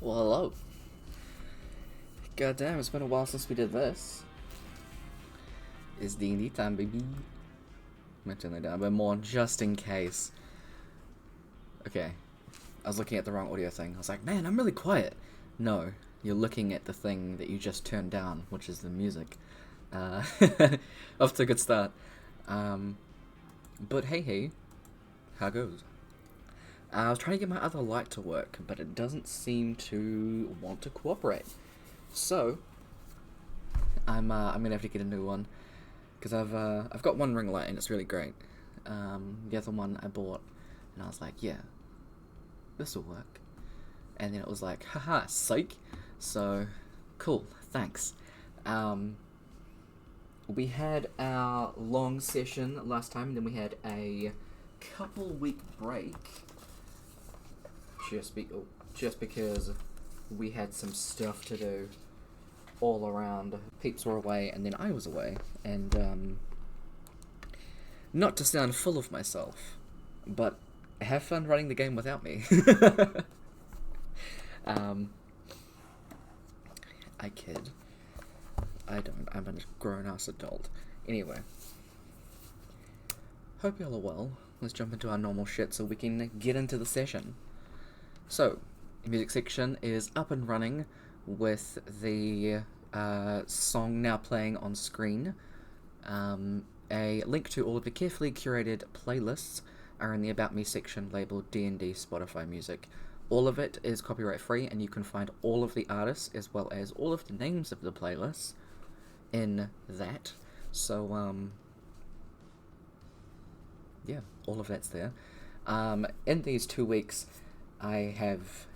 Well, hello. Goddamn, it's been a while since we did this. It's D&D time, baby. I'm gonna turn that down a bit more, just in case. Okay. I was looking at the wrong audio thing. I was like, man, I'm really quiet. No, you're looking at the thing that you just turned down, which is the music. Off to a good start. But hey, how goes? I was trying to get my other light to work, but it doesn't seem to want to cooperate. So, I'm gonna have to get a new one, because I've got one ring light and it's really great. The other one I bought, and I was like, yeah, this will work. And then it was like, haha, psych. So, cool, thanks. We had our long session last time, and then we had a couple-week break. Just because we had some stuff to do all around. Peeps were away, and then I was away. And, not to sound full of myself, but have fun running the game without me. I kid. I don't. I'm a grown-ass adult. Anyway. hope y'all are well. Let's jump into our normal shit so we can get into the session. So, the music section is up and running with the song now playing on screen. A link to all of the carefully curated playlists are in the About Me section labeled DND Spotify Music. All of it is copyright free, and you can find all of the artists as well as all of the names of the playlists in that. So, yeah, all of that's there. In these 2 weeks, I have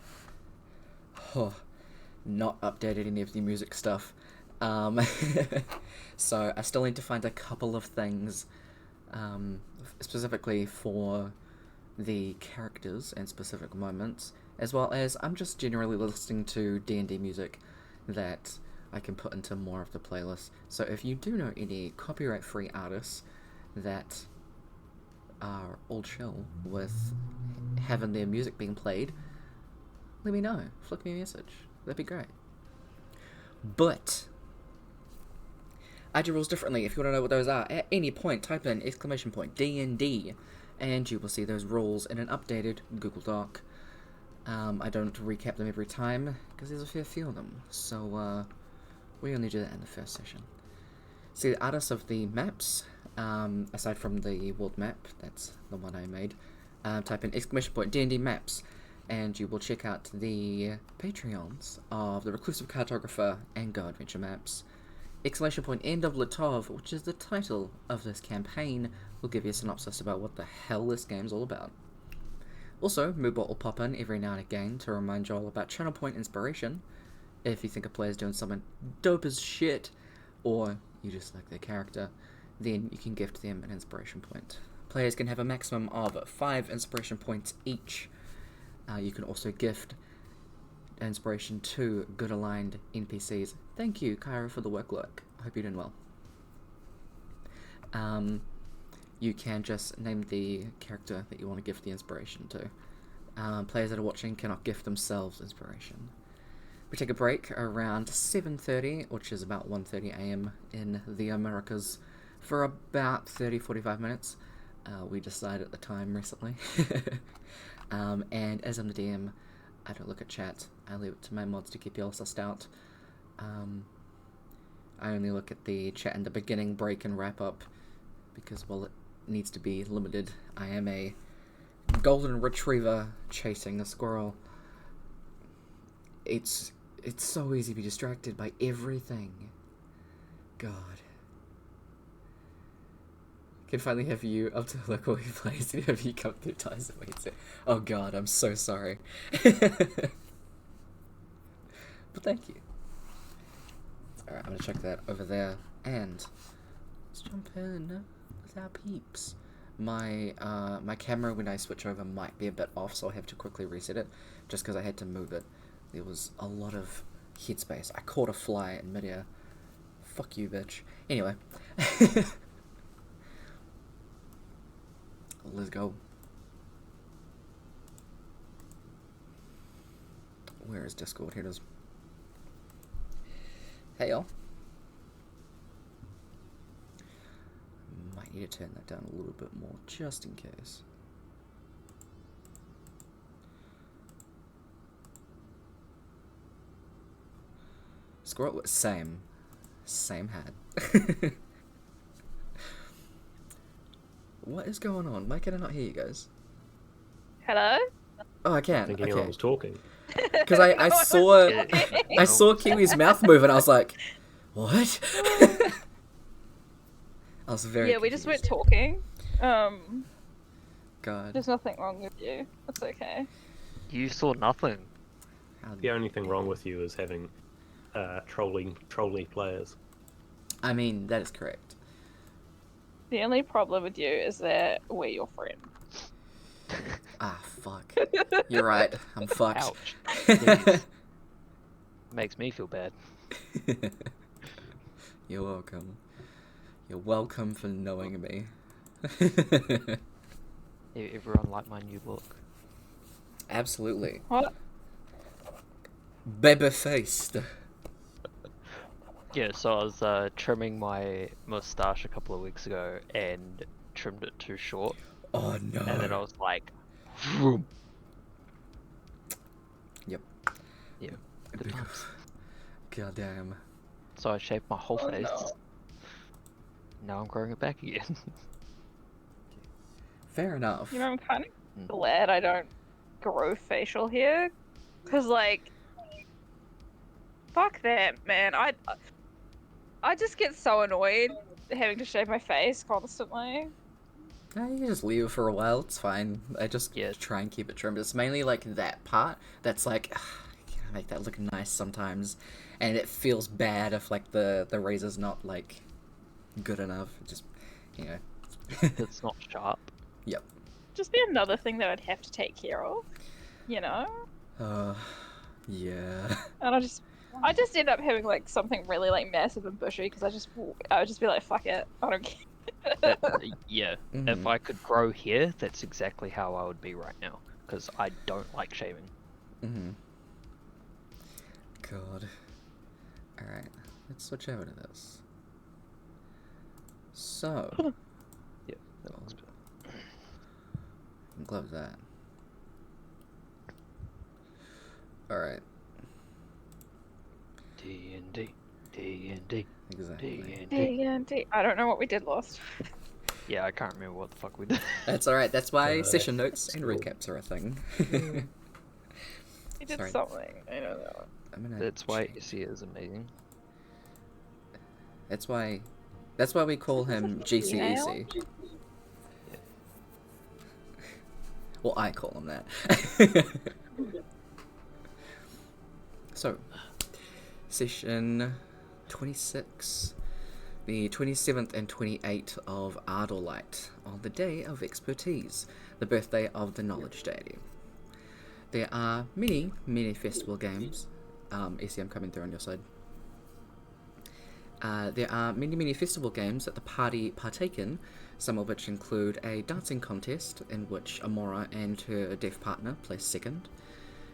not updated any of the music stuff. So I still need to find a couple of things, specifically for the characters and specific moments, as well as I'm just generally listening to D&D music that I can put into more of the playlist. So if you do know any copyright-free artists that are all chill with having their music being played, let me know. Flick me a message. That'd be great. But I do rules differently. If you want to know what those are, at any point, type in !DND, and you will see those rules in an updated Google Doc. I don't recap them every time, because there's a fair few of them, so we only do that in the first session. See the artists of the maps, aside from the world map, that's the one I made, type in !DND maps, and you will check out the Patreons of the Reclusive Cartographer and Go Adventure maps. !End of Latov, which is the title of this campaign, will give you a synopsis about what the hell this game's all about. Also, Moobot will pop in every now and again to remind you all about channel point inspiration, if you think a player's doing something dope as shit, or you just like their character, then you can gift them an inspiration point. Players can have a maximum of 5 inspiration points each. You can also gift inspiration to good aligned NPCs. Thank you, Kyra, for the work. I hope you're doing well. You can just name the character that you want to gift the inspiration to. Players that are watching cannot gift themselves inspiration. We take a break around 7:30, which is about 1:30 AM in the Americas, for about 30-45 minutes. We decided at the time recently. And as I'm the DM, I don't look at chat. I leave it to my mods to keep y'all sussed out. I only look at the chat in the beginning, break, and wrap up, because, well, it needs to be limited. I am a golden retriever chasing a squirrel. It's so easy to be distracted by everything. God. Can finally have you up to look what he plays and have you come through times that waits it. Oh god, I'm so sorry. But thank you. Alright, I'm gonna check that over there. And let's jump in with our peeps. My camera when I switch over might be a bit off, so I'll have to quickly reset it, just because I had to move it. There was a lot of headspace. I caught a fly in midair. Fuck you, bitch. Anyway. Let's go. Where is Discord? Here it is. Hey, y'all. Might need to turn that down a little bit more, just in case. Squirrel, same hat. What is going on? Why can I not hear you guys? Hello? Oh, I can. I think anyone was talking. Because I saw Kiwi's mouth move and I was like, what? I was very Yeah, we just weren't confused. talking. God. There's nothing wrong with you. It's okay. You saw nothing. The only thing wrong with you is having trolling players. I mean, that is correct. The only problem with you is that we're your friend. Ah, fuck. You're right. I'm fucked. Ouch. Jeez. Makes me feel bad. You're welcome. You're welcome for knowing me. Everyone like my new look. Absolutely. What? Baby-faced. Yeah, so I was trimming my mustache a couple of weeks ago, and trimmed it too short, Oh no. and then I was like, vroom. Yep. Yeah, good times. God damn. So I shaved my whole Oh, face. no. Now I'm growing it back again. Fair enough. You know, I'm kind Mm. of glad I don't grow facial hair, because like, fuck that, man. I just get so annoyed having to shave my face constantly. You just leave it for a while, it's fine. I just Yeah. try and keep it trimmed. It's mainly like that part that's like, you gotta make that look nice sometimes. And it feels bad if like the razor's not like good enough. It just, you know. It's not sharp. Yep. Just be another thing that I'd have to take care of, you know? Yeah. And I just end up having like something really like massive and bushy because I would just be like, fuck it, I don't care. That, yeah. Mhm. If I could grow hair, that's exactly how I would be right now. Because I don't like shaving. Mm-hmm. God. Alright, let's switch over to this. So, Yeah, that looks better. close that. Alright, D&D, D&D, exactly. D&D. DND. I don't know what we did last. Yeah, I can't remember what the fuck we did. That's alright, that's why session notes and cool. recaps are a thing. We did Sorry. something. I don't know. I'm gonna That's why check. Izzy is amazing. That's why we call him GC Female? Easy. Yeah. Well, I call him that. So, session 26, the 27th and 28th of Ardorlight, on the day of expertise, the birthday of the knowledge deity. There are many festival games. Essie, I'm coming through on your side. There are many festival games that the party partake in, some of which include a dancing contest in which Amora and her deaf partner place second.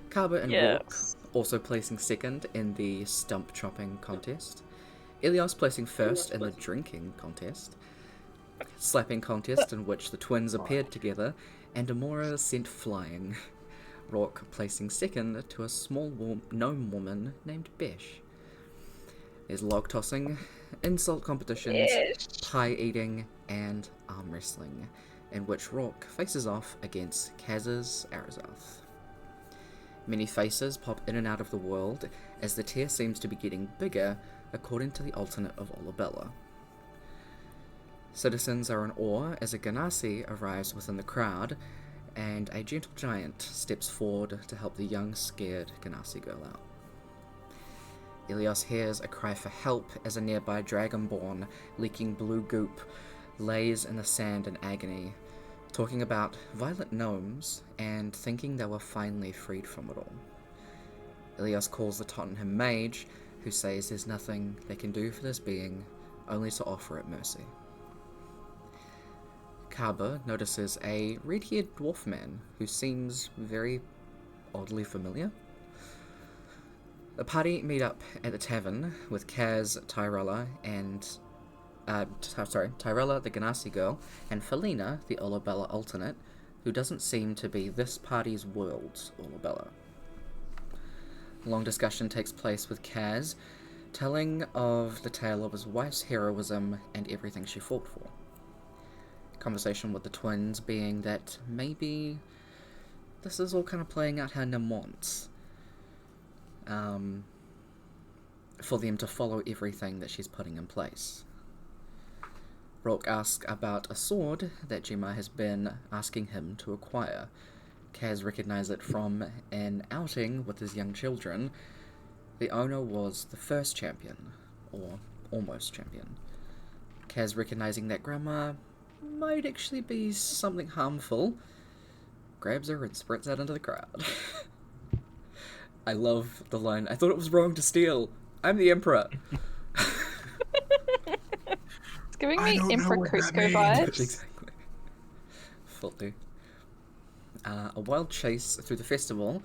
Kaba and Rourke Yes. also placing second in the stump chopping contest. Ilios placing first in the drinking contest. Slapping contest in which the twins appeared together, and Amora sent flying. Rourke placing second to a small gnome woman named Besh. There's log tossing, insult competitions, Yes. pie eating, and arm wrestling, in which Rourke faces off against Kaz's Arazoth. Many faces pop in and out of the world as the tier seems to be getting bigger according to the alternate of Olabella. Citizens are in awe as a Ganassi arrives within the crowd and a gentle giant steps forward to help the young, scared Ganassi girl out. Ilios hears a cry for help as a nearby dragonborn, leaking blue goop, lays in the sand in agony, talking about violent gnomes and thinking they were finally freed from it all. Ilios calls the Tottenham mage, who says there's nothing they can do for this being, only to offer it mercy. Kaba notices a red-haired dwarf man who seems very oddly familiar. The party meet up at the tavern with Kaz, Tyrella, Tyrella, the Ganassi girl, and Felina, the Olabella alternate, who doesn't seem to be this party's world's Olabella. A long discussion takes place with Kaz, telling of the tale of his wife's heroism and everything she fought for. Conversation with the twins being that maybe this is all kind of playing out how Nim wants. For them to follow everything that she's putting in place. Rourke asks about a sword that Gemma has been asking him to acquire. Kaz recognizes it from an outing with his young children. The owner was the first champion, or almost champion. Kaz recognizing that Grandma might actually be something harmful, grabs her and sprints out into the crowd. I love the line, "I thought it was wrong to steal. I'm the Emperor." It's giving me don't know Emperor what that Cusco means. vibes. Exactly. Faulty. A wild chase through the festival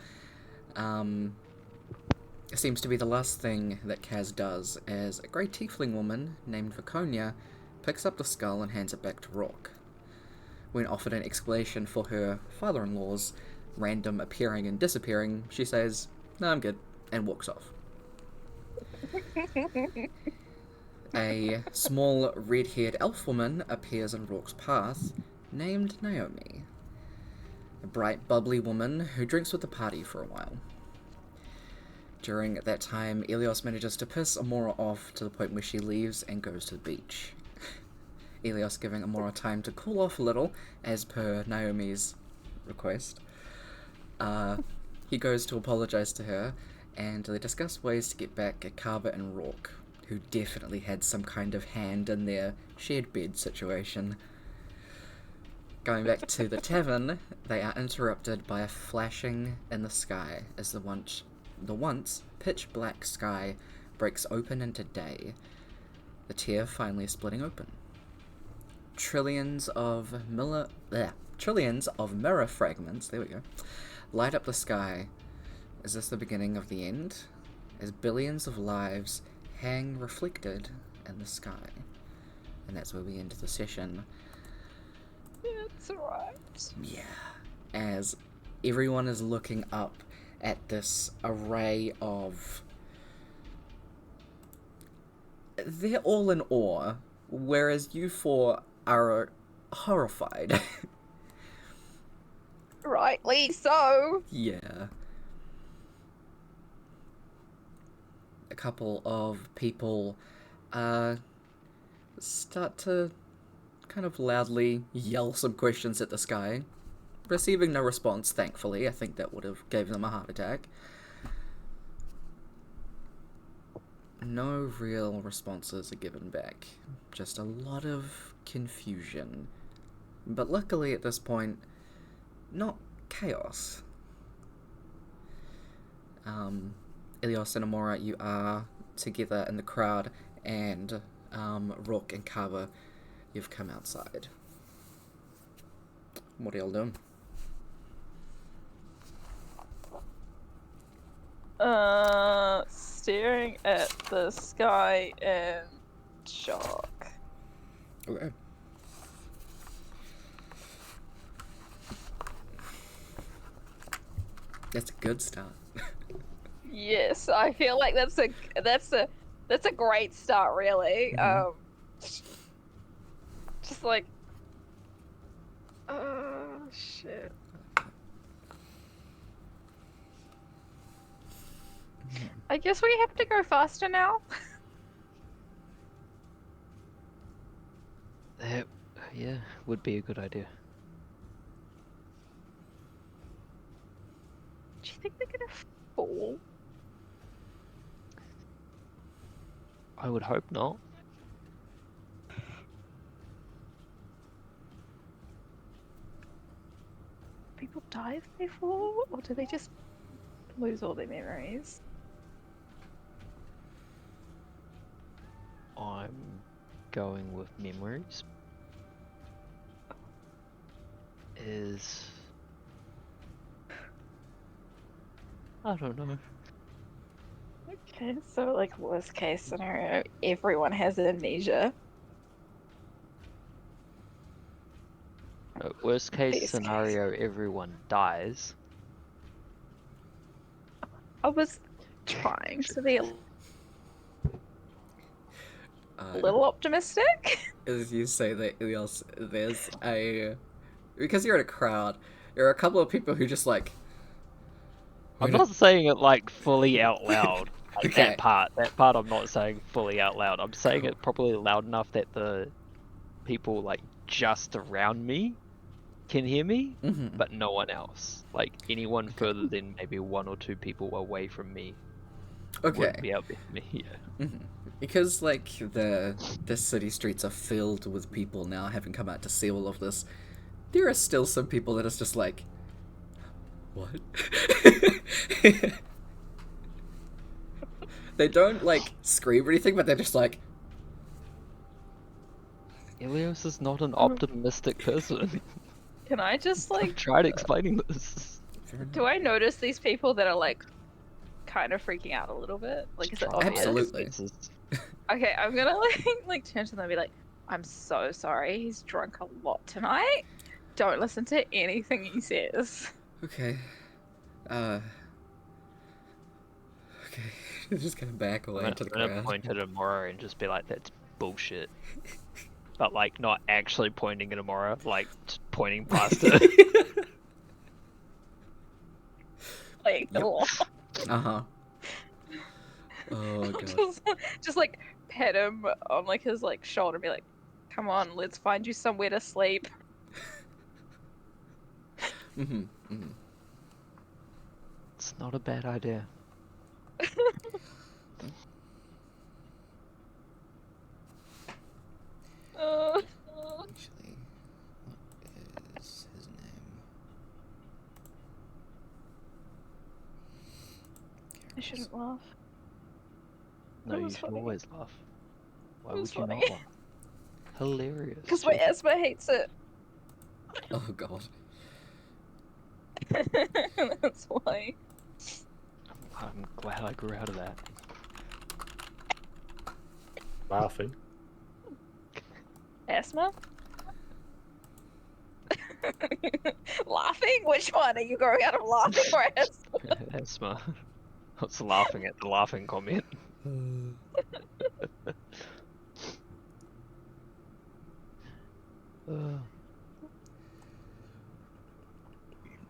seems to be the last thing that Kaz does, as a grey tiefling woman named Viconia picks up the skull and hands it back to Rourke. When offered an explanation for her father-in-law's random appearing and disappearing, she says, "No, I'm good," and walks off. A small red-haired elf woman appears in Rourke's path, named Naomi. A bright, bubbly woman who drinks with the party for a while. During that time, Elios manages to piss Amora off to the point where she leaves and goes to the beach. Elios giving Amora time to cool off a little, as per Naomi's request. He goes to apologize to her, and they discuss ways to get back at Carver and Rourke, who definitely had some kind of hand in their shared bed situation. Going back to the tavern, they are interrupted by a flashing in the sky as the once pitch black sky breaks open into day, the tear finally splitting open. Trillions of mirror fragments, there we go, light up the sky. Is this the beginning of the end? As billions of lives hang reflected in the sky. And that's where we end the session. It's alright. Yeah. As everyone is looking up at this array of... They're all in awe, whereas you four are horrified. Rightly so. Yeah. A couple of people start to kind of loudly yell some questions at the sky, receiving no response, thankfully. I think that would have gave them a heart attack. No real responses are given back, just a lot of confusion. But luckily at this point, not chaos. Elios and Amora, you are together in the crowd, and Rourke and Carver, you've come outside. What are y'all doing? Staring at the sky in shock. Okay. That's a good start. Yes, I feel like that's a great start, really. Mhm. Just like, oh shit. I guess we have to go faster now. That, yeah, would be a good idea. Do you think they're gonna fall? I would hope not. People die if they fall, or do they just lose all their memories? I'm going with memories. I don't know. Okay, so like worst case scenario, everyone has amnesia. Worst case Best scenario, everyone dies. I was trying to be a little optimistic. As you say that, Elios, there's a... Because you're in a crowd, there are a couple of people who just like... I'm not saying it like fully out loud. Like Okay. That part I'm not saying fully out loud. I'm saying it probably loud enough that the people like just around me can hear me, Mm-hmm. but no one else. Like anyone further than maybe one or two people away from me Okay. wouldn't be able to hear me. Yeah. Mm-hmm. Because, like, the city streets are filled with people now having come out to see all of this, there are still some people that is just like, what? They don't, like, scream or anything, but they're just like... Elios is not an optimistic person. Can I just like, I've tried explaining this. do I notice these people that are like kind of freaking out a little bit? Like, is it obvious? Absolutely. Okay, I'm gonna like turn to them and be like, I'm so sorry, he's drunk a lot tonight. Don't listen to anything he says. Okay. Okay. Just gonna back away I'm to the gonna crowd. point at Amora and just be like, "That's bullshit." But like, not actually pointing at Amora, like just pointing past her. Like, Yep. oh. Uh-huh. Oh, God. just like pet him on like his like shoulder and be like, come on, let's find you somewhere to sleep. Mm-hmm. Mm-hmm. It's not a bad idea. Actually, what is his name? I shouldn't laugh. No, That you was should funny. always laugh. Why It was would you funny. not laugh? Hilarious. Because my asthma hates it. Oh, God. That's why. I'm glad I grew out of that. Laughing. Asthma? Laughing? Which one? Are you growing out of laughing or asthma? Asthma. I was laughing at the laughing comment.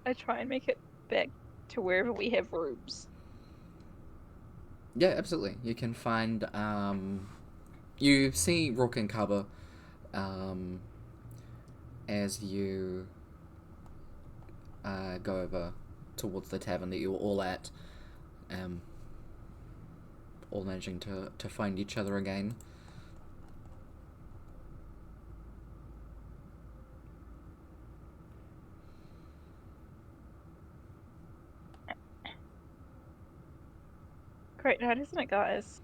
I try and make it back to wherever we have rooms. Yeah, absolutely. You can find, you see Rook and Kaba, as you, go over towards the tavern that you were all at, all managing to find each other again. Great night, isn't it, guys?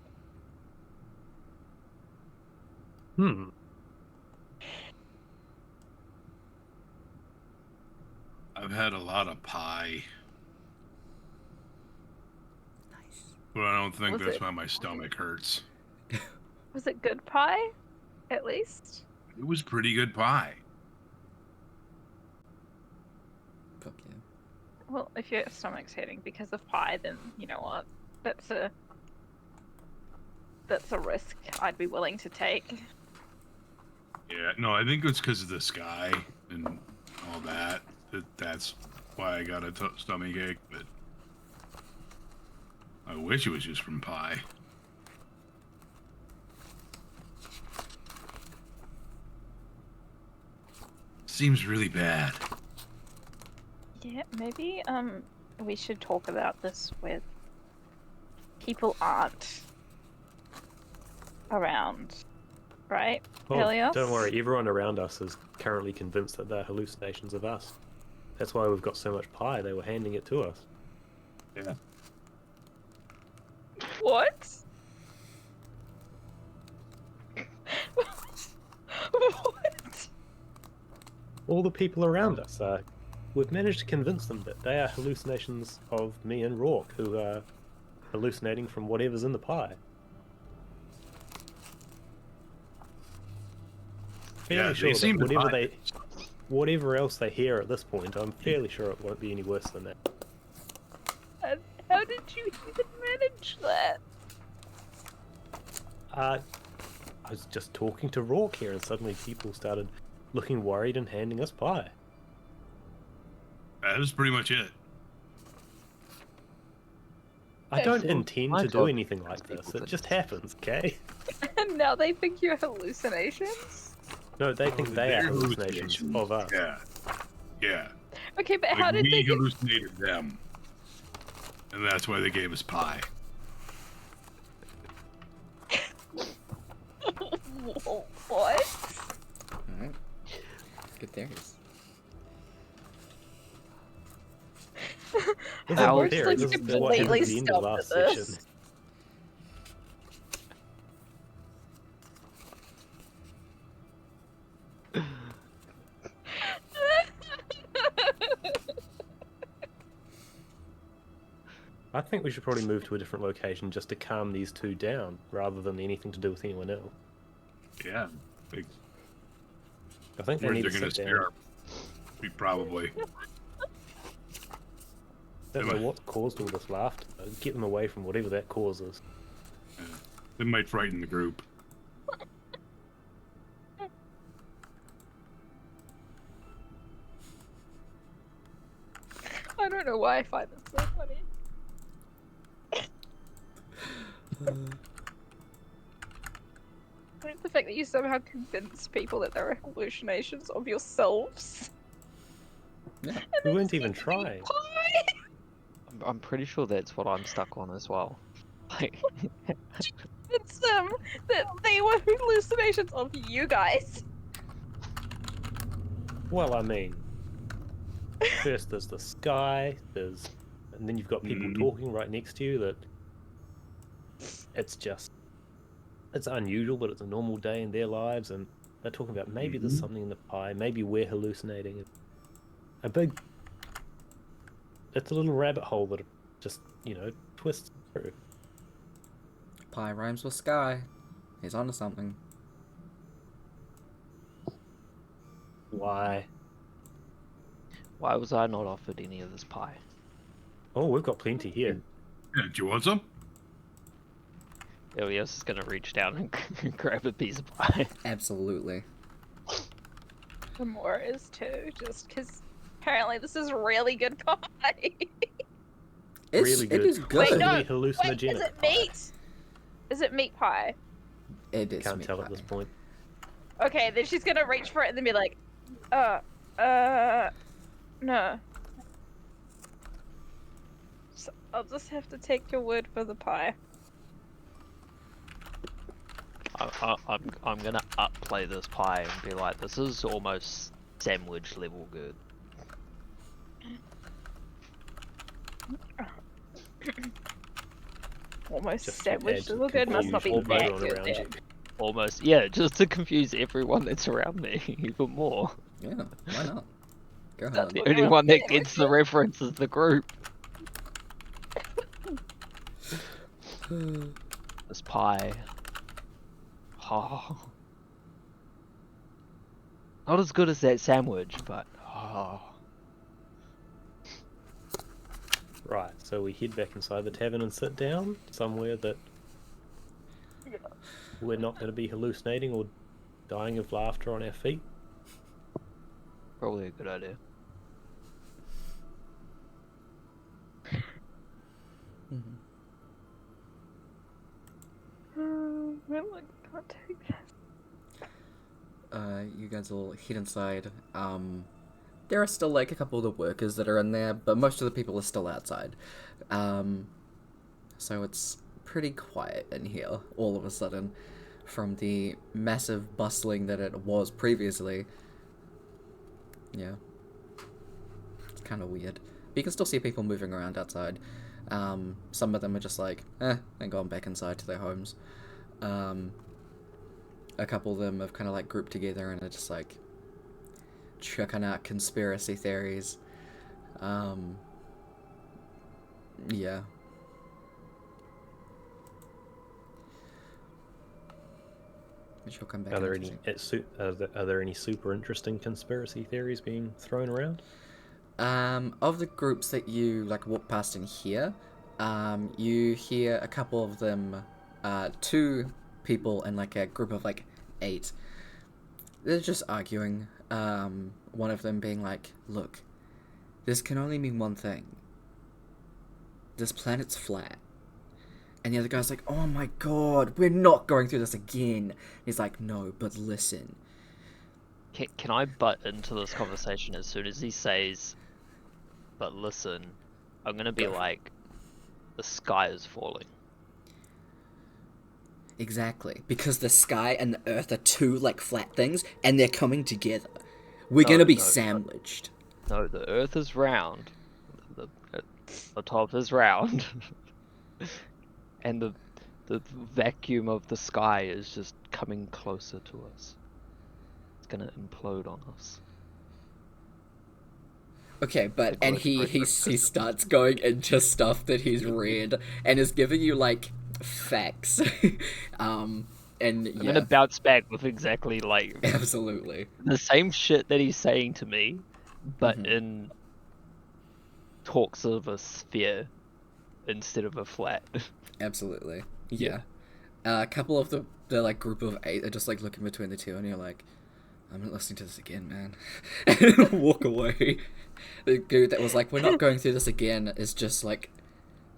I've had a lot of pie, Nice. but I don't think Was that's it- why my stomach hurts. Was it good pie? At least? It was pretty good pie. Fuck yeah. Well, if your stomach's hurting because of pie, then you know what? That's a risk I'd be willing to take. Yeah, no, I think it's because of the sky and all that. That's why I got a stomach ache, but I wish it was just from pie. Seems really bad. Yeah, maybe we should talk about this with people aren't around, right? Oh, Helios? don't worry, everyone around us is currently convinced that they're hallucinations of us. That's why we've got so much pie, they were handing it to us. Yeah. What? What? All the people around us we've managed to convince them that they are hallucinations of me and Rourke, who are hallucinating from whatever's in the pie. Yeah, Fairly sure they seem that to whatever find whatever else they hear at this point, I'm fairly sure it won't be any worse than that. And how did you even manage that? I was just talking to Rourke here, and suddenly people started looking worried and handing us pie. That was pretty much it. I don't Well, intend my to do God, anything like people this. It did. just happens, okay? And now they think you're hallucinations? No, they think they are They're hallucinations of us. Yeah. Yeah. Okay, but Like, how did we they get... hallucinated them. And that's why they gave us pie. What? Alright. Good theories. This How is dare fair. you This is what completely happened at the end of stumped last at session. this. I think we should probably move to a different location just to calm these two down, rather than anything to do with anyone else. Yeah. Like, I think they where need they're to gonna sit scare down. Probably. Don't know what caused all this laughter. Get them away from whatever that causes. It might frighten the group. I don't know why I find this so funny. I think the fact that you somehow convince people that there are hallucinations of yourselves. Yeah. We weren't even trying. Pie! I'm pretty sure that's what I'm stuck on as well. Like, It's them that they were hallucinations of you guys. Well, I mean, first there's the sky, and then you've got people talking right next to you that it's unusual, but it's a normal day in their lives, and they're talking about maybe there's something in the pie, maybe we're hallucinating. It's a little rabbit hole that just, twists through. Pie rhymes with sky. He's onto something. Why? why was I not offered any of this pie? Oh, we've got plenty here. Yeah, do you want some? Ilias is gonna reach down and grab a piece of pie. Absolutely. The more is too, just because apparently this is really good pie. It is good. Wait, no, hallucinogenic. Wait, is it pie. meat? Is it meat pie? It is. Can't meat tell pie. at this point. Okay, then she's gonna reach for it and then be like, no. So I'll just have to take your word for the pie. I'm gonna upplay this pie and be like, this is almost sandwich level good. Almost Just to sandwich add to level good must not be confusion that for everyone good around then. you. Almost, yeah, just to confuse everyone that's around me even more. Yeah, why not? Go That's ahead. The what only you're one that saying, gets the reference is the group. This pie. Oh. Not as good as that sandwich, but oh. Right, so we head back inside the tavern and sit down somewhere that we're not going to be hallucinating or dying of laughter on our feet. Probably a good idea. Well, I can't take this. You guys will head inside. There are still like a couple of the workers that are in there, but most of the people are still outside. So it's pretty quiet in here all of a sudden from the massive bustling that it was previously. Yeah. It's kind of weird. But you can still see people moving around outside. Some of them are just like, and gone back inside to their homes. A couple of them have kind of like grouped together and are just like checking out conspiracy theories. Yeah. Which will come back. Are there in any interesting. are there any super interesting conspiracy theories being thrown around? Of the groups that you like walk past in here, you hear a couple of them, 2 people and like a group of like 8. They're just arguing. One of them being like, "Look, this can only mean one thing. This planet's flat." And the other guy's like, "Oh my god, we're not going through this again." He's like, "No, but listen." Can I butt into this conversation as soon as he says, but listen, I'm gonna be Go for it. like, the sky is falling. Exactly. Because the sky and the earth are 2 like flat things and they're coming together. We're No, gonna be no, no. sandwiched. No, the earth is round. The top is round. And the vacuum of the sky is just coming closer to us. It's gonna implode on us. Okay, but The and glitch he starts going into stuff that he's read and is giving you like facts. And I'm yeah, gonna bounce back with exactly like absolutely. the same shit that he's saying to me, but Mhm. in talks of a sphere instead of a flat. Absolutely. Yeah. Yeah. A couple of the like group of 8 are just like looking between the two, and you're like, I'm not listening to this again, man. And walk away. The dude that was like, we're not going through this again, is just like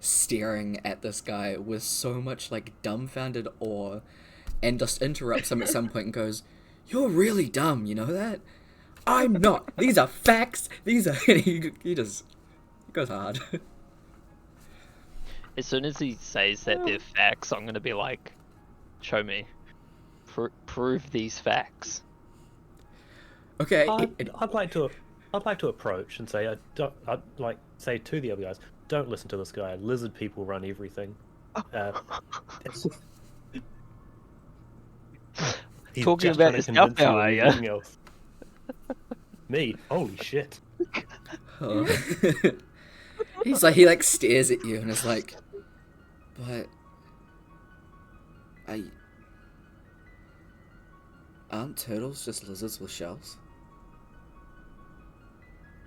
staring at this guy with so much like dumbfounded awe, and just interrupts him at some point and goes, "You're really dumb, you know that? I'm not. These are facts. These are." he just he goes hard. As soon as he says that they're facts, I'm gonna be like, show me. Prove these facts. Okay. I'd like to approach and say I'd like say to the other guys, don't listen to this guy. Lizard people run everything. He's Talking just about trying to yourself convince you now, of are ya? everything else. Me? Holy shit! Oh. He's like, he like stares at you and is like, but aren't turtles just lizards with shells?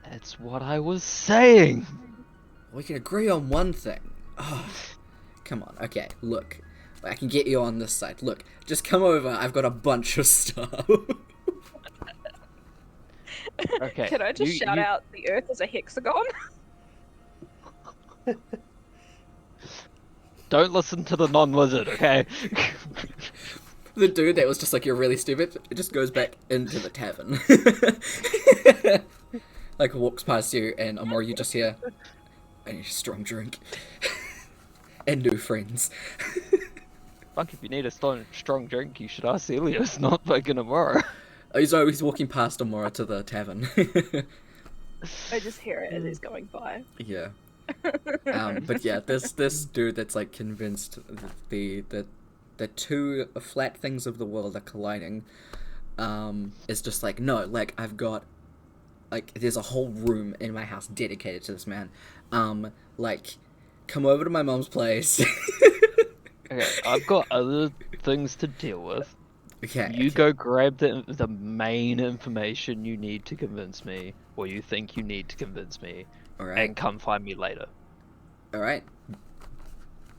That's what I was saying. We can agree on one thing. Oh, come on. Okay, look. I can get you on this side. Look, just come over. I've got a bunch of stuff. Okay. Can I just shout out the Earth is a hexagon? Don't listen to the non-lizard, okay? The dude that was just like, you're really stupid, it just goes back into the tavern. Like, walks past you, and Amor, you just hear, I need a strong drink. And new friends. Fuck, if you need a strong drink, you should ask Elias, not fucking Amora. He's walking past Amora to the tavern. I just hear it as he's going by. Yeah. But yeah, this dude that's like convinced the two flat things of the world are colliding, is just like, no, like, I've got, like, there's a whole room in my house dedicated to this man. Like, come over to my mom's place. Okay, I've got other things to deal with. Okay. You go grab the main information you need to convince me, or you think you need to convince me, Alright. and come find me later. Alright.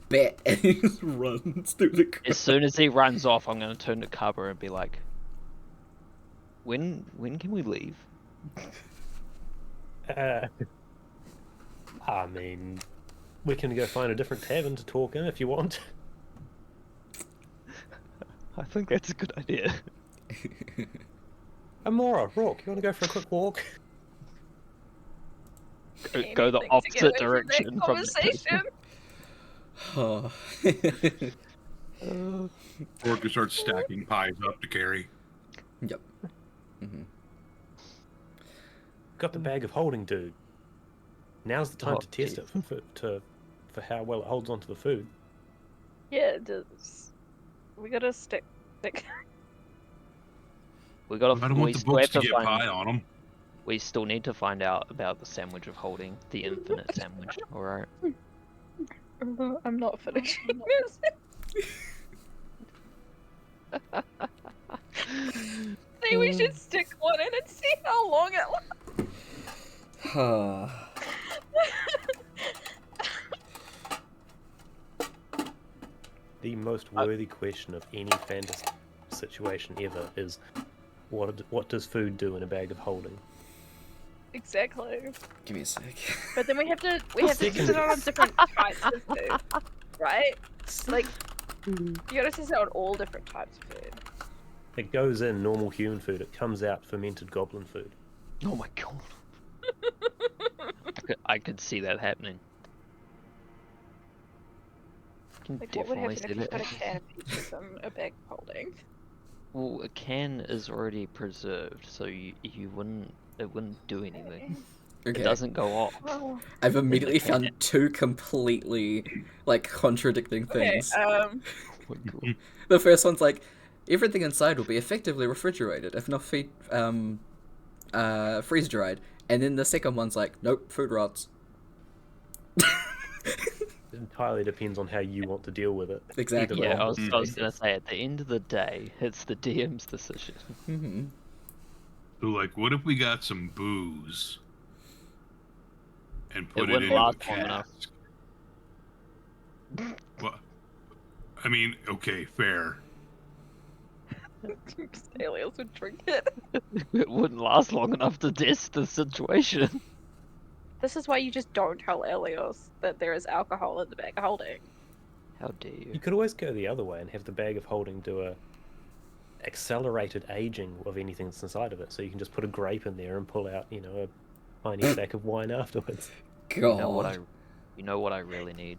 Bet. And he just runs through the crowd. As soon as he runs off, I'm gonna turn to cover and be like, when can we leave? I mean, we can go find a different tavern to talk in if you want. I think that's a good idea. Amora, Rourke, you want to go for a quick walk? Go the Anything to get opposite away from that direction from the conversation. Oh. Or to start stacking pies up to carry. Yep. Mm-hmm. Got the bag of holding, dude. Now's the time Oh, to test it for how well it holds onto the food. Yeah, it does. We gotta stick. We gotta. I don't want the still have books to to get find. pie on them. We still need to find out about the sandwich of holding, the infinite sandwich. All right. I'm not finishing this. See, we should stick one in and see how long it lasts. The most worthy question of any fantasy situation ever is, what does food do in a bag of holding? Exactly. Give me a sec. But then we have to test it out on different types of food, right? Like, you gotta test it on all different types of food. It goes in normal human food. It comes out fermented goblin food. Oh my god. I could see that happening. Can Like, what would definitely happen if see you that put a happening. can of peaches in a bag of holding? Well, a can is already preserved, so it wouldn't do anything. Okay. It doesn't go off. Oh, I've immediately found two completely, like, contradicting okay, things. Oh The first one's like, everything inside will be effectively refrigerated, if not freeze dried. And then the second one's like, nope, food rots. It entirely depends on how you want to deal with it. Exactly. Either Yeah, I was or. gonna say, at the end of the day, it's the DM's decision. Mm-hmm. So, like, what if we got some booze and put it wouldn't into a last long enough. cask? Well, I mean, okay, fair. Alias would drink it. It wouldn't last long enough to test the situation. This is why you just don't tell Elios that there is alcohol in the bag of holding. How dare you? You could always go the other way and have the bag of holding do a accelerated aging of anything that's inside of it. So you can just put a grape in there and pull out, you know, a tiny sack of wine afterwards. You know what I really need?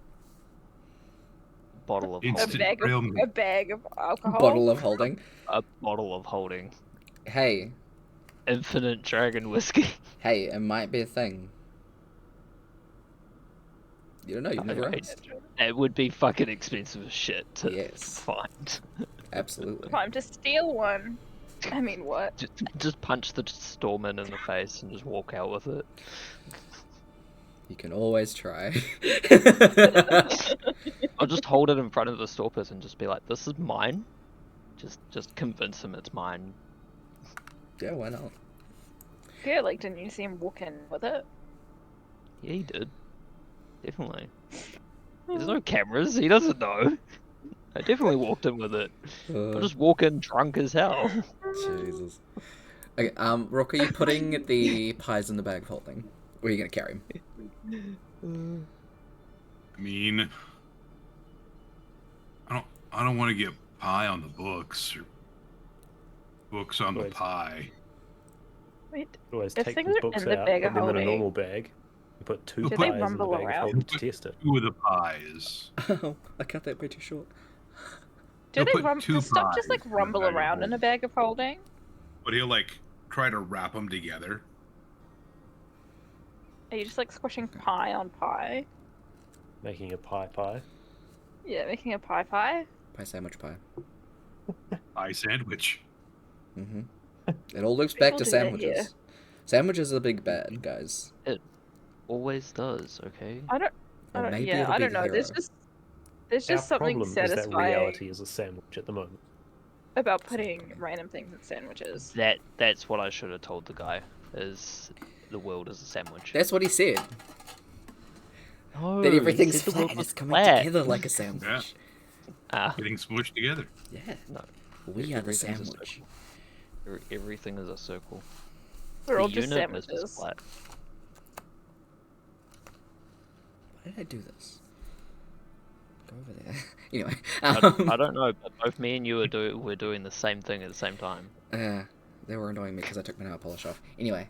Bottle of Instant holding. A bag of alcohol. Bottle of holding. A bottle of holding. Hey, Infinite dragon whiskey. hey, it might be a thing. You don't know. You've never Alright. asked. It would be fucking expensive as shit to Yes. find. Absolutely. Time to steal one. I mean, what? Just punch the storeman in the face and just walk out with it. You can always try. I'll just hold it in front of the store person and just be like, "This is mine." Just convince him it's mine. Yeah, why not? Yeah, like, didn't you see him walk in with it? Yeah, he did. Definitely. There's no cameras. He doesn't know. I definitely walked in with it. I'll just walk in drunk as hell. Jesus. Okay, Rook, are you putting the pies in the bag of holding? Or are you gonna carry them? I mean, I don't want to get pie on the books or books on the Wait. pie. Wait, You always If take things the are books in the out, bag put of them in a holding, normal bag, and put two do pies they in the rumble bag of around? holding to test it. Two of the pies. Oh, I cut that bit too short. do He'll they put two does stuff just like pies in the rumble bag of around in a holding. bag of holding? But he'll like try to wrap them together. Are you just like squishing pie on pie? Making a pie. Yeah, making a pie pie. Pie sandwich pie. Pie sandwich. Mm-hmm. It all loops back People to do that here. sandwiches. Sandwiches are the big bad, guys. Always does, okay? I don't Or maybe yeah, it'll I be don't the know. There's hero. just Our something problem is that satisfying reality is a sandwich at the moment. about putting random things in sandwiches. That's what I should have told the guy. Is the world is a sandwich. That's what he said. No, That he everything's said the flat world and was it's coming flat. together like a sandwich. Ah, Getting smushed together. Yeah. no. We are the Everything's a sandwich. Everything is a circle. We're The all just universe is sandwiches. flat. Why did I do this? Go over there. Anyway. I don't know, but both me and you we're doing the same thing at the same time. They were annoying me because I took my nail polish off. Anyway.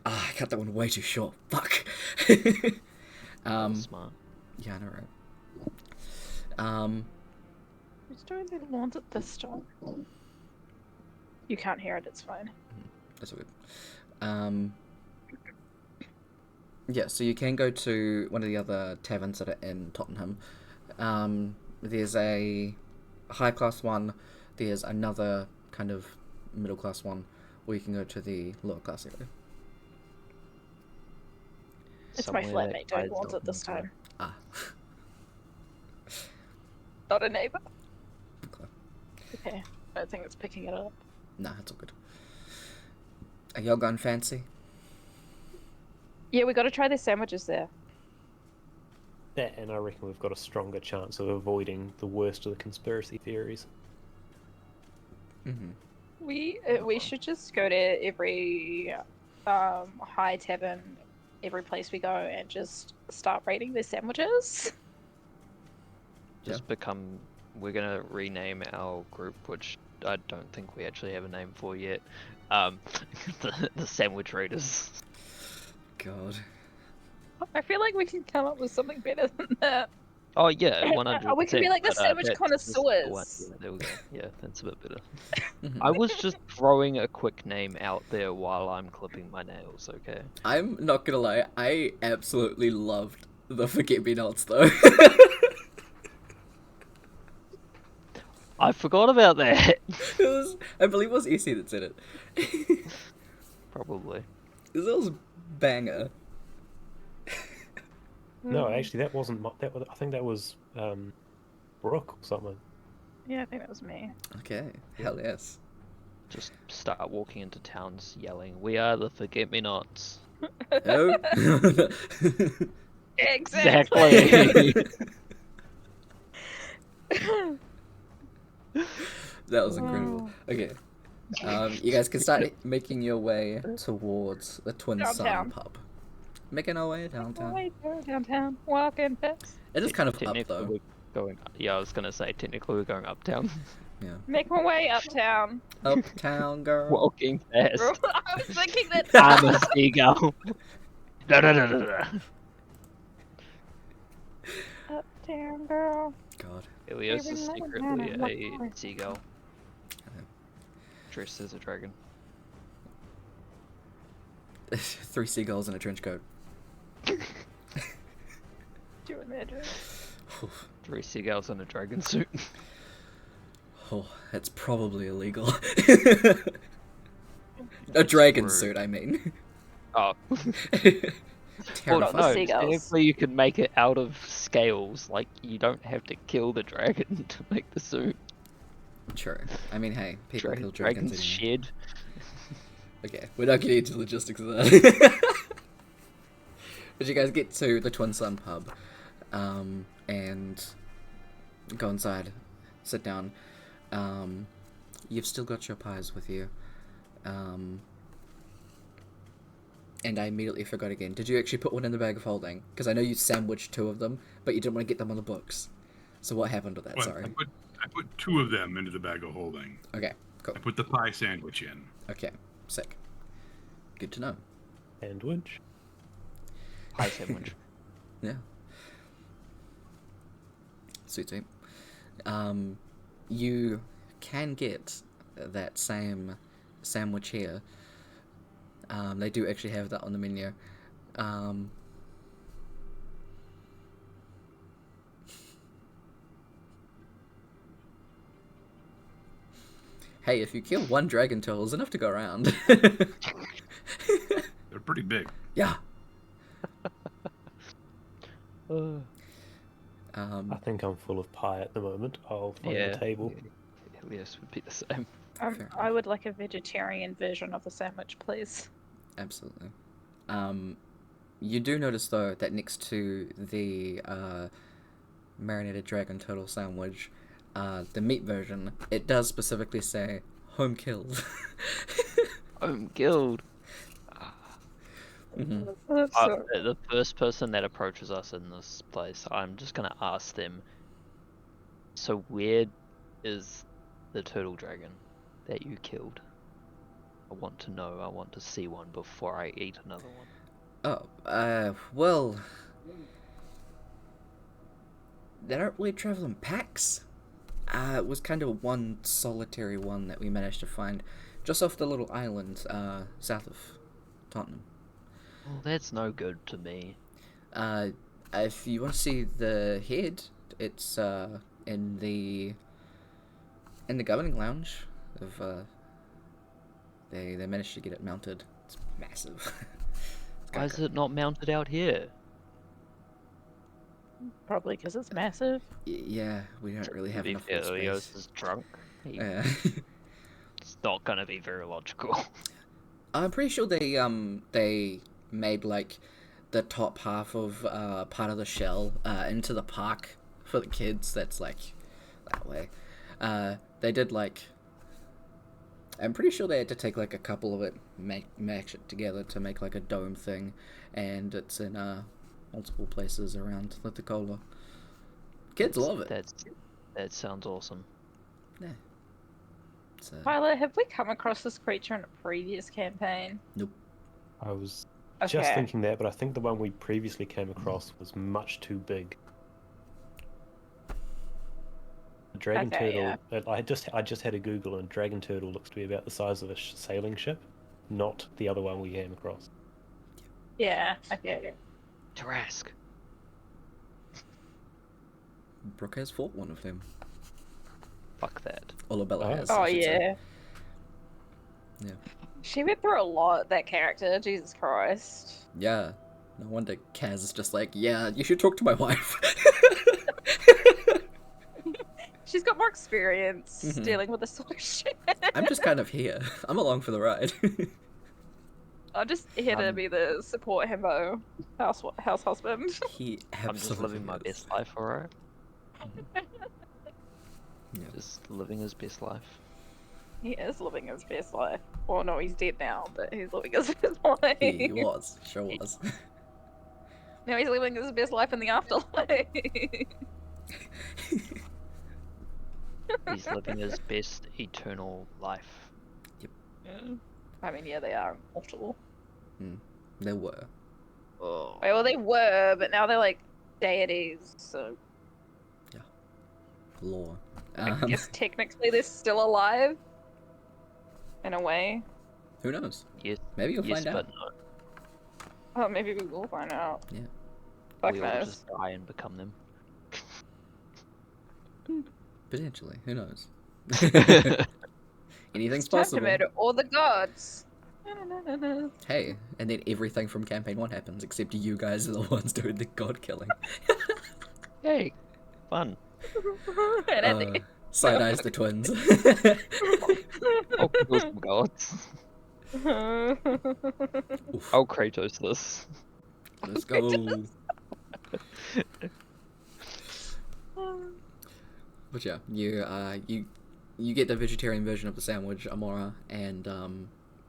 Ah, I cut that one way too short. Fuck. Smart. Yeah, I know, right? Who's doing the lawns at this time? You can't hear it, it's fine. That's all good. Yeah, so you can go to one of the other taverns that are in Tottenham. There's a high class one, there's another kind of middle class one, or you can go to the lower class area. It's my Somewhere flatmate doing that lawns at this doesn't time. Ah. Not a neighbour. Okay. Okay, I don't think it's picking it up. Nah, it's all good. Are y'all going fancy? Yeah, we gotta try the sandwiches there. That, and I reckon we've got a stronger chance of avoiding the worst of the conspiracy theories. Mm-hmm. We should just go to every high tavern, every place we go, and just start rating their sandwiches. Just become. We're gonna rename our group, which I don't think we actually have a name for yet. The Sandwich Raiders. God. I feel like we can come up with something better than that. Oh yeah, 100%. We can be like the sandwich that's connoisseurs. Yeah, there we go. Yeah, that's a bit better. Mhm. I was just throwing a quick name out there while I'm clipping my nails. Okay. I'm not gonna lie, I absolutely loved the Forget Me Nots though. I forgot about that. I believe it was EC that said it. Probably. This was banger. No, actually, that wasn't. I think that was Brooke or something. Yeah, I think that was me. Okay, hell yes. just start walking into towns yelling, "We are the Forget-Me-Nots." Oh. Exactly. That was incredible. Okay. You guys can start making your way towards the Twin Sun Downtown. pub. Making our way downtown. Downtown, walking fast. It is kind of up Technically, though. we're going. Yeah, I was gonna say technically we're going uptown. Yeah. Make my way uptown. Uptown girl. Walking fast. I was thinking that. I'm a seagull. Da-da-da-da-da. Uptown girl. God. Ilios is Even secretly though I'm a not seagull. Dressed as a dragon. 3 seagulls in a trench coat. doing that. 3 seagulls in a dragon suit. Oh, that's probably illegal. A dragon rude. suit, I mean. Oh. Well, Terrifying. no, seagulls. technically you can make it out of scales. Like, you don't have to kill the dragon to make the suit. True. I mean, hey, people kill dragons Dragon's anyway. shed. Okay, we're not getting into the logistics of that. But you guys get to the Twin Sun pub, and go inside, sit down. You've still got your pies with you. And I immediately forgot again. Did you actually put one in the bag of holding? Because I know you sandwiched 2 of them, but you didn't want to get them on the books. So what happened with that? Well, Sorry. I put 2 of them into the bag of holding. Okay, cool. I put the pie sandwich in. Okay, sick. Good to know. Sandwich. Pie sandwich. Yeah. Sweet, sweet. You can get that same sandwich here. They do actually have that on the menu. Hey, if you kill 1 dragon turtle, it's enough to go around. They're pretty big. Yeah. I think I'm full of pie at the moment. I'll find Yeah. the table. Ilios would be the same. Fair I would like a vegetarian version of the sandwich, please. Absolutely. You do notice though that next to the marinated dragon turtle sandwich, the meat version, it does specifically say home killed. I'm killed. Mhm. The first person that approaches us in this place, I'm just gonna ask them. So where is the turtle dragon that you killed? I want to know. I want to see one before I eat another one. Oh, well, they don't really travel in packs. It was kind of one solitary one that we managed to find just off the little island south of Tottenham. Well, that's no good to me. If you want to see the head, it's in the governing lounge. Of they managed to get it mounted. It's massive. Why is it not mounted out here? Probably because it's massive. Yeah, we don't really have To be enough fair, floor Ilios space. is drunk. Yeah. It's not gonna be very logical. I'm pretty sure they made like the top half of part of the shell into the park for the kids. That's like that way. They did like. I'm pretty sure they had to take like a couple of it, mash it together to make like a dome thing, and it's in multiple places around Liticola. Kids love it. That sounds awesome. Yeah. It's, Violet, have we come across this creature in a previous campaign? I was Okay. just thinking that, but I think the one we previously came across was much too big. The dragon Okay, turtle. I just had a Google, and dragon turtle looks to be about the size of a sailing ship, not the other one we came across. Yeah, okay. Tarask. Brooke has fought one of them. Fuck that. Olabella Oh. has. I Oh, should say. yeah. Yeah. She went through a lot, that character. Jesus Christ. Yeah. No wonder Kaz is just like, yeah, you should talk to my wife. She's got more experience Mhm. dealing with this sort of shit. I'm just kind of here. I'm along for the ride. I'm just here to be the support himbo house husband. He I'm just absolutely living my is. best life, alright? Yeah. Just living his best life. He is living his best life. Well, no, he's dead now, but he's living his best life. He was, sure was. Now he's living his best life in the afterlife. He's living his best eternal life. I mean, yeah, they are immortal. There were. Oh. Well, they were, but now they're like deities, so Lore. I guess technically they're still alive. In a way. Who knows? Yes, Maybe you'll yes, find but out. no. Oh, maybe we will find out. Yeah. Fuck We all knows. just die and become them. Potentially. Who knows? Anything's It's time to possible. murder all the gods. Hey, and then everything from campaign 1 happens, except you guys are the ones doing the god killing. Yay! Fun. And at the Side-eyes the twins. I'll kill some gods. Oof. I'll Kratos this. Let's go. But yeah, you get the vegetarian version of the sandwich, Amora, and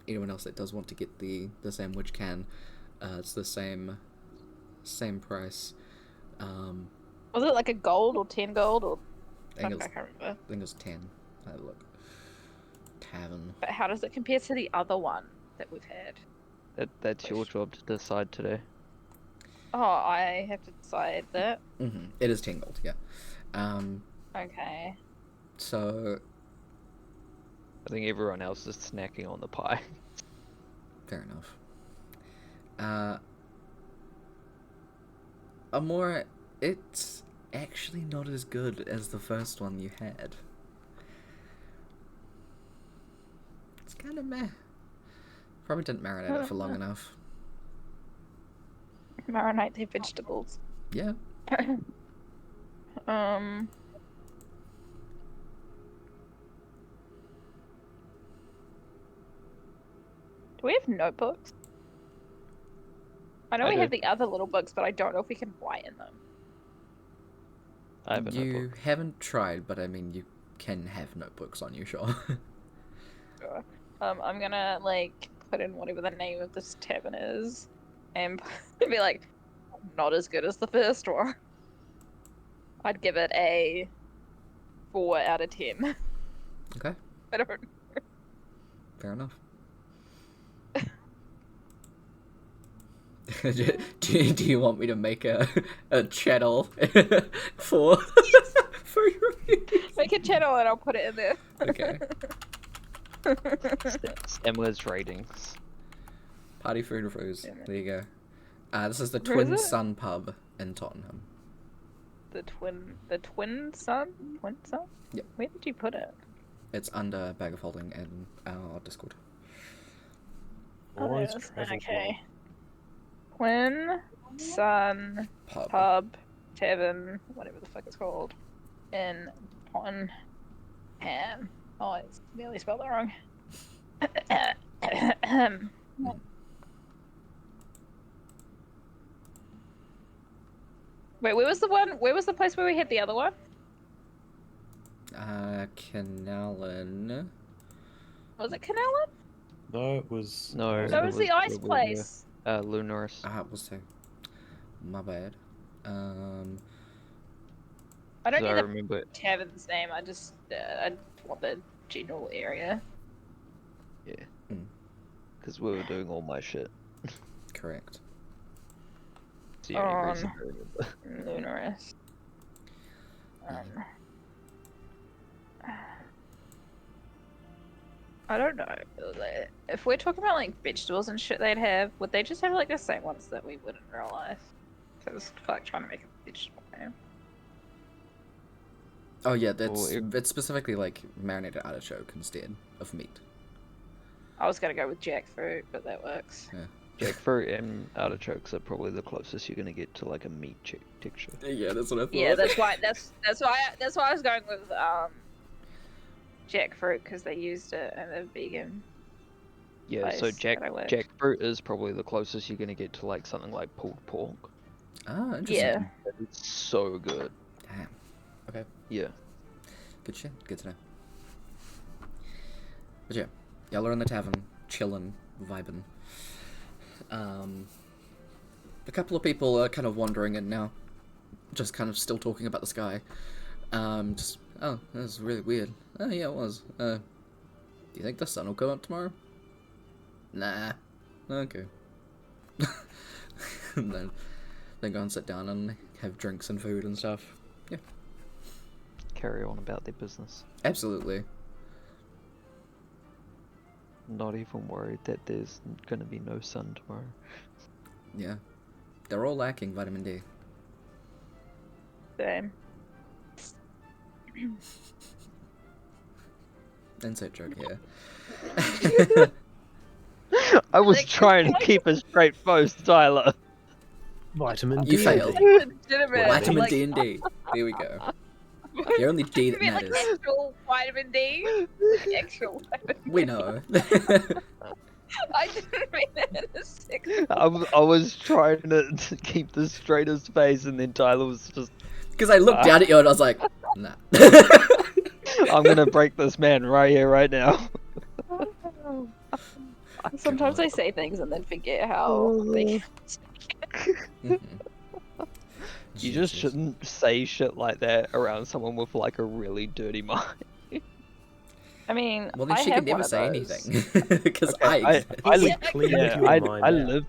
anyone else that does want to get the sandwich can. It's the same price. Was it like a gold or 10 gold or I think I it's can't remember. 10. Have a look. Tavern. But how does it compare to the other one that we've had? That's your job to decide today. Oh, I have to decide that. It is 10 gold. Yeah. Okay. So I think everyone else is snacking on the pie. fair enough. Amora, it's actually not as good as the first one you had. It's kind of meh. Probably didn't marinate it for long enough. Marinate their vegetables. Yeah. Do we have notebooks? I know I we do. have the other little books, but I don't know if we can write in them. I have a You notebook. haven't tried, but I mean, you can have notebooks on you, sure. Sure. I'm gonna like put in whatever the name of this tavern is, and be like, not as good as the first one. I'd give it a 4 out of 10. Okay, I don't. fair enough. do you want me to make a channel for your reviews? Make a channel and I'll put it in there. Okay. Emma's ratings. Party food reviews. Damn it. There you go. This is the Where is Twin it? Sun pub in Tottenham. The twin sun? Twin sun? Yep. Where did you put it? It's under Bag of Holding in our Discord. Always yes, travel okay. Twin sun pub tavern, whatever the fuck it's called, in Tottenham. Oh, it's nearly spelled that wrong. Wait, where was the one? Where was the place where we had the other one? Canalin. Was it Canellan? No, it was. No, No, it was the ice the place. Lunaris. It was too. My bad. I don't So need I the remember. tavern's name. I just I want the general area. Yeah. Mm. Because we were doing all my shit. Correct. It's the only reason I remember. Lunaris. I don't know. If we're talking about like vegetables and shit they'd have, would they just have like the same ones that we would in real life? Because fuck, trying to make a vegetable name. Oh yeah, that's Or it's specifically like marinated artichoke instead of meat. I was gonna go with jackfruit, but that works. Yeah. Jackfruit and artichokes are probably the closest you're gonna get to like a meat texture. Yeah, that's what I thought. Yeah, that's why I was going with jackfruit because they used it in a vegan. Yeah, so place that I worked. jackfruit is probably the closest you're gonna get to like something like pulled pork. Ah, interesting. Yeah. It's so good. Damn. Okay. Yeah. Good shit. Good to know. But yeah, y'all are in the tavern, chilling, vibing. A couple of people are kind of wandering in now, just kind of still talking about the sky. Just, oh, that was really weird. Oh yeah, it was. Do you think the sun will come up tomorrow? Nah. Okay. And then go and sit down and have drinks and food and stuff. Yeah. Carry on about their business. Absolutely. Not even worried that there's gonna be no sun tomorrow. Yeah. They're all lacking vitamin D. Same. Insert joke here. I was Like, trying to like- keep a straight face, Tyler. Vitamin You D. failed. Legitimate. Vitamin like, D and D. There we go. The only D You that mean like matters. actual vitamin D? Like actual vitamin D. We know. I didn't mean that in a second. I was trying to keep the straightest face, and then Tyler was just, Because I looked down at you and I was like, nah. I'm gonna break this man right here, right now. Sometimes I say things and then forget how they Mhm. You just Jesus. shouldn't say shit like that around someone with like a really dirty mind. I mean, Well, then I she have could never one of say those. anything. Because Okay, I exist. I We Yeah, cleaned Yeah, your mind out.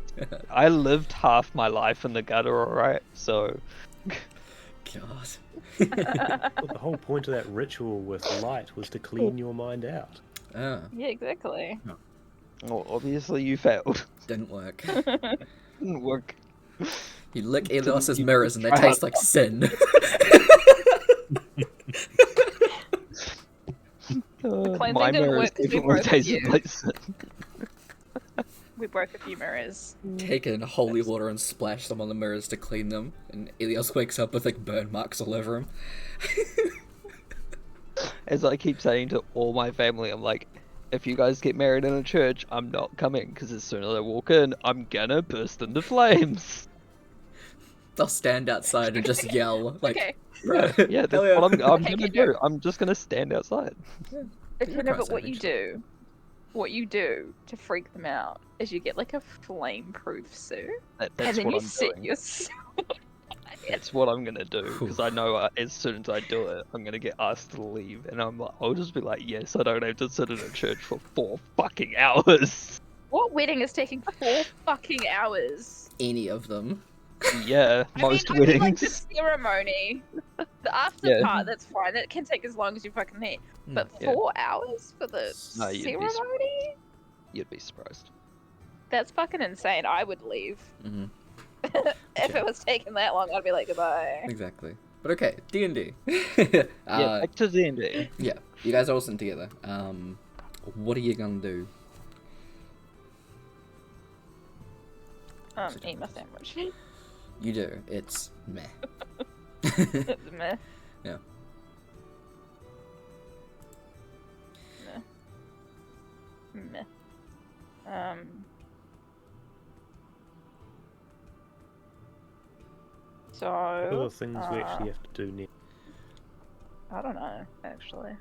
I lived half my life in the gutter, alright? So God. But the whole point of that ritual with light was to clean your mind out. Oh, Yeah, exactly. well, obviously you failed. didn't work. Didn't work. You lick Didn't Elias's you mirrors and they try taste hard like sin. cleansing My didn't mirrors work 'cause we definitely broke tasted you. like sin. We broke a few mirrors. Take in holy water and splash them on the mirrors to clean them. And Elias wakes up with like burn marks all over him. As I keep saying to all my family, I'm like, if you guys get married in a church, I'm not coming, because as soon as I walk in, I'm gonna burst into flames. They'll stand outside and just yell like, Okay, bro, Yeah, that's hell yeah." what I'm Okay, gonna okay, do. I'm just gonna stand outside. okay, You're no, quite but savage. what you do to freak them out is you get like a flame-proof suit, and That's then what you I'm sit doing. yourself. That's what I'm gonna do, because I know as soon as I do it, I'm gonna get asked to leave, and I'll just be like, yes, I don't have to sit in a church for 4 fucking hours. What wedding is taking 4 fucking hours? Any of them. Yeah, most I mean, like weddings. the ceremony, the after Yeah. part, that's fine. That can take as long as you fucking need. But Yeah. 4 hours for the No, you'd be ceremony? You'd be surprised. That's fucking insane. I would leave. Hmm. If it was taking that long, I'd be like, goodbye. Exactly. But okay, D&D. Yeah, back to D&D. Yeah, you guys are all sitting together. What are you gonna do? Eat my sandwich. You do. It's meh. It's meh. Yeah. Meh. So, What are the things we actually have to do next? I don't know, actually.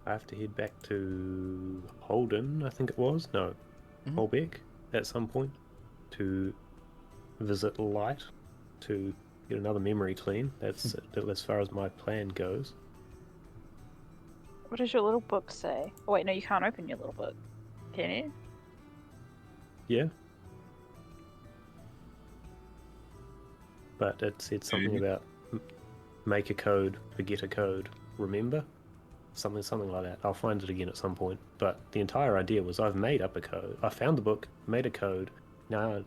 I have to head back to Holden, I think it was. No, Mhm. Holbeck at some point to visit Light to get another memory clean. That's as far as my plan goes. What does your little book say? Oh wait, no, you can't open your little book. Can you? Yeah. But it said something about make a code, forget a code, remember? Something like that. I'll find it again at some point. But the entire idea was I've made up a code. I found the book, made a code. Now,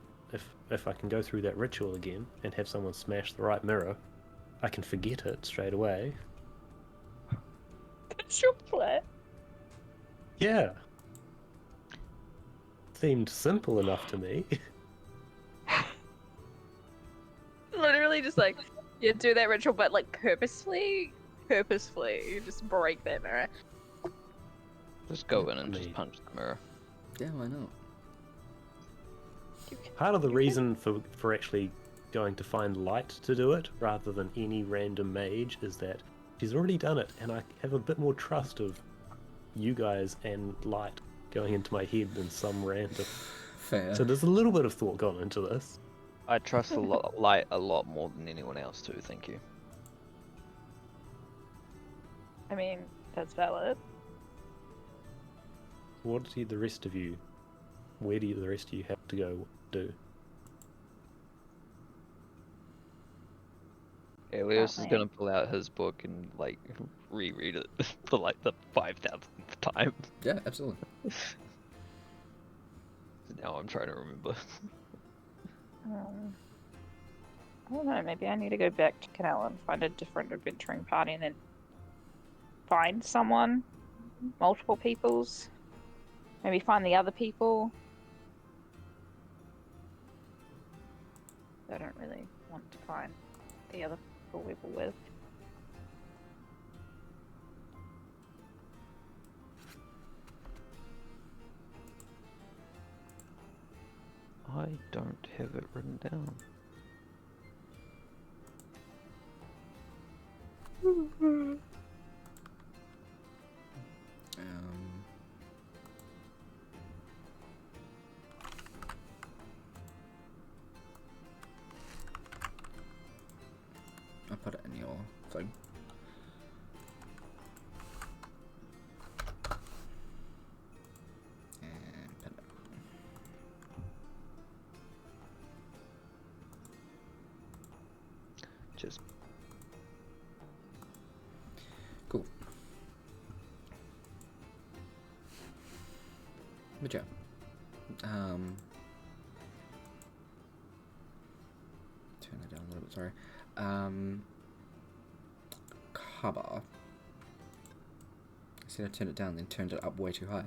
if I can go through that ritual again and have someone smash the right mirror, I can forget it straight away. That's your plan. Yeah. seemed simple enough to me. Literally just like, you do that ritual, but like purposefully, you just break that mirror. Just go in and Me. just punch the mirror. Yeah, why not? Part of the reason for actually going to find light to do it, rather than any random mage, is that she's already done it, and I have a bit more trust of you guys and light going into my head than some random. Fair. So there's a little bit of thought gone into this. I trust the light a lot more than anyone else too. Thank you. I mean, that's valid. What do the rest of you? Where do the rest of you have to go? Do? Elias is Fine. gonna pull out his book and like reread it for like the 5,000th time. Yeah, absolutely. Now I'm trying to remember. I don't know, maybe I need to go back to Canal and find a different adventuring party and then find someone, multiple peoples, maybe find the other people. I don't really want to find the other people we were with. I don't have it written down. I'll put it in your thing. And pin it. Just Cool. But yeah. Turn it down a little bit, sorry. Cover. I said I turned it down, then turned it up way too high.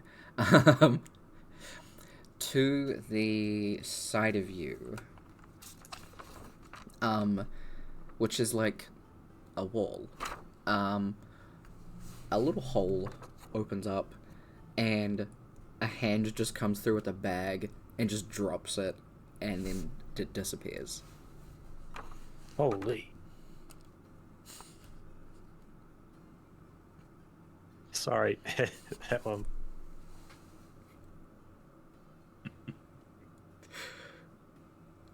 To the side of you, which is like a wall, a little hole opens up, and a hand just comes through with a bag and just drops it, and then it disappears. Holy. Sorry, that one.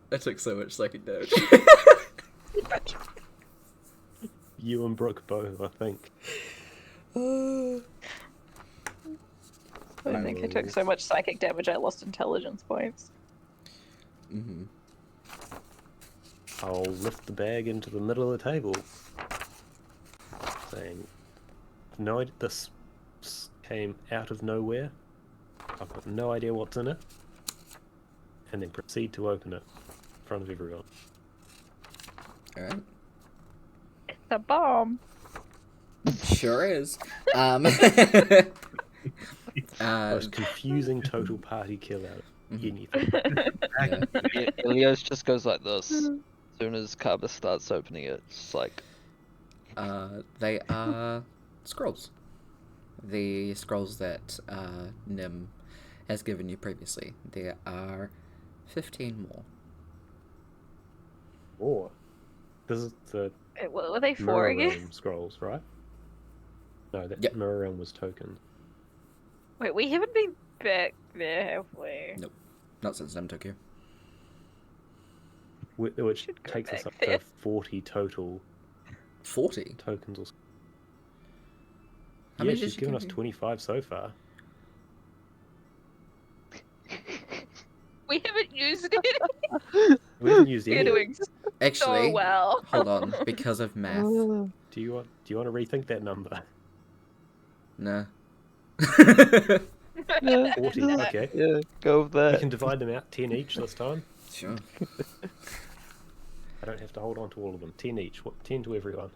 That took so much psychic damage. You and Brooke both, I think. I think I took so much psychic damage I lost intelligence points. Mm-hmm. I'll lift the bag into the middle of the table, saying, "No, this came out of nowhere. I've got no idea what's in it," and then proceed to open it in front of everyone. Alright. It's a bomb. Sure is. Most confusing total party kill out of anything. Yeah. Elios just goes like this. As soon as Kaba starts opening it, it's like They are scrolls. The scrolls that Nim has given you previously. There are 15 more. Or this is the What were they for Mirror again? Realm scrolls, right? No, that Yep. Mirror Realm was token. Wait, we haven't been back there, have we? Nope. Not since Nim took you. Which Should go takes us back up there. to 40 total 40? tokens. Or... How yeah, many did she's she given give us you? 25 so far. We haven't used it. We haven't used We're any. doing Actually, so well. hold on. Because of math. Do you want to rethink that number? Nah. 40. Okay. yeah, go with We that. can divide them out 10 each this time. Sure. I don't have to hold on to all of them. 10 each. 10 to everyone.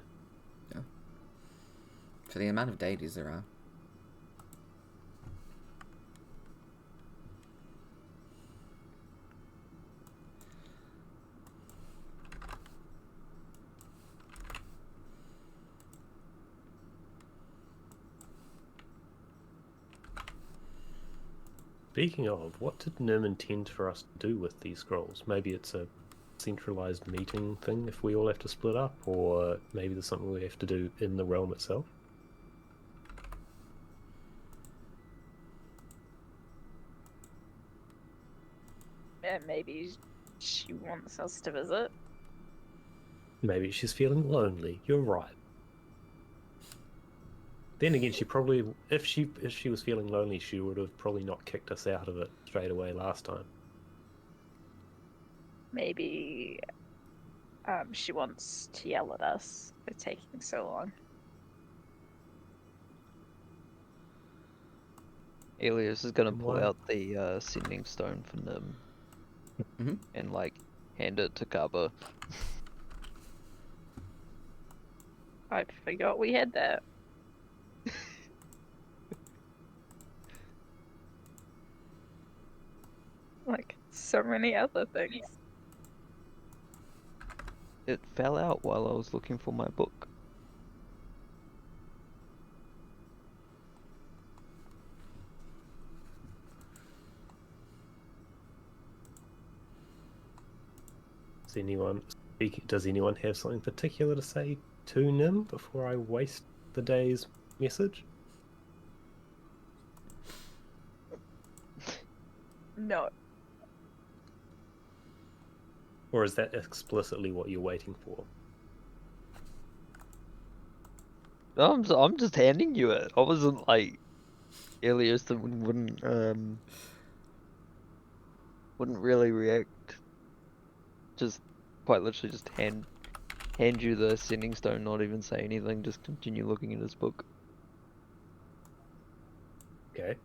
For the amount of deities there are. Speaking of, what did Nim intend for us to do with these scrolls? Maybe it's a centralized meeting thing if we all have to split up, or maybe there's something we have to do in the realm itself. Yeah, maybe she wants us to visit. Maybe she's feeling lonely. You're right. Then again, she probably, if she was feeling lonely, she would have probably not kicked us out of it straight away last time. Maybe she wants to yell at us for taking so long. Elias is gonna pull Why? out the sending stone for Nim Mhm. and like hand it to Kaba. I forgot we had that. Like so many other things. It fell out while I was looking for my book. Does anyone have something particular to say to Nim before I waste the day's message? No. Or is that explicitly what you're waiting for? I'm just handing you it. I wasn't like Elias that wouldn't really react. Just quite literally just hand you the sending stone, not even say anything, just continue looking at his book. Okay.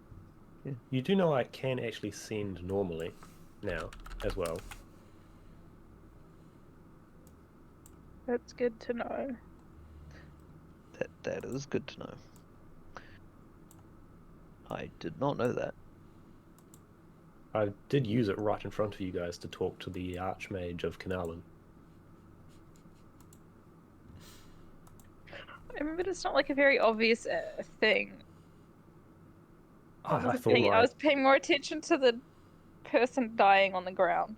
Yeah. You do know I can actually send normally now as well. That's good to know. That is good to know. I did not know that. I did use it right in front of you guys to talk to the Archmage of Kanalan. I mean, but it's not like a very obvious thing. I thought I was paying more attention to the person dying on the ground.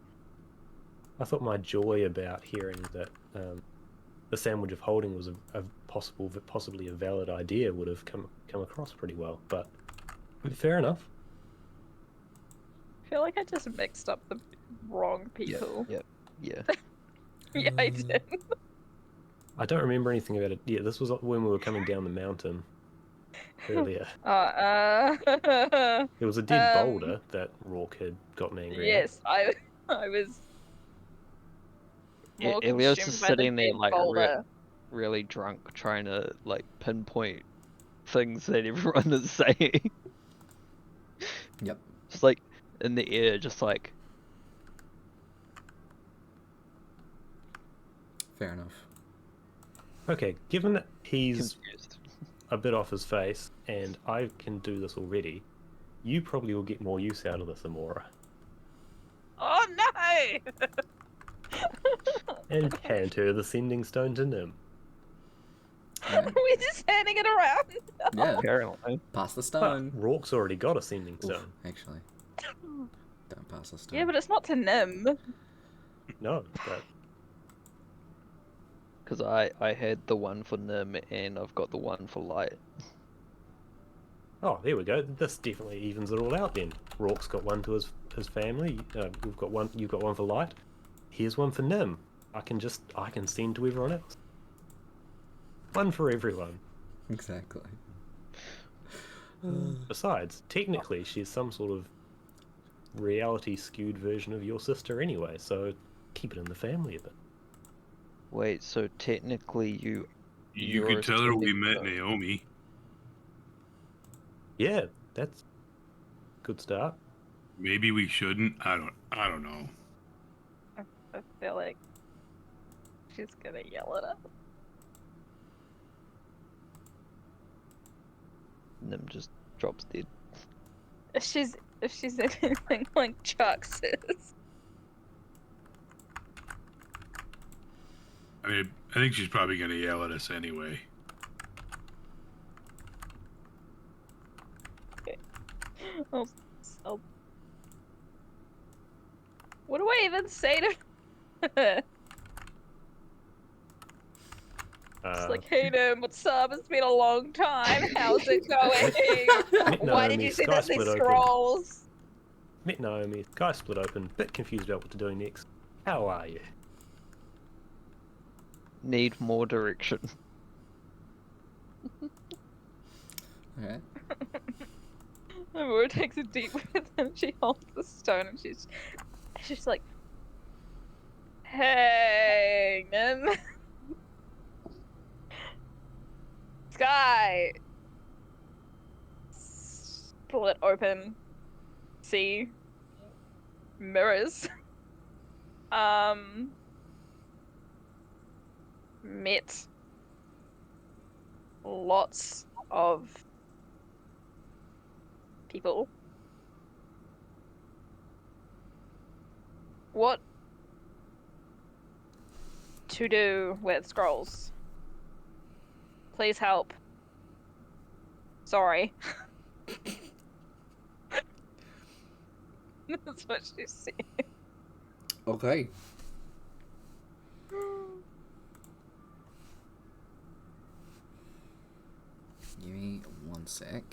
I thought my joy about hearing that the sandwich of holding was a possibly a valid idea would have come across pretty well, but fair enough. I feel like I just mixed up the wrong people. Yeah. Yeah, I did. I don't remember anything about it. Yeah, this was when we were coming down the mountain earlier. It was a dead boulder that Rourke had gotten angry at. Yes, I was more Elias consumed is by the sitting there dead like boulder. really drunk, trying to like pinpoint things that everyone is saying. Yep. Just like in the air, just like Fair enough. Okay, given that he's confused. a bit off his face and I can do this already, you probably will get more use out of this, Amora. Oh no! And hand her the sending stone to Nim. Alright. We're just handing it around. Yeah. Apparently. Pass the But stone. Rourke's already got a sending Oof, stone. actually. Don't pass the stone. Yeah, but it's not to Nim. No, but Because I had the one for Nim and I've got the one for Light. oh, there we go. This definitely evens it all out then. Rourke's got one to his family. We've got one. You've got one for Light. Here's one for Nim. I can send to everyone else. One for everyone. Exactly. Besides, technically, she's some sort of reality-skewed version of your sister anyway, so keep it in the family a bit. Wait, so technically You you're could tell her we sending met the- Naomi. Yeah, that's a good start. Maybe we shouldn't. I don't know. I feel like she's gonna yell at us. Nim just drops dead. If she's anything like Chuck says. I mean, I think she's probably gonna yell at us anyway. I'll I even say to her? It's like, hey, Nim, what's up? It's been a long time. How's it going? Met Why did Naomi, you say sky that these split open. scrolls? Met Naomi, guy split open, bit confused about what to do next. How are you? Need more direction. Alright. Aurora takes a deep breath and she holds the stone and she's like, hey, Nim. Sky. Split open. See. Mirrors. Met lots of people. What to do with scrolls? Please help. Sorry. That's what she said. Okay. Give me 1 sec.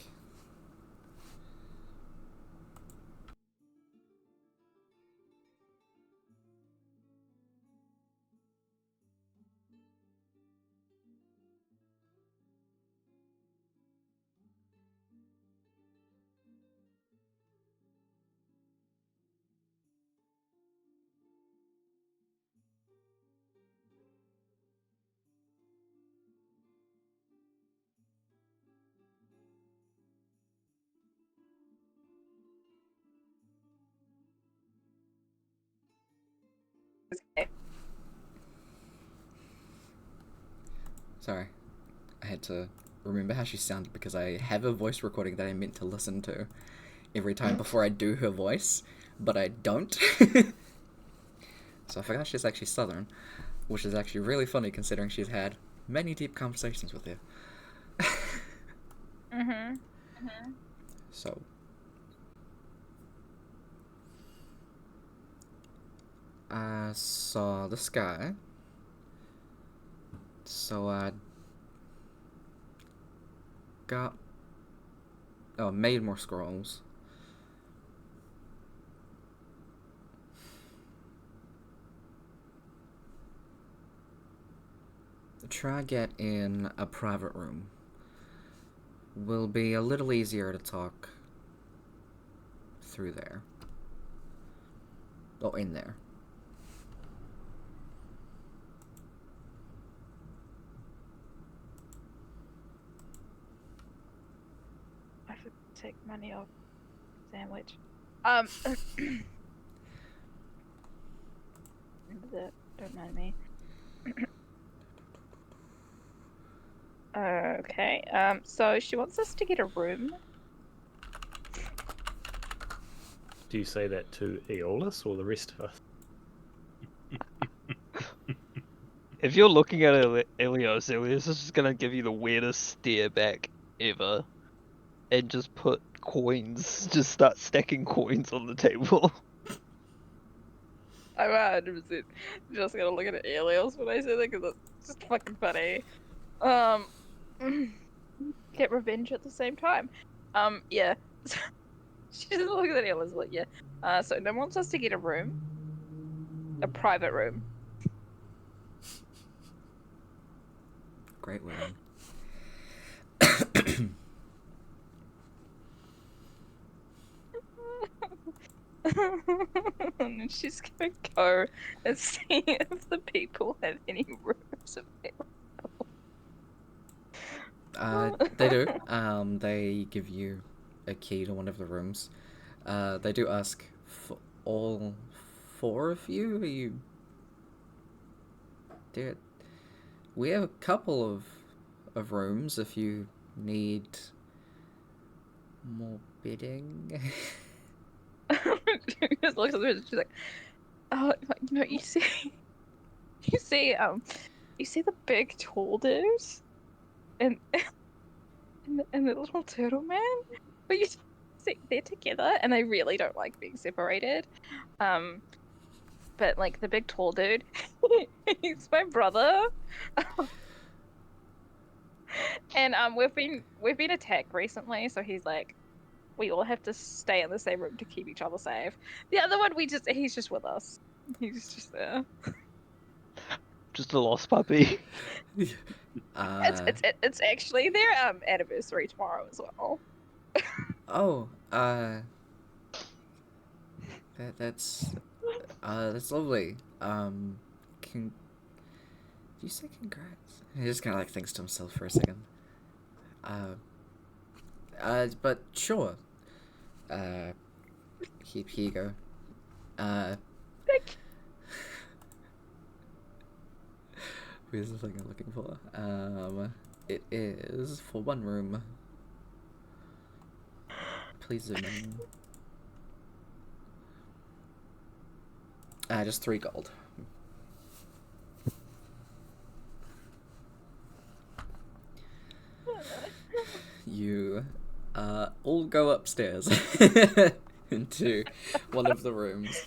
Sorry. I had to remember how she sounded because I have a voice recording that I meant to listen to every time before I do her voice, but I don't. So I forgot she's actually Southern, which is actually really funny considering she's had many deep conversations with you. So. I saw the sky. So I made more scrolls. Try get in a private room. Will be a little easier to talk through there. Oh, in there. I should take money off sandwich. Don't mind me. Okay. So she wants us to get a room. Do you say that to Aeolus or the rest of us? If you're looking at Ilios is just gonna give you the weirdest stare back ever. And just put coins, just start stacking coins on the table. I'm 100% just gonna look at aliens when I say that because it's just fucking funny. Get revenge at the same time. Yeah. She doesn't look at aliens, but yeah. So no one wants us to get a room. A private room. Great wedding. And then she's gonna go and see if the people have any rooms available. They do. They give you a key to one of the rooms. They do ask for all 4 of you. Are you? We have a couple of rooms if you need more bidding. She just looks at her and she's like, oh, no, you see the big tall dudes and the little turtle man, but you see they're together and they really don't like being separated. but like the big tall dude, he's my brother. And we've been attacked recently, so he's like, we all have to stay in the same room to keep each other safe. The other one, he's just with us. He's just there. Just a lost puppy. It's actually their anniversary tomorrow as well. Oh, that's lovely. Did you say congrats? He just kind of like thinks to himself for a second. But sure. Here you go. Thank Where's the thing I'm looking for? It is for one room. Please zoom in. Just 3 gold. You all go upstairs into one of the rooms.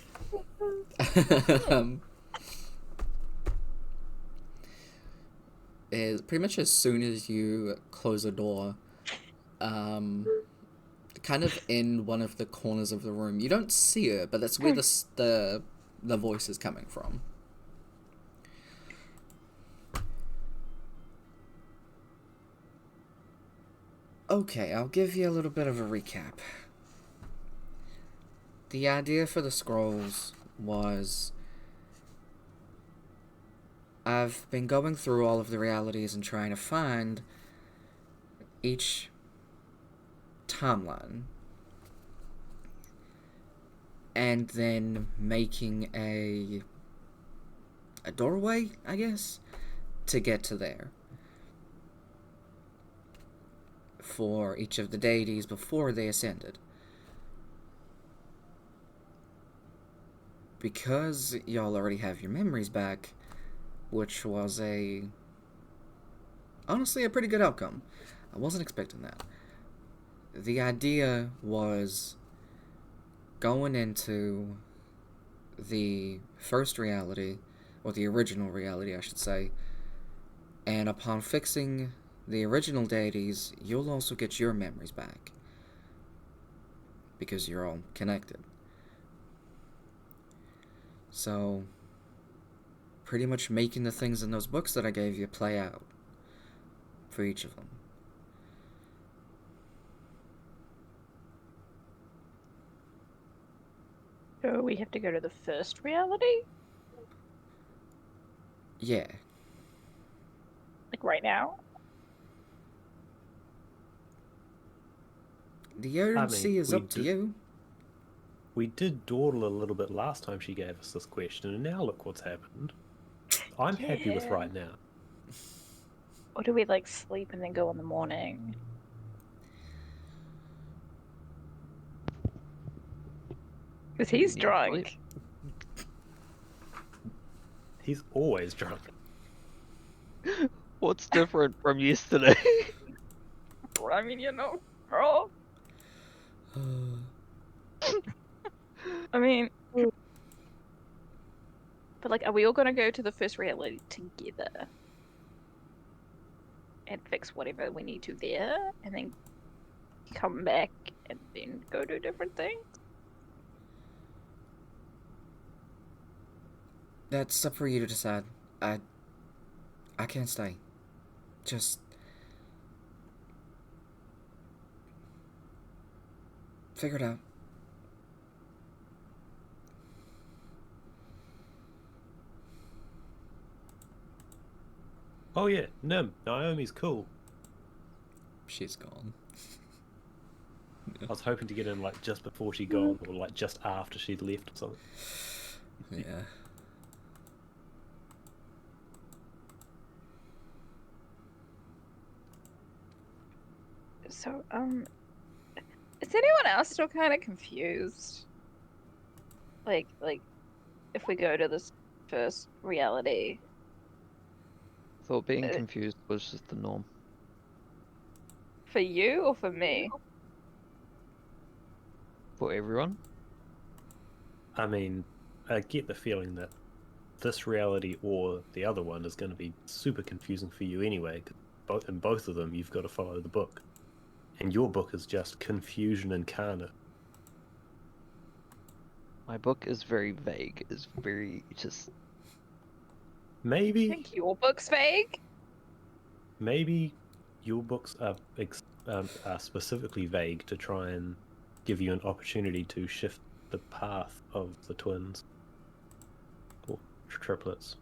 Is pretty much as soon as you close a door, kind of in one of the corners of the room, you don't see her, but that's where the voice is coming from. Okay, I'll give you a little bit of a recap. The idea for the scrolls was I've been going through all of the realities and trying to find each timeline and then making a doorway, I guess, to get to there for each of the deities before they ascended. Because y'all already have your memories back, which was honestly a pretty good outcome. I wasn't expecting that. The idea was going into the first reality, or the original reality, I should say, and upon fixing the original deities, you'll also get your memories back. Because you're all connected. So, pretty much making the things in those books that I gave you play out for each of them. So we have to go to the first reality? Yeah. Like right now? The urgency is we up to you. We did dawdle a little bit last time she gave us this question, and now look what's happened. I'm happy with Yeah. right now. Or do we like sleep and then go in the morning? Because he's Yeah, drunk. He's always drunk. What's different from yesterday? I mean, girl. I mean, but like, are we all gonna go to the first reality together and fix whatever we need to there, and then come back and then go do different things? That's up for you to decide. I can't stay. Just figure it out. Oh yeah, Nim, Naomi's cool. She's gone. I was hoping to get in like just before she'd gone, or like just after she'd left or something. Yeah. So, is anyone else still kind of confused? Like, if we go to this first reality, Thought being confused was just the norm. for you or for me? For everyone? I mean, I get the feeling that this reality or the other one is going to be super confusing for you anyway. 'Cause in both of them, you've got to follow the book, and your book is just confusion incarnate. My book is very vague. It's very just. I Maybe think your book's vague. maybe your books are specifically vague to try and give you an opportunity to shift the path of the twins or triplets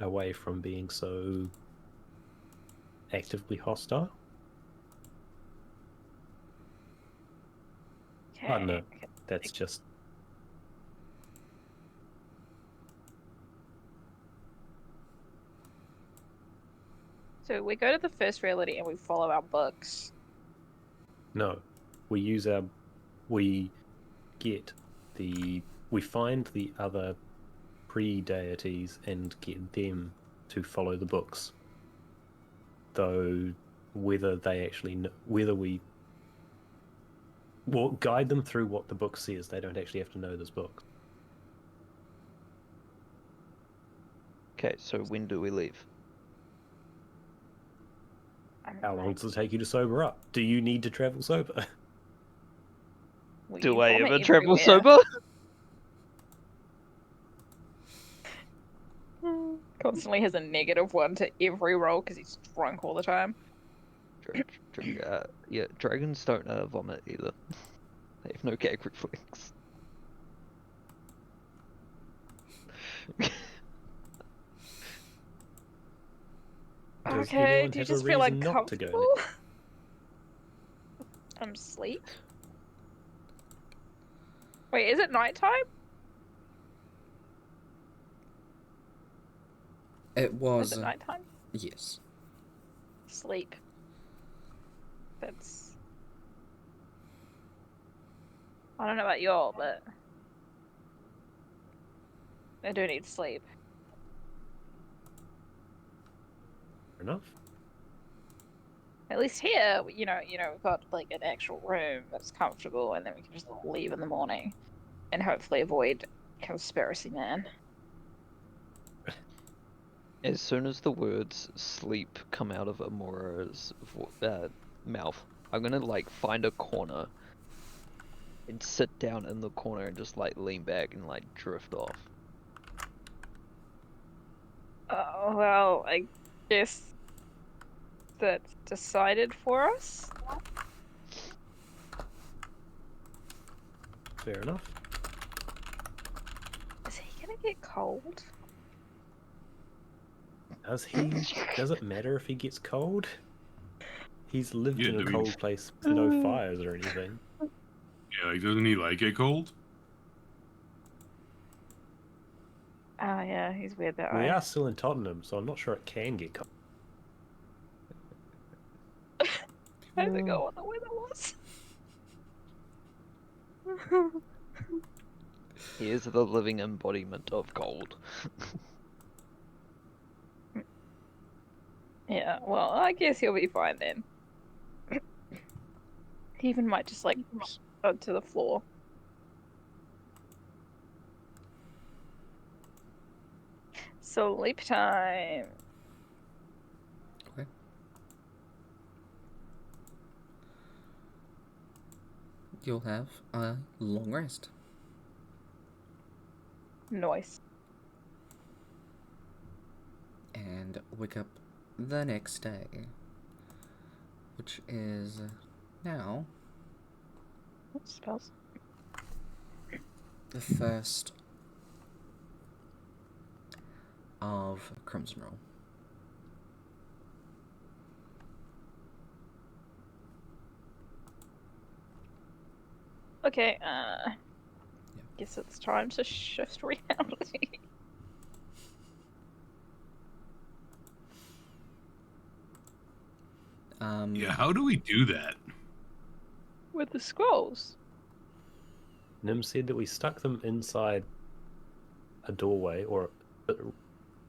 away from being so actively hostile. Okay. I don't know. That's just So we go to the first reality and we follow our books. no. We find the other pre-deities and get them to follow the books. Though whether they actually whether we guide them through what the book says, they don't actually have to know this book. Okay, so when do we leave? How long does it take you to sober up? Do you need to travel sober? We Do I vomit ever travel everywhere. sober? Constantly has a -1 to every roll because he's drunk all the time. Yeah, dragons don't vomit either. They have no gag reflex. Does Okay, anyone do you have a just feel like reason not to go comfortable? Sleep. Wait, is it nighttime? It Is was. it nighttime? Yes. Sleep. That's. I don't know about y'all, but I do need sleep. Fair enough. At least here, we've got like an actual room that's comfortable, and then we can just leave in the morning, and hopefully avoid conspiracy man. As soon as the words sleep come out of Amora's mouth, I'm gonna like find a corner and sit down in the corner and just like lean back and like drift off. Oh, well, I guess that's decided for us. Fair enough. Is he gonna get cold? Does it matter if he gets cold? He's lived Yeah, in a do we- cold place with no fires or anything. Yeah, like, doesn't he like it cold? Oh yeah, he's weird that We way. are still in Tottenham, so I'm not sure it can get cold. I forgot what the weather was. He is the living embodiment of cold. Yeah, well, I guess he'll be fine then. He even might just like onto the floor. Sleep time. Okay. You'll have a long rest. Noise. And wake up the next day. Which is now What spells? the first of Crimson Roll. Okay, guess it's time to shift reality. Yeah, how do we do that? With the scrolls. Nim said that we stuck them inside a doorway, or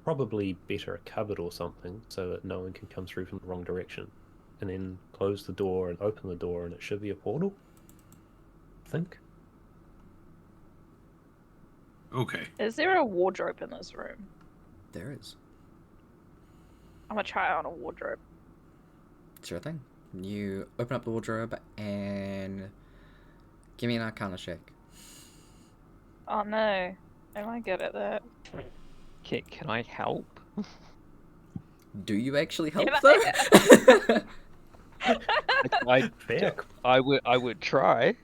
probably better a cupboard or something, so that no one can come through from the wrong direction. And then close the door and open the door, and it should be a portal. I think. Okay. Is there a wardrobe in this room? There is. I'm gonna try on a wardrobe. Sure thing. You open up the wardrobe and give me an Arcana check. Oh no. Am I good at that? Can I help? Do you actually help Can though? Fair. I would try.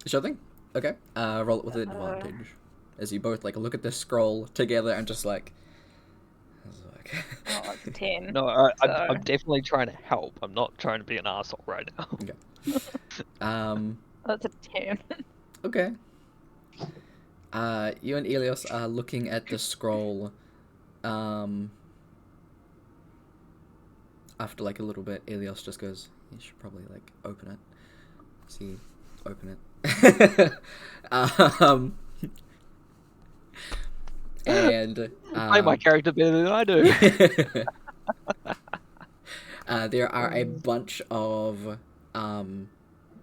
Sure thing. Okay. Roll it with advantage. As you both like look at the scroll together and just like. Oh, it's a 10. No, So- I'm definitely trying to help. I'm not trying to be an asshole right now. That's a 10. Okay. You and Elios are looking at the scroll. After like a little bit, Elios just goes, "You should probably like open it." So you open it. And Play my character better than I do. there are a bunch of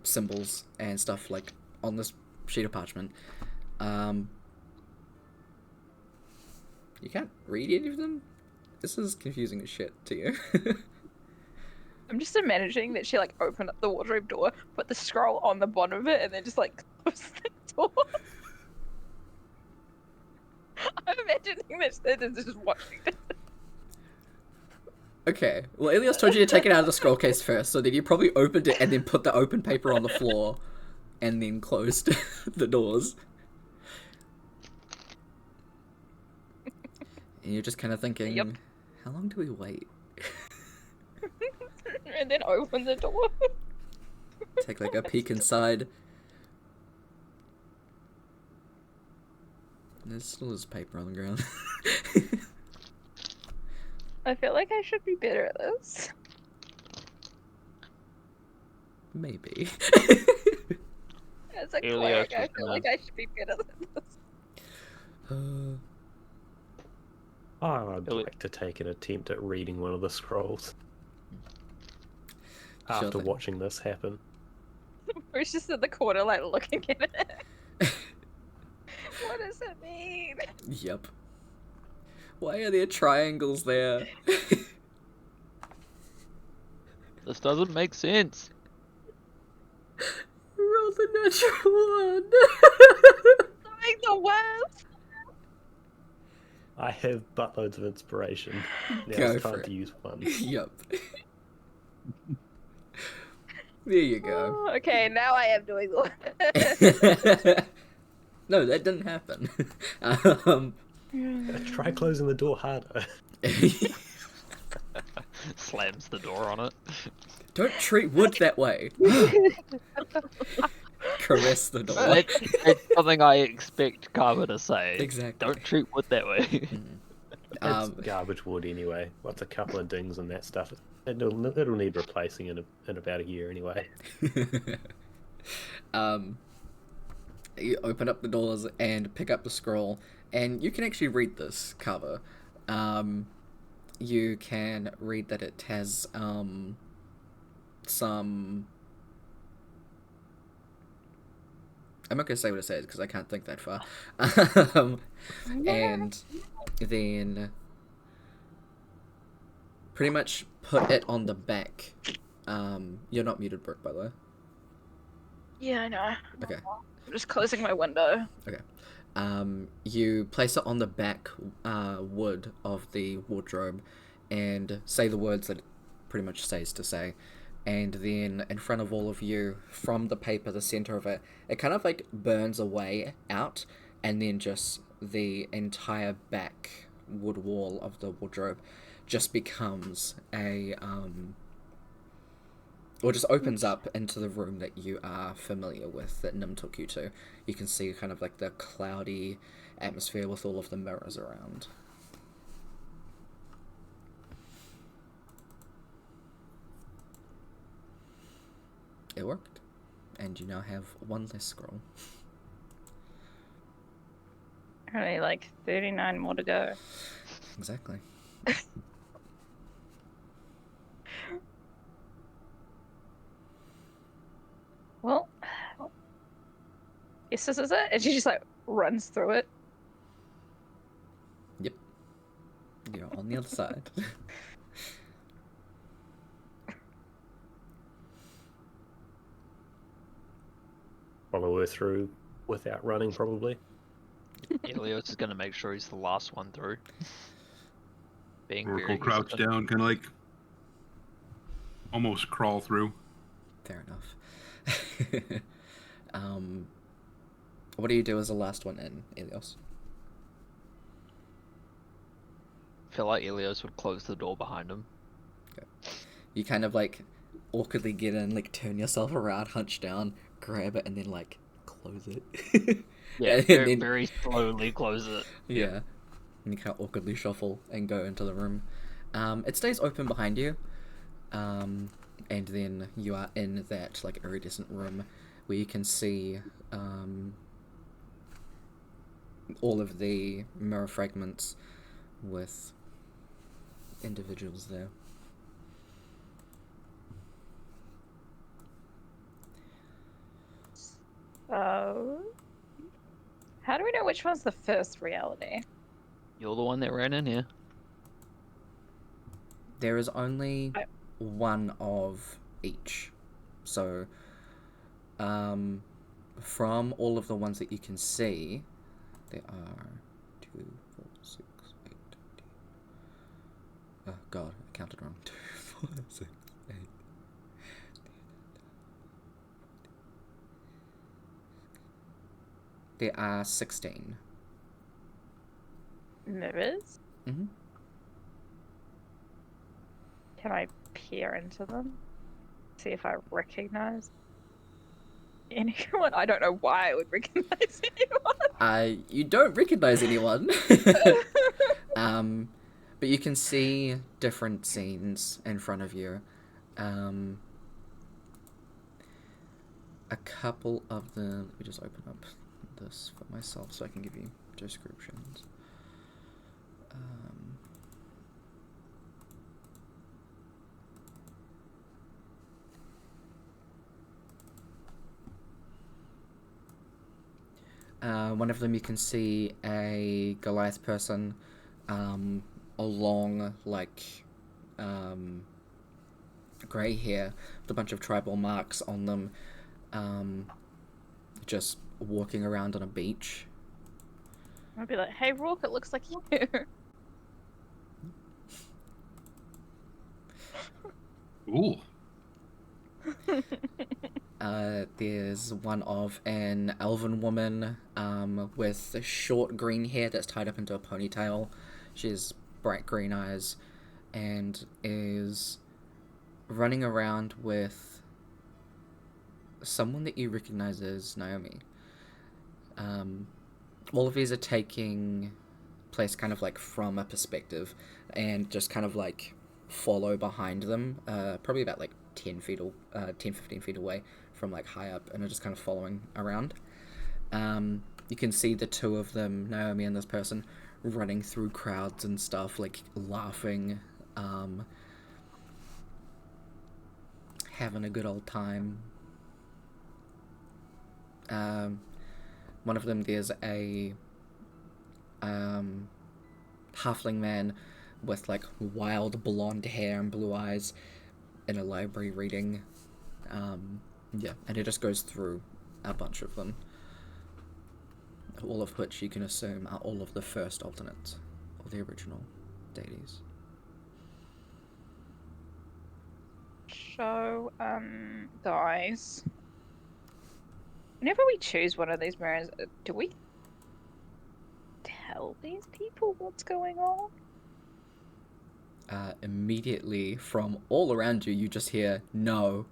symbols and stuff like on this sheet of parchment. You can't read any of them? This is confusing as shit to you. I'm just imagining that she like opened up the wardrobe door, put the scroll on the bottom of it, and then just like closed the door. I'm imagining that they're just watching it. Okay, well, Elias told you to take it out of the scroll case first, so then you probably opened it and then put the open paper on the floor and then closed the doors. And you're just kind of thinking, Yep. how long do we wait? And then open the door. Take like a peek inside. There's still this paper on the ground. I feel like I should be better at this. Maybe. As a Elios cleric, I was feel gonna- like I should be better than this. I'd like to take an attempt at reading one of the scrolls. Sure After thing. watching this happen. We're just in the corner, like looking at it. What does it mean? Yep. Why are there triangles there? This doesn't make sense. Roll the natural one. Doing the worst. I have buttloads of inspiration. Now Go it's for time it. to use one. Yep. There you go. Oh, okay, now I am doing the worst. No, that didn't happen. Try closing the door harder. Slams the door on it. Don't treat wood that way. Caress the door. That's something I expect Karma to say. Exactly. Don't treat wood that way. It's garbage wood anyway. What's a couple of dings and that stuff? It'll need replacing in about a year anyway. You open up the doors and pick up the scroll, and you can actually read this cover. You can read that it has some. I'm not gonna say what it says because I can't think that far. And then pretty much put it on the back. You're not muted, Brooke, by the way. Yeah, I know. Okay. I'm just closing my window. You place it on the back wood of the wardrobe and say the words that it pretty much says to say. And then in front of all of you, from the paper, the center of it, it kind of like burns away out, and then just the entire back wood wall of the wardrobe just becomes a or just opens up into the room that you are familiar with, that Nim took you to. You can see kind of like the cloudy atmosphere with all of the mirrors around. It worked. And you now have one less scroll. Only like 39 more to go. Exactly. Well, yes, this is it. And she just like runs through it. You're on the other side. Follow her through without running, probably. Elios is gonna make sure he's the last one through. Being Rourke will very crouch hesitant. down, kind of like almost crawl through. Fair enough. What do you do as the last one in, Elios? I feel like Elios would close the door behind him. You kind of like awkwardly get in, like turn yourself around, hunch down, grab it, and then like close it. Yeah, And very, then- very slowly close it. Yeah. And you kind of awkwardly shuffle and go into the room. It stays open behind you. And then you are in that like iridescent room where you can see all of the mirror fragments with individuals there. So, how do we know which one's the first reality? You're the one that ran in here. There is only I- one of each. So, from all of the ones that you can see, there are 2, 4, 6, 8, 10. Oh god, I counted wrong. 2, 4, 6, 8. There are 16. Mirrors? Mm-hmm. Can I peer into them? See if I recognize anyone? I don't know why I would recognize anyone. You don't recognize anyone. But you can see different scenes in front of you. A couple of them. Let me just open up this for myself so I can give you descriptions. One of them you can see a Goliath person, along like grey hair with a bunch of tribal marks on them, just walking around on a beach. I'd be like, hey, Rourke, it looks like you. Ooh. There's one of an elven woman with short green hair that's tied up into a ponytail. She has bright green eyes and is running around with someone that you recognize as Naomi. All of these are taking place kind of like from a perspective and just kind of like follow behind them, probably about like 10, 15 feet away from like high up, and are just kind of following around. You can see the two of them, Naomi and this person, running through crowds and stuff, like laughing, having a good old time. One of them, there's a halfling man with like wild blonde hair and blue eyes in a library reading. Yeah, and it just goes through a bunch of them, all of which you can assume are all of the first alternates, or the original deities. So, guys, whenever we choose one of these mirrors, do we tell these people what's going on? Immediately from all around you, you just hear, no,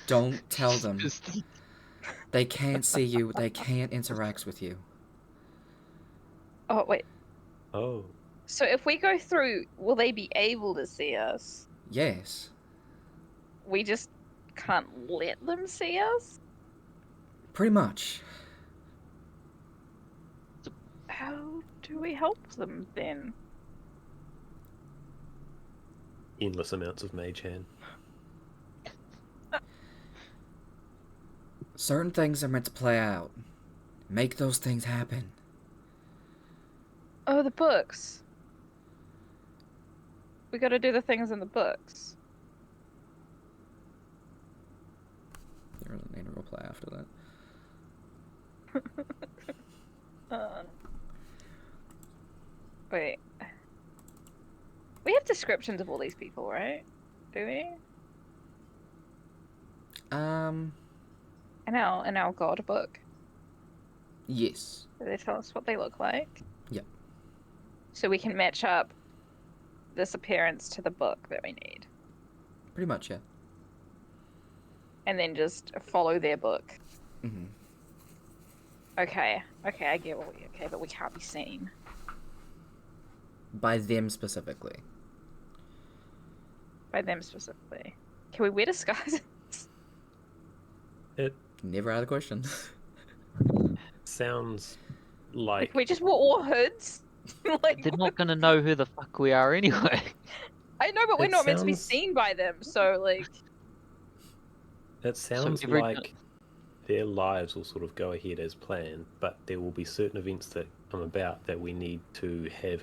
don't tell them. They can't see you, they can't interact with you. Oh, wait. Oh. So if we go through, will they be able to see us? Yes, We just can't let them see us? pretty much. How do we help them then? Endless amounts of mage hand. Certain things are meant to play out. Make those things happen. Oh, the books. We gotta do the things in the books. You really need to reply after that. Wait. We have descriptions of all these people, right? Do we? In our god book. Yes. Do they tell us what they look like? Yep. So we can match up this appearance to the book that we need. Pretty much, yeah. And then just follow their book. Mm-hmm. Okay, I get what we... Okay, but we can't be seen. By them specifically. By them specifically. Can we wear disguises? It Never out of the question. sounds Like, like we just wore all hoods? Like, They're not gonna know who the fuck we are anyway. I know, but we're It not meant to be sounds- seen by them, so, like... it sounds every- like their lives will sort of go ahead as planned, but there will be certain events that come about that we need to have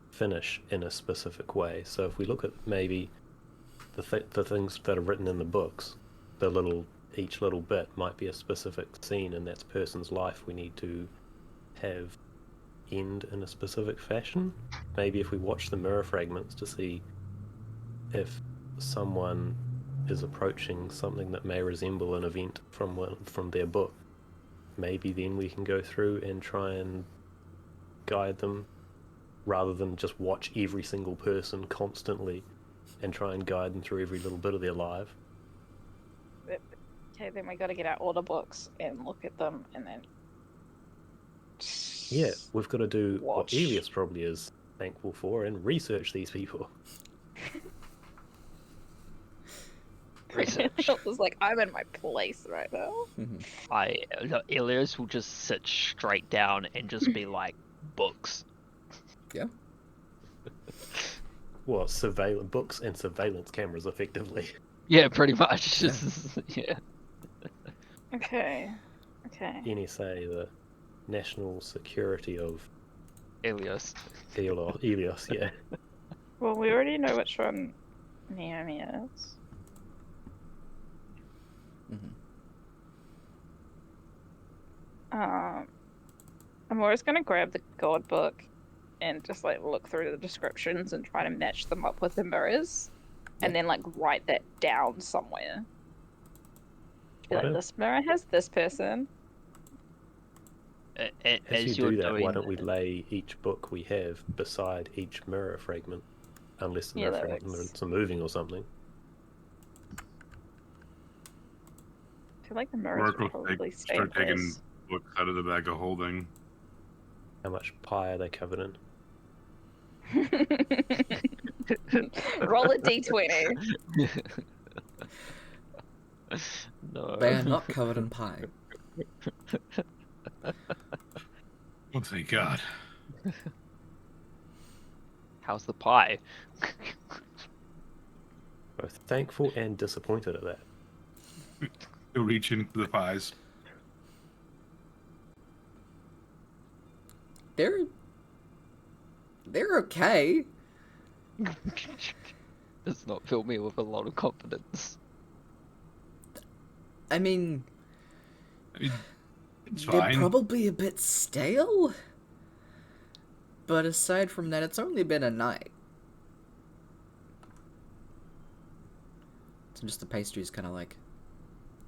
finish in a specific way. So if we look at maybe the things that are written in the books, each little bit might be a specific scene in that person's life we need to have end in a specific fashion. Maybe if we watch the mirror fragments to see if someone is approaching something that may resemble an event from their book, maybe then we can go through and try and guide them rather than just watch every single person constantly and try and guide them through every little bit of their life. Okay, then we gotta get out all the books and look at them, and then... Yeah, we've got to do what Watch. Elias probably is thankful for and research these people. Research. It was like, I'm in my place right now. Mm-hmm. Elias will just sit straight down and just be like, books. Yeah. Well, books and surveillance cameras, effectively. Yeah, pretty much. Yeah. Yeah. Okay. NSA, the National Security of Elias. Elios, yeah. Well, we already know which one Naomi is. Mm-hmm. I'm always gonna grab the God book and just like look through the descriptions and try to match them up with the mirrors, and then like write that down somewhere. Be like, this mirror has this person. As you do that, why don't we lay each book we have beside each mirror fragment, unless the Yeah, mirror that fragments are moving or something. I feel like the mirrors Mark would will probably stay in start taking place. books out of the bag of holding. How much pie are they covered in? Roll a d20. No. They are not covered in pie. Oh, thank God. How's the pie? Both thankful and disappointed at that. He'll reach into the pies. They're okay. Does not fill me with a lot of confidence. I mean, It's they're fine. probably a bit stale. But aside from that, it's only been a night. So just the pastry's kind of like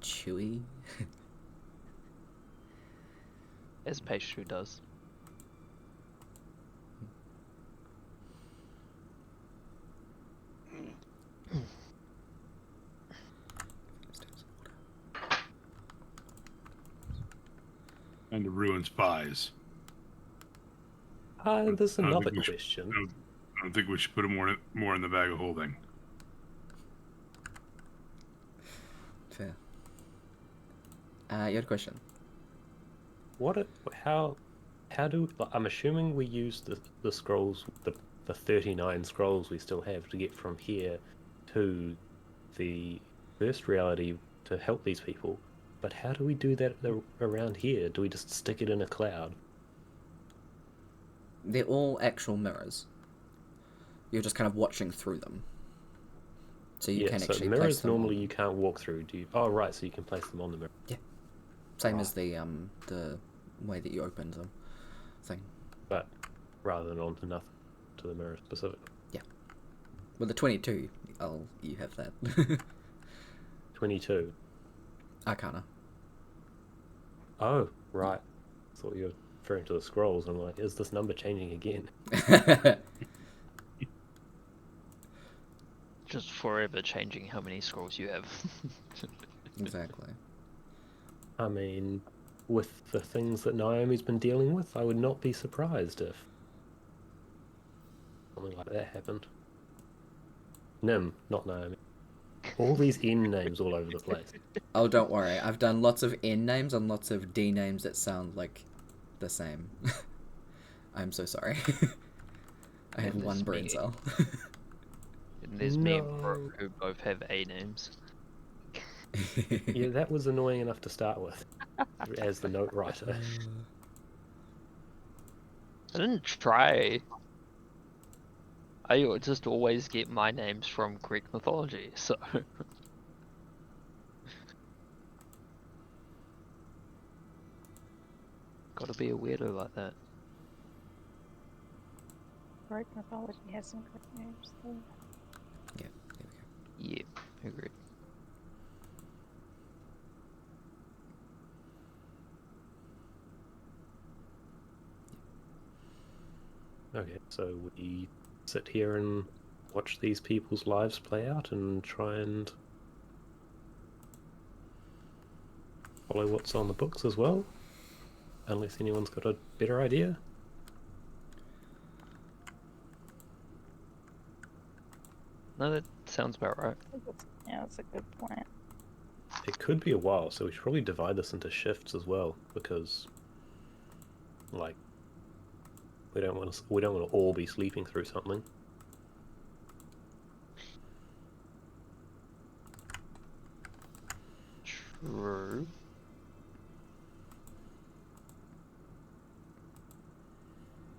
chewy. As pastry does. And it ruins pies. There's I don't another think we should- question. I don't think we should put it more in the bag of holding. Fair. You had a question. How do I'm assuming we use the scrolls, the 39 scrolls we still have to get from here to the first reality to help these people, but how do we do that around here? Do we just stick it in a cloud? They're all actual mirrors. You're just kind of watching through them. So you can so actually place mirrors them normally on. you can't walk through. Do you? Oh, right. So you can place them on the mirror. Same as the way that you opened them thing. But rather than onto nothing, to the mirror specifically. With the 22, you have that. 22. Arcana. Oh, right. Thought you were referring to the scrolls. I'm like, is this number changing again? Just forever changing how many scrolls you have. Exactly. I mean, with the things that Naomi's been dealing with, I would not be surprised if something like that happened. Nim, not Naomi. All these N names all over the place. Oh, don't worry. I've done lots of N names and lots of D names that sound like the same. I'm so sorry. I have And one there's brain me. cell. And there's me and No. Brooke, who both have A names. Yeah, that was annoying enough to start with, as the note writer. I didn't try. I just always get my names from Greek mythology, so. Gotta be a weirdo like that. Greek mythology has some good names, though. Yeah, there we go. Yeah, agreed. Okay, so we sit here and watch these people's lives play out and try and follow what's on the books as well, unless anyone's got a better idea. No, that sounds about right. Yeah, that's a good point. It could be a while, so we should probably divide this into shifts as well, because, like, we don't want to all be sleeping through something. True.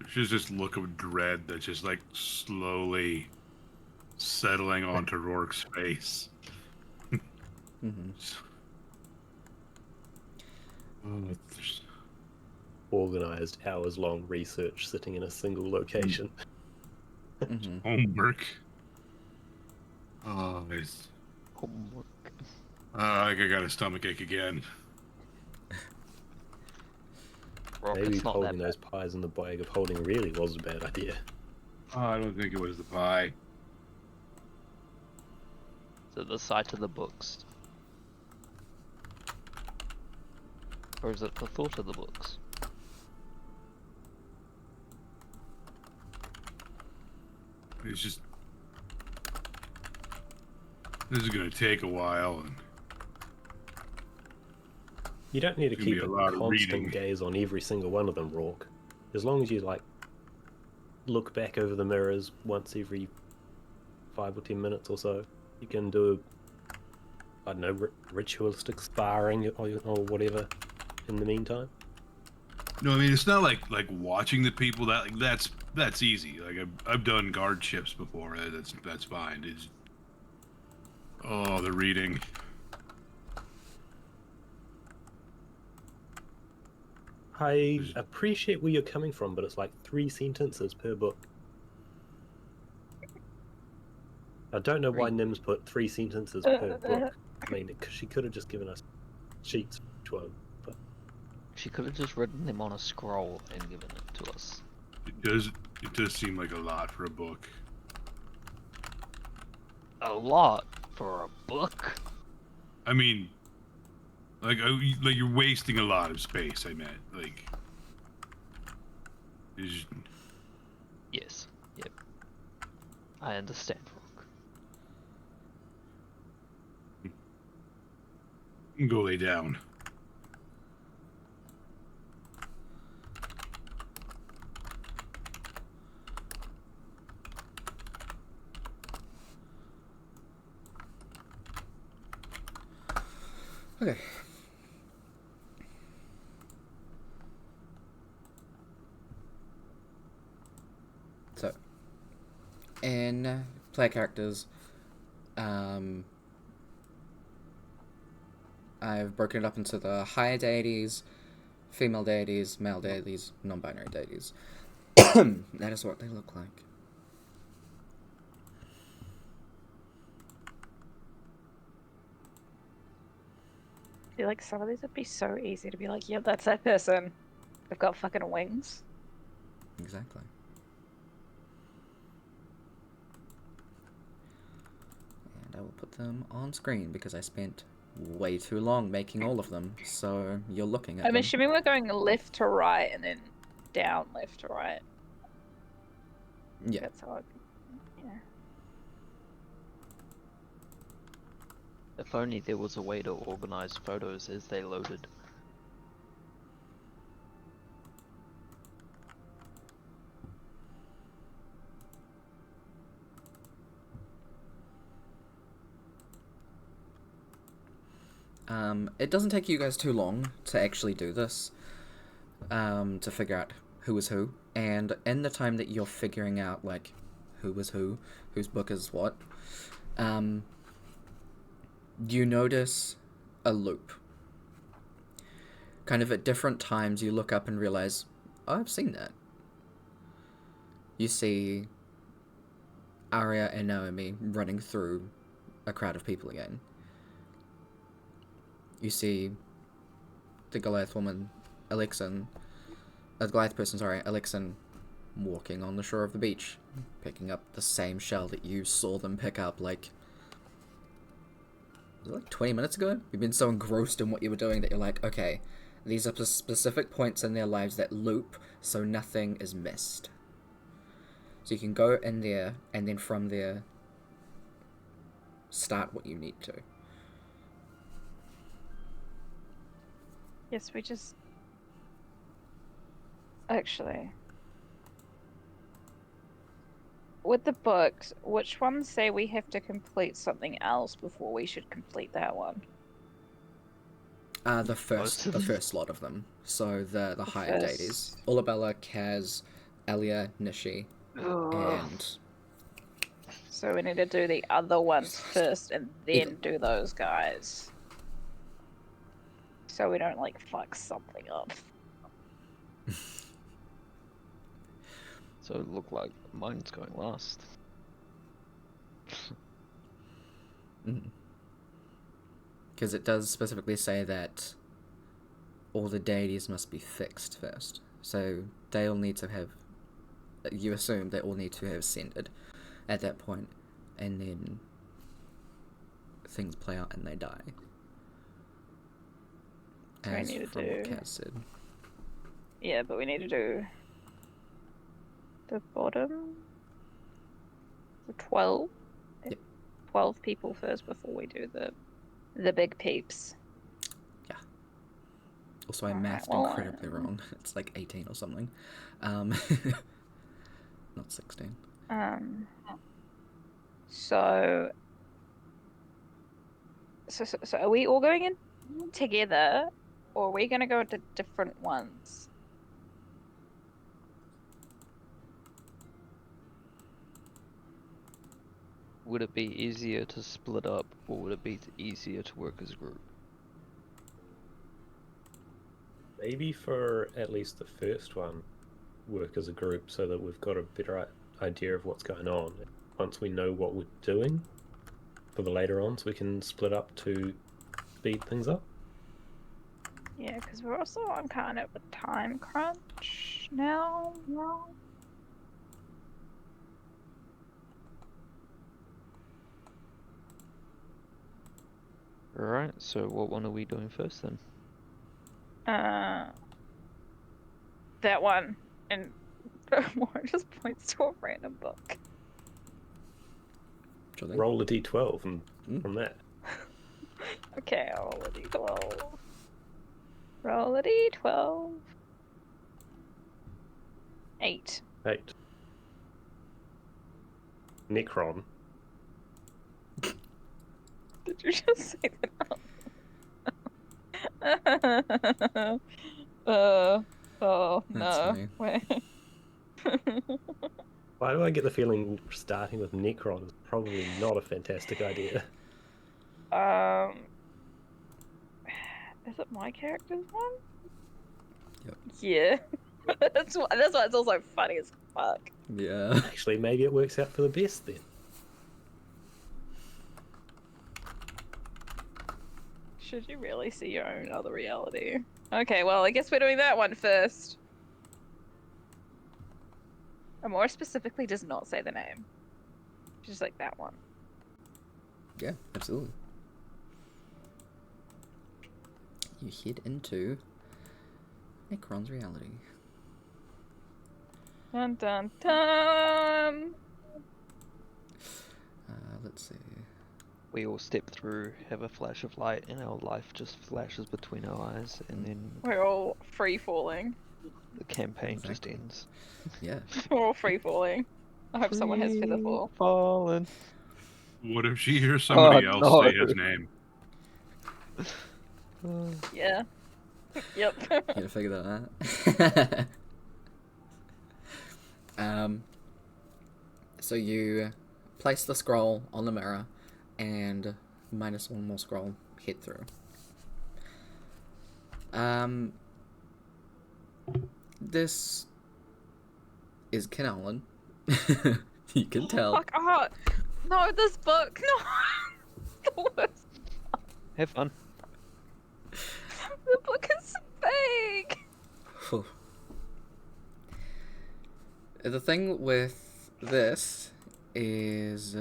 She's just look of dread that's just like slowly settling onto Rourke's face. Mm-hmm. Oh, Organized, hours-long research sitting in a single location. Mm-hmm. homework. Oh, it's. Homework. I got a stomach ache again. Rock, Maybe it's not holding that those pies in the bag of holding really was a bad idea. Oh, I don't think it was the pie. bad. So the sight of the books. Or is it the thought of the books? It's just. This is gonna take a while, and You don't need to It's gonna be keep a a lot of constant reading. gaze on every single one of them, Rourke. As long as you, like, look back over the mirrors once every 5 or 10 minutes or so, you can do, I don't know, ritualistic sparring or whatever in the meantime. no, I mean it's not like watching the people that that's easy. Like I've done guard shifts before. That's fine. It's the reading. I appreciate where you're coming from, but it's like 3 sentences per book. I don't know why Nim's put 3 sentences per book. I mean, she could have just given us sheets for each one. But She could have just written them on a scroll and given it to us. It does seem like a lot for a book. A lot for a book? I mean, like you're wasting a lot of space. I meant like. Is Yes. Yep. I understand, Rock. go lay down. Okay. So, in player characters, I've broken it up into the higher deities, female deities, male deities, non-binary deities. That is what they look like. I feel like some of these would be so easy to be like, yep, that's that person. They've got fucking wings. Exactly. And I will put them on screen because I spent way too long making all of them, so you're looking at I'm them. assuming we're going left to right and then down left to right. Yeah. That's how yeah. If only there was a way to organize photos as they loaded. It doesn't take you guys too long to actually do this, to figure out who is who, and in the time that you're figuring out, like, who is who, whose book is what, you notice a loop. Kind of at different times you look up and realize, oh, I've seen that. You see Arya and Naomi running through a crowd of people again. You see the Goliath woman, Alexin, the Goliath person, Alexin, walking on the shore of the beach, picking up the same shell that you saw them pick up, like, was it like 20 minutes ago? You've been so engrossed in what you were doing that you're like, okay, these are specific points in their lives that loop, so nothing is missed. So you can go in there, and then from there, start what you need to. Yes, we just... Actually... With the books, which ones say we have to complete something else before we should complete that one? The first lot of them. So the higher first. deities. Ullabella, Kaz, Elia, Nishi, and... So we need to do the other ones first and then do those guys. So we don't, like, fuck something up. So it looked like mine's going last. Because it does specifically say that all the deities must be fixed first. So they all need to have... You assume they all need to have ascended at that point, and then things play out and they die. So we As need to from what do... Kaz said. Yeah, but we need to do... the bottom... the 12? Yep. 12 people first before we do the big peeps. Yeah. Also, I Alright, mathed incredibly wrong. It's like 18 or something. Not 16. So are we all going in together, or are we going to go into different ones? Would it be easier to split up, or would it be easier to work as a group? Maybe for at least the first one, work as a group so that we've got a better idea of what's going on. Once we know what we're doing for the later ons, we can split up to speed things up. Yeah, because we're also on kind of a time crunch now. Alright, so what one are we doing first then? That one, and more just points to a random book. Roll a d12 and from that. Okay, I'll roll a d12. Roll a d12. 8. 8. Necron. Did you just say that? Oh That's no. me. Wait. Why do I get the feeling starting with Necron is probably not a fantastic idea? Is it my character's one? Yep. Yeah. that's why it's also funny as fuck. Yeah. Actually, maybe it works out for the best then. Should you really see your own other reality? Okay, well, I guess we're doing that one first. Amora specifically does not say the name. She's like that one. Yeah, absolutely. You head into Necron's reality. Dun dun dun! Let's see. We all step through, have a flash of light, and our life just flashes between our eyes, and then We're all free falling. the campaign just Exactly. ends. Yeah. We're all free falling. I hope someone has Featherfall. Fallen. What if she hears somebody else no. say his name? Yeah. Yep. You gotta figure that out. So you place the scroll on the mirror, and minus one more scroll hit through. This is Kenalan. You can tell. Fuck off. No, this book. No. The worst. Have fun. The book is big. Phew. The thing with this is...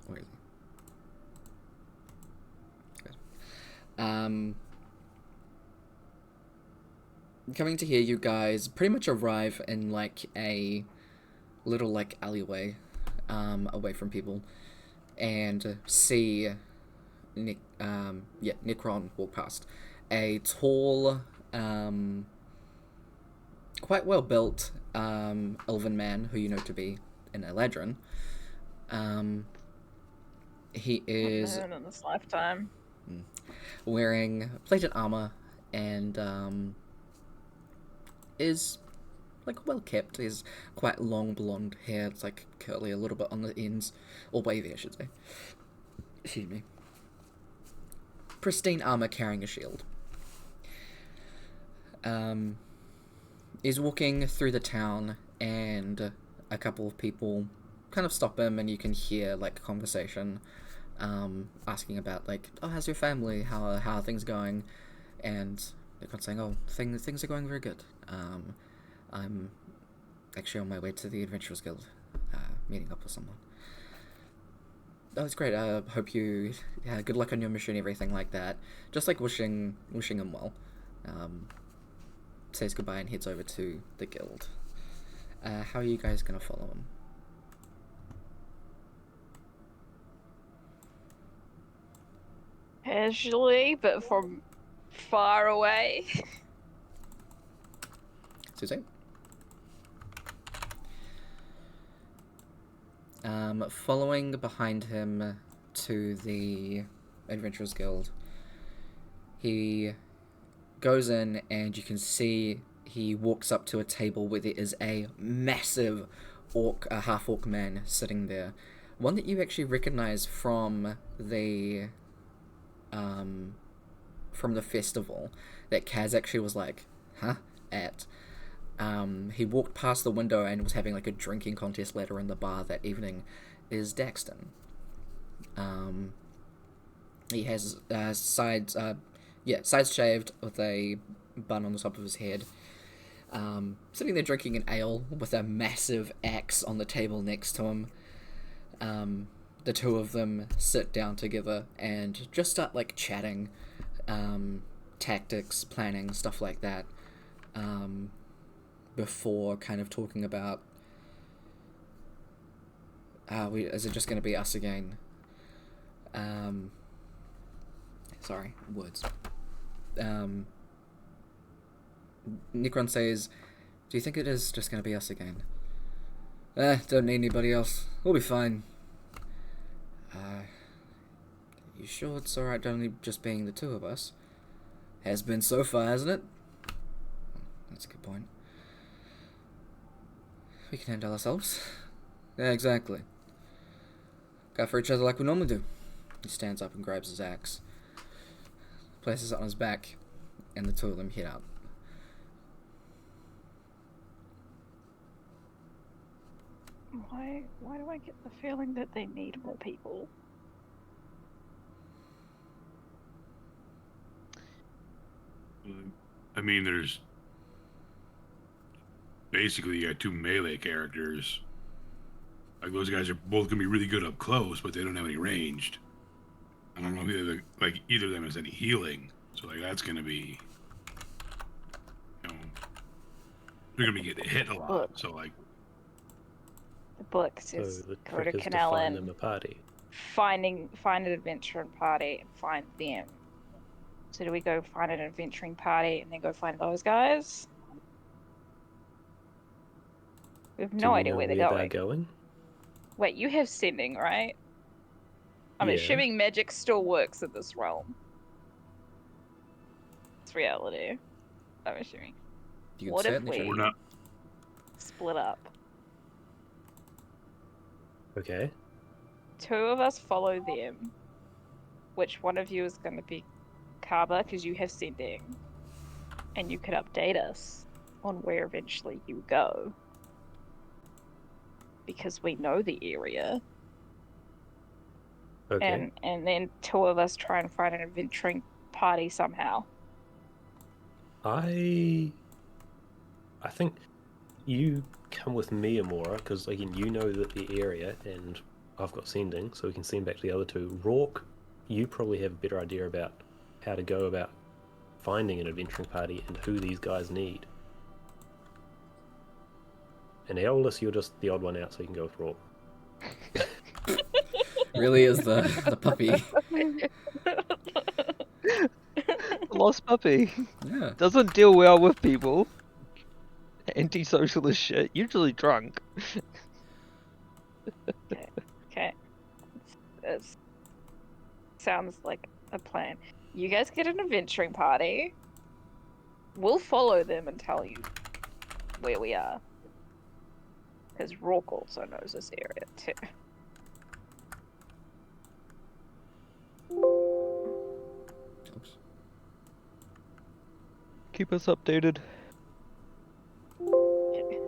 where is he? Good. Coming to here, you guys pretty much arrive in like a little like alleyway away from people, and see Necron walk past. A tall, quite well built elven man who you know to be an Eladrin. He is In this lifetime. wearing plated armor and is like well kept. He has quite long blonde hair. It's like curly a little bit on the ends, or wavy, I should say. Excuse me. Pristine armor, carrying a shield. He's walking through the town, and a couple of people kind of stop him, and you can hear like a conversation, asking about like, oh, how's your family? How are things going? And they're kind of saying, oh, things are going very good. I'm actually on my way to the Adventurers Guild, meeting up with someone. Oh, it's great. I hope you good luck on your mission, everything like that. Just like wishing him well. Says goodbye and heads over to the guild. How are you guys gonna follow him? Casually, but from far away. Susie? Following behind him to the Adventurers Guild, he goes in, and you can see he walks up to a table where there is a massive half-orc man sitting there. One that you actually recognize from the festival that Kaz actually was like, huh? At. He walked past the window and was having like a drinking contest later in the bar that evening. Is Daxton. He has sides shaved with a bun on the top of his head. Sitting there drinking an ale with a massive axe on the table next to him. The two of them sit down together and just start like chatting, tactics, planning, stuff like that. Before kind of talking about, is it just going to be us again? Sorry, words. Necron says, do you think it is just going to be us again? Don't need anybody else. We'll be fine. You sure it's alright only just being the two of us? Has been so far, hasn't it? That's a good point. We can handle ourselves. Yeah, exactly. Go for each other like we normally do. He stands up and grabs his axe, places it on his back, and the two of them head out. Why do I get the feeling that they need more people? I mean, there's basically you got two melee characters. Like those guys are both gonna be really good up close, but they don't have any ranged. I don't know if either of them has any healing, so like that's gonna be, you know, they're gonna be getting hit a lot. Look. So like, The book So says the go to trick is to Canal find them and a party. find an adventuring party and find them. So do we go find an adventuring party and then go find those guys? We have Do no we idea know where they're they're going. going? Wait, you have sending, right? I'm Yeah. assuming magic still works in this realm. It's reality. I'm assuming. You can What if certainly we we're not. split up? Okay. Two of us follow them. Which one of you is going to be Kaba, because you have sending. And you could update us on where eventually you go. Because we know the area. Okay. And then two of us try and find an adventuring party somehow. I think you come with me, Amora, because again, you know that the area, and I've got sending, so we can send back to the other two. Rourke, you probably have a better idea about how to go about finding an adventuring party and who these guys need. And Eolus, you're just the odd one out, so you can go with Rourke. really is the puppy. Lost puppy. Yeah. Doesn't deal well with people. Antisocial as shit. Usually drunk. Okay. It sounds like a plan. You guys get an adventuring party. We'll follow them and tell you where we are. Because Rourke also knows this area too. Oops. Keep us updated. Okay.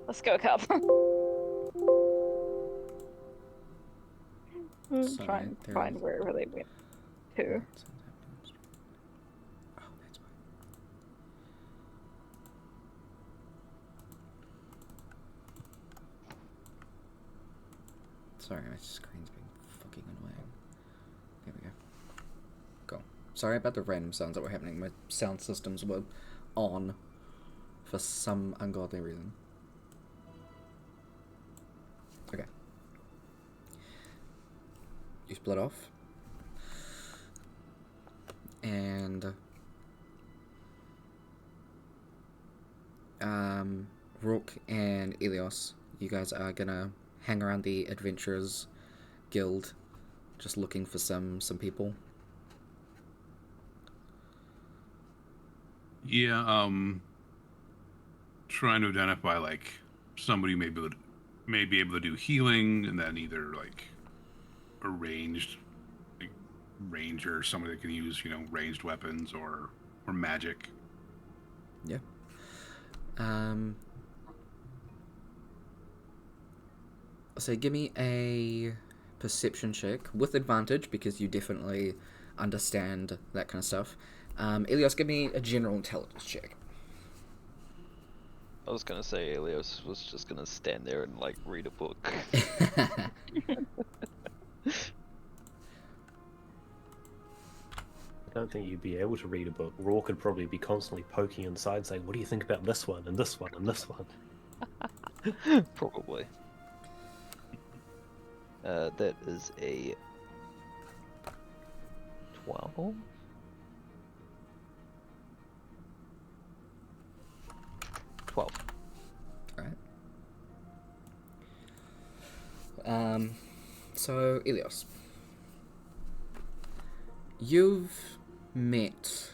Let's go, Cup. Sorry, Try and there find is- wherever they went to. Oh, that's fine. Sorry, my screen's being fucking annoying. There we go. Go. Sorry about the random sounds that were happening. My sound systems were on for some ungodly reason. Okay. You split off. And Rourke and Elios, you guys are gonna hang around the Adventurers Guild, just looking for some people. Yeah, trying to identify like somebody may be able to do healing, and then either like a ranged like ranger, somebody that can use ranged weapons or magic. Yeah. So give me a perception check with advantage because you definitely understand that kind of stuff. Elios, give me a general intelligence check. I was gonna say Elios was just gonna stand there and like read a book. I don't think you'd be able to read a book. Rourke could probably be constantly poking inside, saying, "What do you think about this one and this one and this one?" Probably. That is a 12. 12. Alright. So, Elios. You've met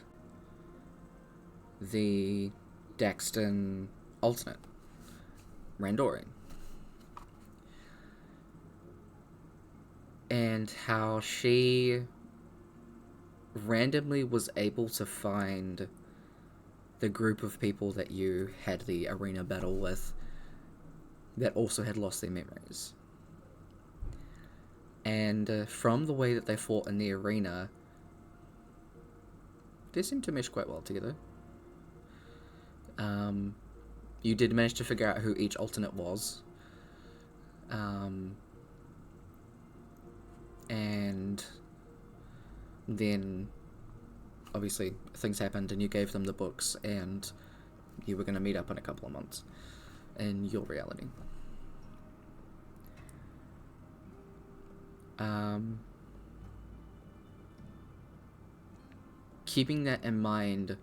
the Daxton alternate, Randorian. and how she randomly was able to find the group of people that you had the arena battle with that also had lost their memories. And from the way that they fought in the arena, they seemed to mesh quite well together. You did manage to figure out who each alternate was. And then obviously things happened and you gave them the books and you were going to meet up in a couple of months in your reality. Keeping that in mind,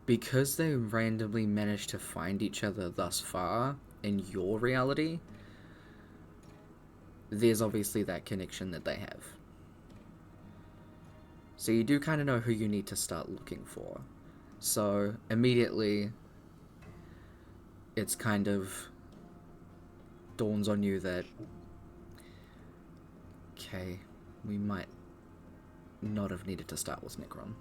because they randomly managed to find each other thus far in your reality, there's obviously that connection that they have. So you do kind of know who you need to start looking for. So immediately, it's kind of dawns on you that, okay, we might not have needed to start with Necron.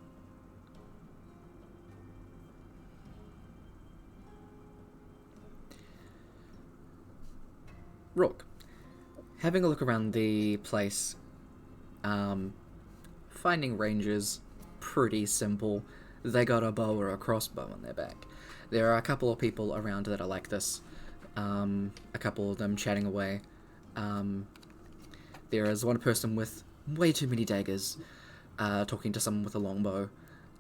Rook, having a look around the place, finding rangers, pretty simple. They got a bow or a crossbow on their back. There are a couple of people around that are like this. A couple of them chatting away. There is one person with way too many daggers, talking to someone with a longbow,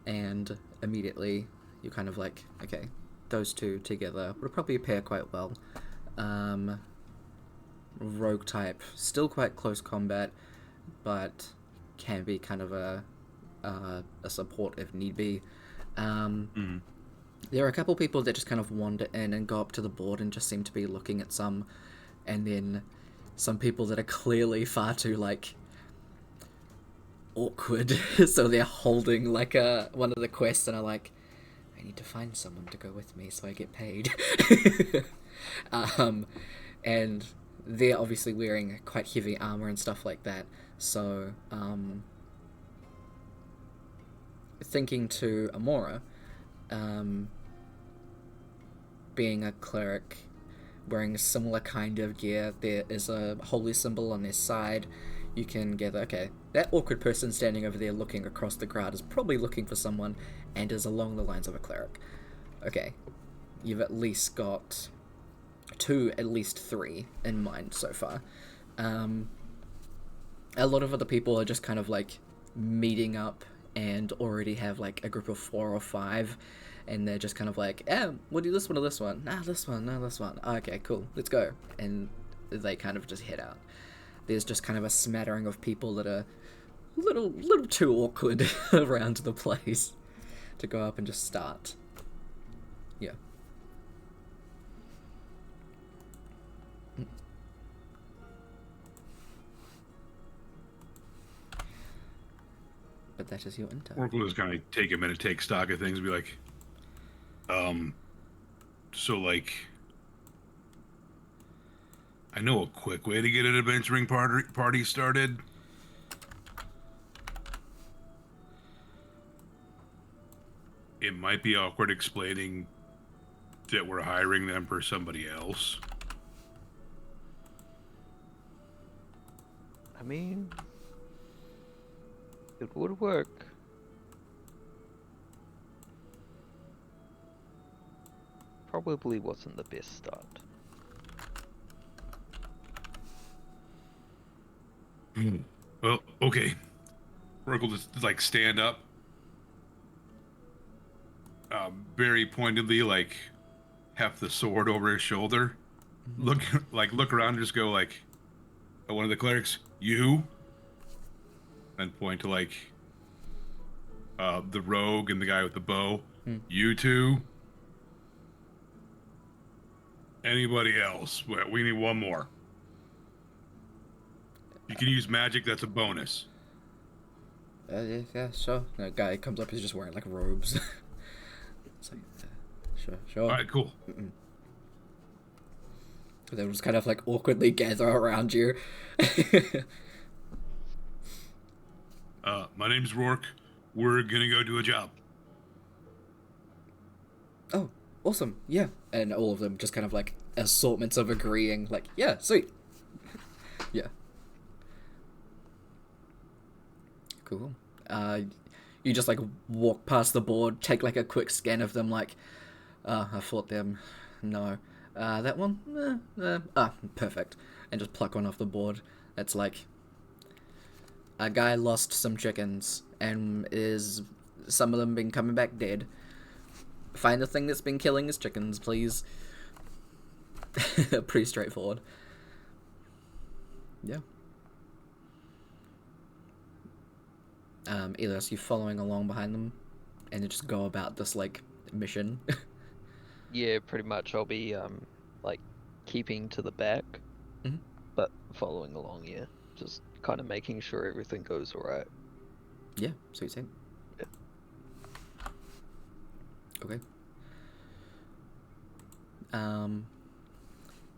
and immediately you're kind of like, okay, those two together would probably pair quite well. Rogue type, still quite close combat, but can be kind of a support if need be. There are a couple people that just kind of wander in and go up to the board and just seem to be looking at some, and then some people that are clearly far too, like, awkward, so they're holding, like, one of the quests and are like, I need to find someone to go with me so I get paid. And they're obviously wearing quite heavy armor and stuff like that, so, thinking to Amora, being a cleric, wearing a similar kind of gear, there is a holy symbol on their side. You can gather, okay, that awkward person standing over there looking across the crowd is probably looking for someone and is along the lines of a cleric. Okay, you've at least got at least three in mind so far. A lot of other people are just kind of like meeting up and already have like a group of 4 or 5, and they're just kind of like, we'll do this one or this one. Nah, this one, no, this one. Okay, cool, let's go. And they kind of just head out. There's just kind of a smattering of people that are a little too awkward around the place to go up and just start. Yeah. But that is your intern. Oracle is kind of take a minute, take stock of things, and be like, so like, I know a quick way to get an adventuring party started. It might be awkward explaining that we're hiring them for somebody else. I mean, it would work. Probably wasn't the best start. Well, okay. Oracle just like stand up, very pointedly, like have the sword over his shoulder. Look around and just go like, one of the clerics, you, and point to like the rogue and the guy with the bow. You two. Anybody else? We need one more. You can use magic, that's a bonus. Yeah, sure. A guy comes up, he's just wearing like robes. It's like, sure. Alright, cool. They'll just kind of like awkwardly gather around you. My name's Rourke. We're gonna go do a job. Oh, awesome. Yeah. And all of them just kind of like assortments of agreeing, like, yeah, sweet. Yeah. Cool. You just like walk past the board, take like a quick scan of them, like, I fought them. No. That one? Perfect. And just pluck one off the board. That's like, a guy lost some chickens, and some of them been coming back dead. Find the thing that's been killing his chickens, please. Pretty straightforward. Yeah. Elias, you following along behind them, and you just go about this like mission. Yeah, pretty much. I'll be like keeping to the back, Mhm. but following along. Yeah, just kind of making sure everything goes alright. Yeah, sweet same. Yeah. Okay.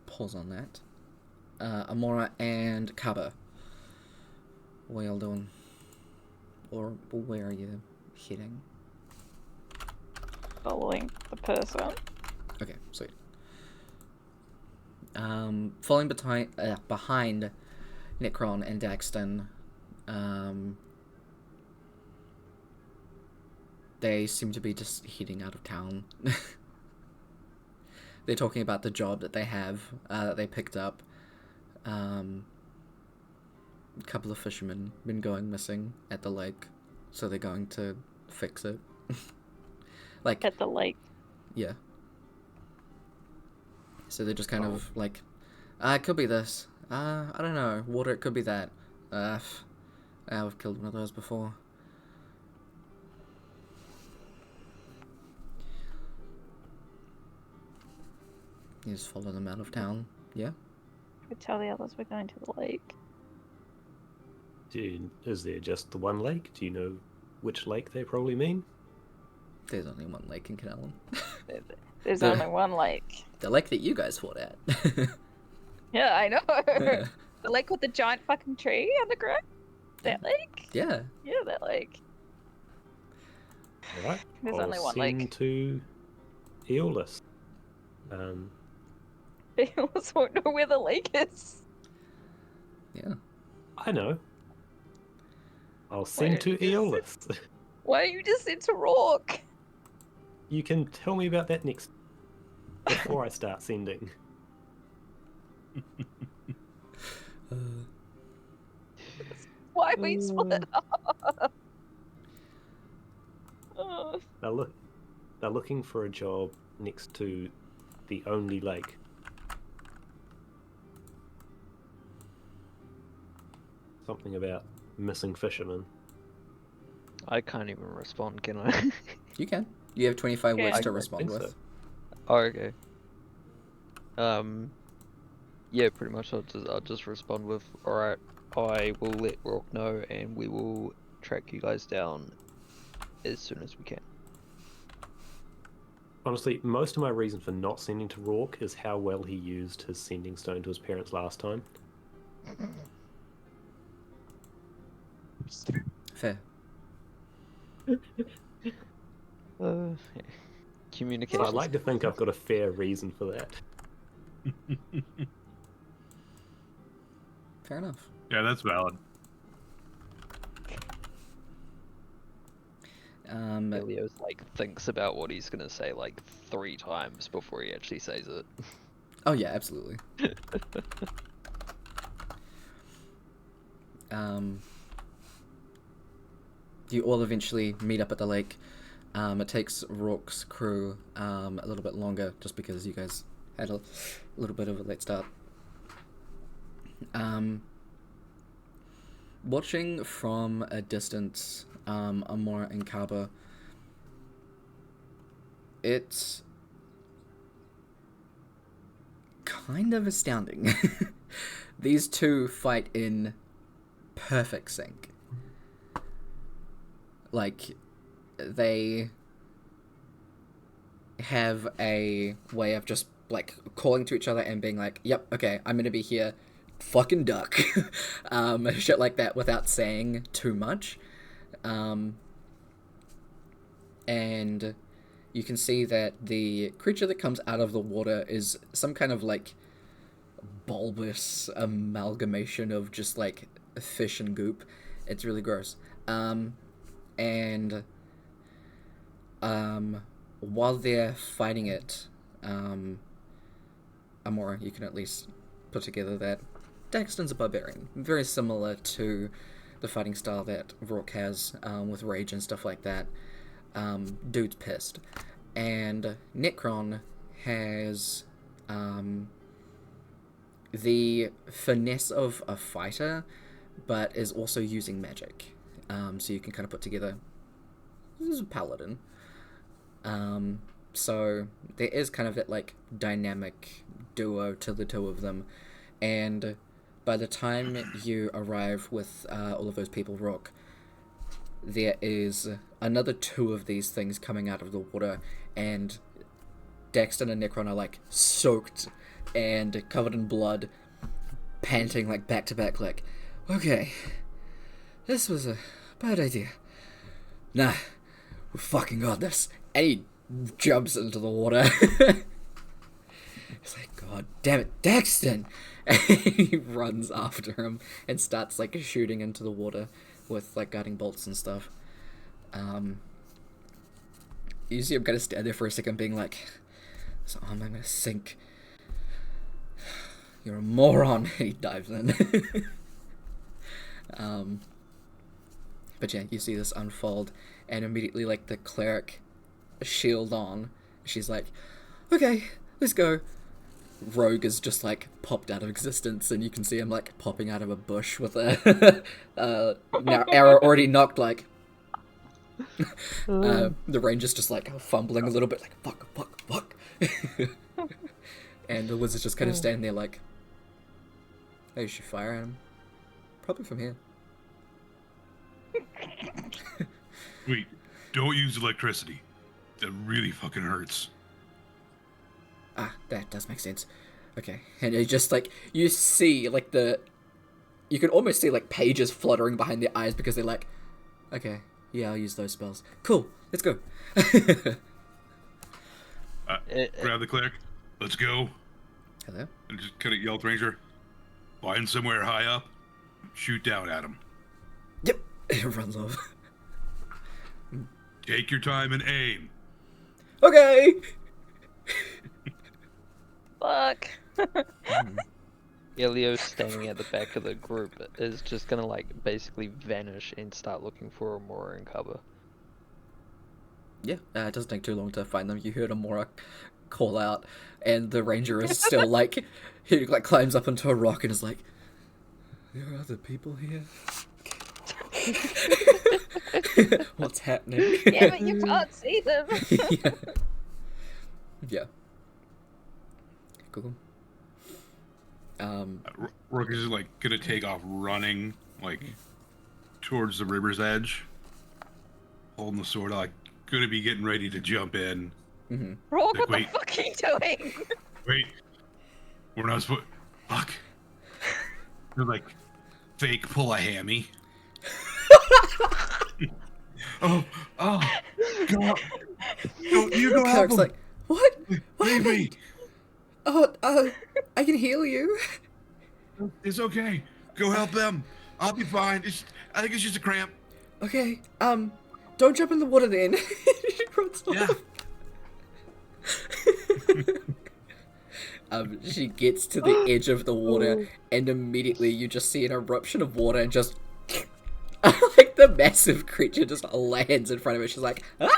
Pause on that. Amora and Kaba. What y'all doing? Or where are you heading? Following the person. Okay, sweet. Falling behind Necron and Daxton, they seem to be just heading out of town. They're talking about the job that they have, that they picked up. A couple of fishermen been going missing at the lake, so they're going to fix it. Like, At the lake. yeah. So they're just kind of like, it could be this. I don't know. Water, it could be that. I've killed one of those before. You just follow them out of town. Yeah? We tell the others we're going to the lake. Is there just the one lake? Do you know which lake they probably mean? There's only one lake in Canellan. There's The- only one lake. The lake that you guys fought at. Yeah, I know. The lake with the giant fucking tree underground? That lake? Yeah. Yeah, that lake. Alright. There's I'll only one send lake. to Aeolus. People won't know where the lake is. Yeah. I know. I'll send to don't you Aeolus. Why don't you just send to Rourke? You can tell me about that next before I start sending. Why we split up? Oh. They're looking for a job next to the only lake. Something about missing fishermen. I can't even respond, can I? You can. You have 25 Okay. words I to don't respond think with. so. Oh, okay. Yeah, pretty much. I'll just respond with, alright, I will let Rourke know, and we will track you guys down as soon as we can. Honestly, most of my reason for not sending to Rourke is how well he used his sending stone to his parents last time. Fair. Yeah. Communication. So I'd like to think I've got a fair reason for that. Fair enough. Yeah, that's valid. Elio's like thinks about what he's gonna say like 3 times before he actually says it. Oh yeah, absolutely. You all eventually meet up at the lake. It takes Rourke's crew a little bit longer, just because you guys had a little bit of a late start. Watching from a distance, Amora and Kaba, it's kind of astounding. These two fight in perfect sync. Like, they have a way of just like calling to each other and being like, "Yep, okay, I'm gonna be here." Fucking duck. Shit like that without saying too much. And you can see that the creature that comes out of the water is some kind of like bulbous amalgamation of just like fish and goop. It's really gross. And while they're fighting it, Amora, you can at least put together that Daxton's a barbarian, very similar to the fighting style that Rourke has, with rage and stuff like that. Dude's pissed. And Necron has the finesse of a fighter, but is also using magic. So you can kind of put together, this is a paladin. So there is kind of that like dynamic duo to the two of them. And by the time you arrive with all of those people, Rourke, there is another 2 of these things coming out of the water, and Daxton and Necron are like soaked and covered in blood, panting like back to back, like, okay, this was a bad idea. Nah, we fucking got this. And he jumps into the water. He's like, God damn it, Daxton! And he runs after him and starts like shooting into the water with like guiding bolts and stuff. You see him kind of stand there for a second being like, so I'm gonna sink. You're a moron. And he dives in. But yeah, you see this unfold, and immediately like the cleric, shield on, she's like, okay, let's go. Rogue is just like popped out of existence, and you can see him like popping out of a bush with a now arrow already knocked, like the ranger's just like fumbling a little bit, like fuck. And the wizard's just kind of standing there like, hey, you should fire at him. Probably from here. Wait, don't use electricity. That really fucking hurts. Ah, that does make sense. Okay, and it just like, you see like you can almost see like pages fluttering behind their eyes because they're like, okay, yeah, I'll use those spells. Cool, let's go. Grab the cleric. Let's go. Hello? And just kind of yell at the ranger. Find somewhere high up. Shoot down at him. Yep. It runs off. Take your time and aim. Okay. Fuck. Elio standing at the back of the group is just gonna like basically vanish and start looking for Amora and cover. Yeah, it doesn't take too long to find them. You heard Amora call out, and the ranger is still like, he like climbs up into a rock and is like, there are other people here. What's happening? Yeah, but you can't see them. Yeah. Cool. Rook is like gonna take off running like towards the river's edge, holding the sword, like gonna be getting ready to jump in. Mm-hmm. Rourke, Like, what the fuck are you doing? Wait, we're not supposed. Fuck. They're like fake pull a hammy. Oh, go, you go help Clark's him. like, what? What Leave me. happened? Oh, I can heal you. It's okay. Go help them. I'll be fine. I think it's just a cramp. Okay, don't jump in the water then. She runs off. Yeah. She gets to the edge of the water, and immediately you just see an eruption of water and just like the massive creature just lands in front of her. She's like, ah!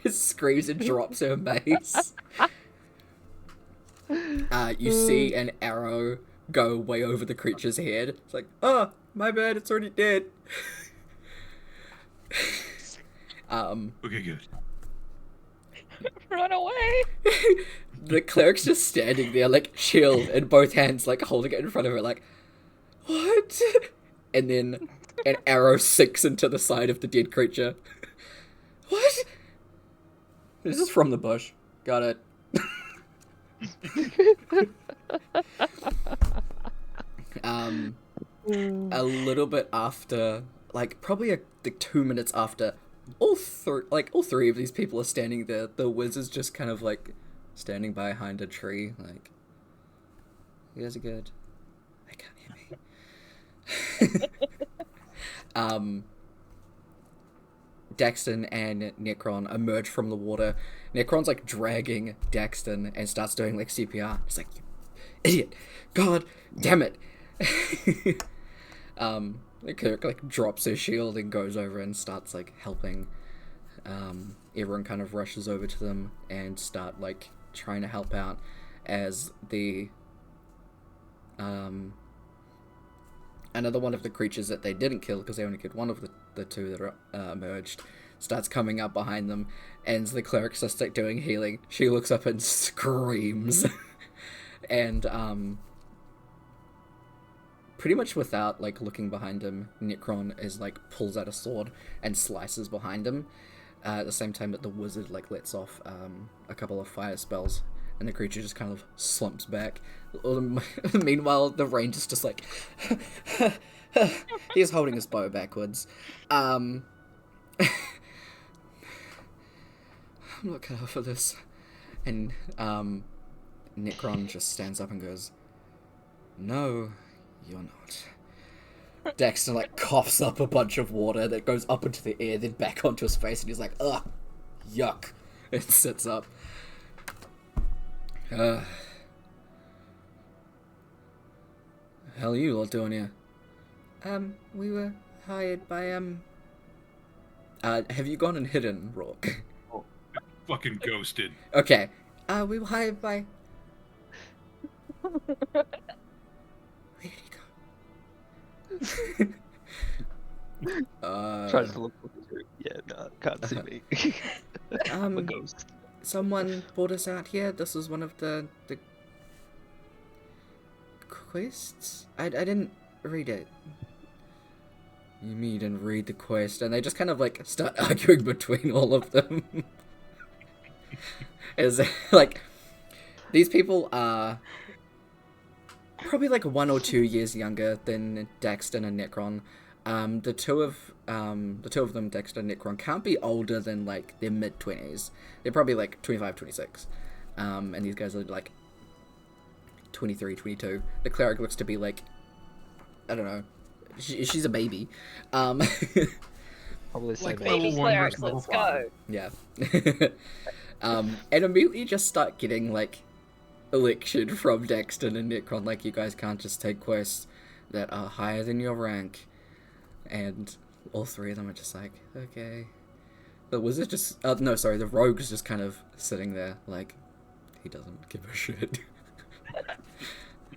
It screams and drops her mace. You see an arrow go way over the creature's head. It's like, oh, my bad, it's already dead. Okay, good. Run away. The cleric's just standing there, like, shield in both hands, like, holding it in front of her, like, what? And then an arrow sinks into the side of the dead creature. What? This is from the bush. Got it. A little bit after, like probably like 2 minutes after, all three of these people are standing there. The wizard's just kind of like standing behind a tree, like, you guys are good. They can't hear me. Daxton and Necron emerge from the water. Necron's like dragging Daxton and starts doing like CPR. He's like, you idiot! God damn it! Kirk like drops his shield and goes over and starts like helping. Everyone kind of rushes over to them and start like trying to help out as the another one of the creatures that they didn't kill because they only killed one of the two that are emerged starts coming up behind them, and the cleric's just like doing healing. She looks up and screams and pretty much without like looking behind him, Necron is like pulls out a sword and slices behind him at the same time that the wizard like lets off a couple of fire spells, and the creature just kind of slumps back. Meanwhile, the ranger's just like he's holding his bow backwards. I'm not cut out for this. And Necron just stands up and goes, "No, you're not." Daxton like coughs up a bunch of water that goes up into the air, then back onto his face, and he's like, "Ugh, yuck," and sits up. Hell are you all doing here? We were hired by, have you gone and hidden, Rourke? Fucking ghosted. Okay. We were hired by... Where did he go? Tries to look for you. Yeah, no, can't see me. I'm a ghost. Someone brought us out here. This is one of the quests? I didn't read it. You mean you didn't read the quest? And they just kind of like start arguing between all of them. Is like, these people are probably like 1 or 2 years younger than Daxton and Necron. The two of them, Daxton and Necron, can't be older than like their mid-20s. They're probably like 25, 26. And these guys are like 23, 22. The cleric looks to be like, I don't know, she's a baby. Probably same Like age. level Baby 1 clerics, versus level let's 5. go. Yeah. And immediately just start getting like lectured from Daxton and Necron, like, you guys can't just take quests that are higher than your rank. And all three of them are just like, okay. The wizard just, the rogue's just kind of sitting there, like, he doesn't give a shit.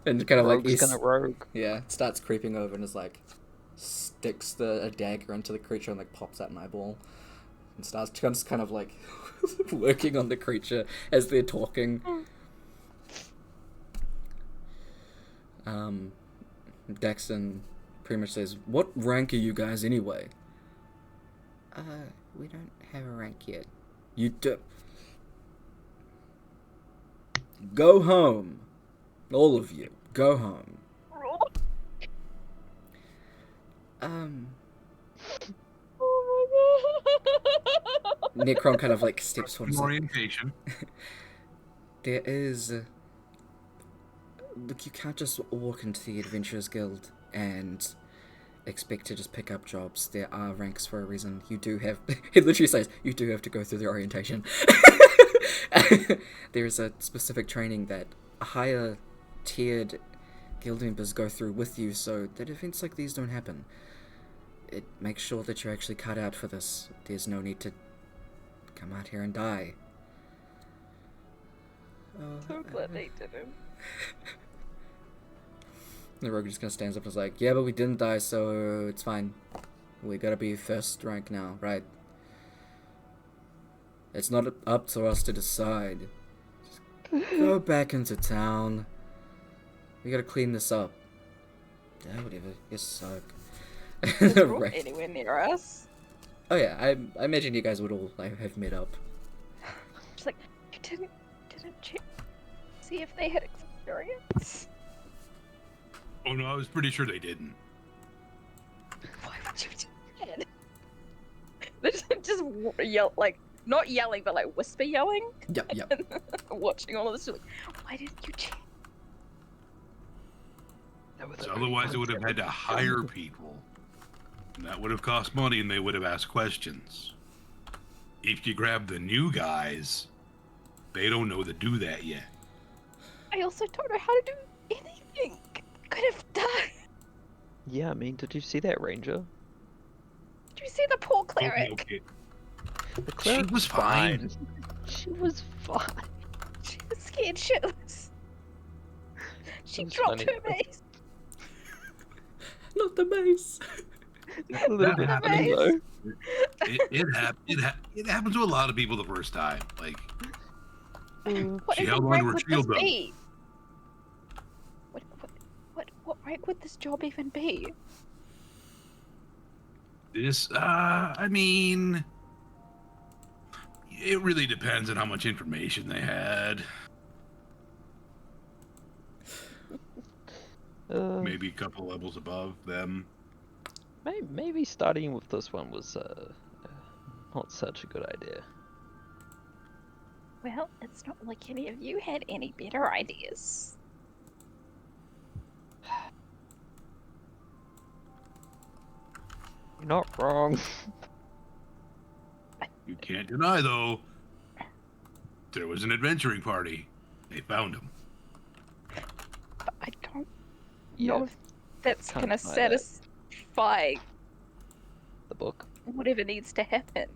And kind of Rogue's like, gonna rogue. yeah, starts creeping over and is like, sticks a dagger into the creature and like pops out an eyeball. And starts just kind of like working on the creature as they're talking. Daxton pretty much says, "What rank are you guys anyway?" We don't have a rank yet. You do. Go home. All of you. Go home. Necron kind of like steps forward. Orientation. There is... Look, you can't just walk into the Adventurers Guild and expect to just pick up jobs. There are ranks for a reason. You do have... It literally says, you do have to go through the orientation. There is a specific training that higher tiered guild members go through with you so that events like these don't happen. It makes sure that you're actually cut out for this. There's no need to come out here and die. So glad they didn't. The rogue just kind of stands up and is like, yeah, but we didn't die, so it's fine. We gotta be first rank now, right? It's not up to us to decide. Just go back into town. We gotta clean this up. Yeah, whatever. You suck. Is The Brooke rest- anywhere near us? Oh yeah, I imagine you guys would all like have met up. She's like, you didn't check. See if they had experience. Oh no, I was pretty sure they didn't. Why would you do that? They just yell, like, not yelling, but like whisper yelling. Yep. Watching all of this, you're like, why didn't you check? So otherwise, they would have had to hire people. And that would have cost money, and they would have asked questions. If you grab the new guys, they don't know to do that yet. I also don't know how to do anything. Could have died. Yeah, I mean, did you see that ranger? Did you see the poor cleric? Okay. The She cleric was fine. She was fine. She was scared shitless. She It was dropped funny. her mace. Not the mace. A little bit funny though. It happens to a lot of people the first time. Like, What She even held on rank to her would shield, this though. be? What rank would this job even be? this, I mean, it really depends on how much information they had. Maybe a couple levels above them. Maybe starting with this one was not such a good idea. Well, it's not like any of you had any better ideas. You're not wrong. You can't deny, though, there was an adventuring party. They found him. But I don't Yeah, know if that's can't gonna deny that. satisfy the book. whatever needs to happen.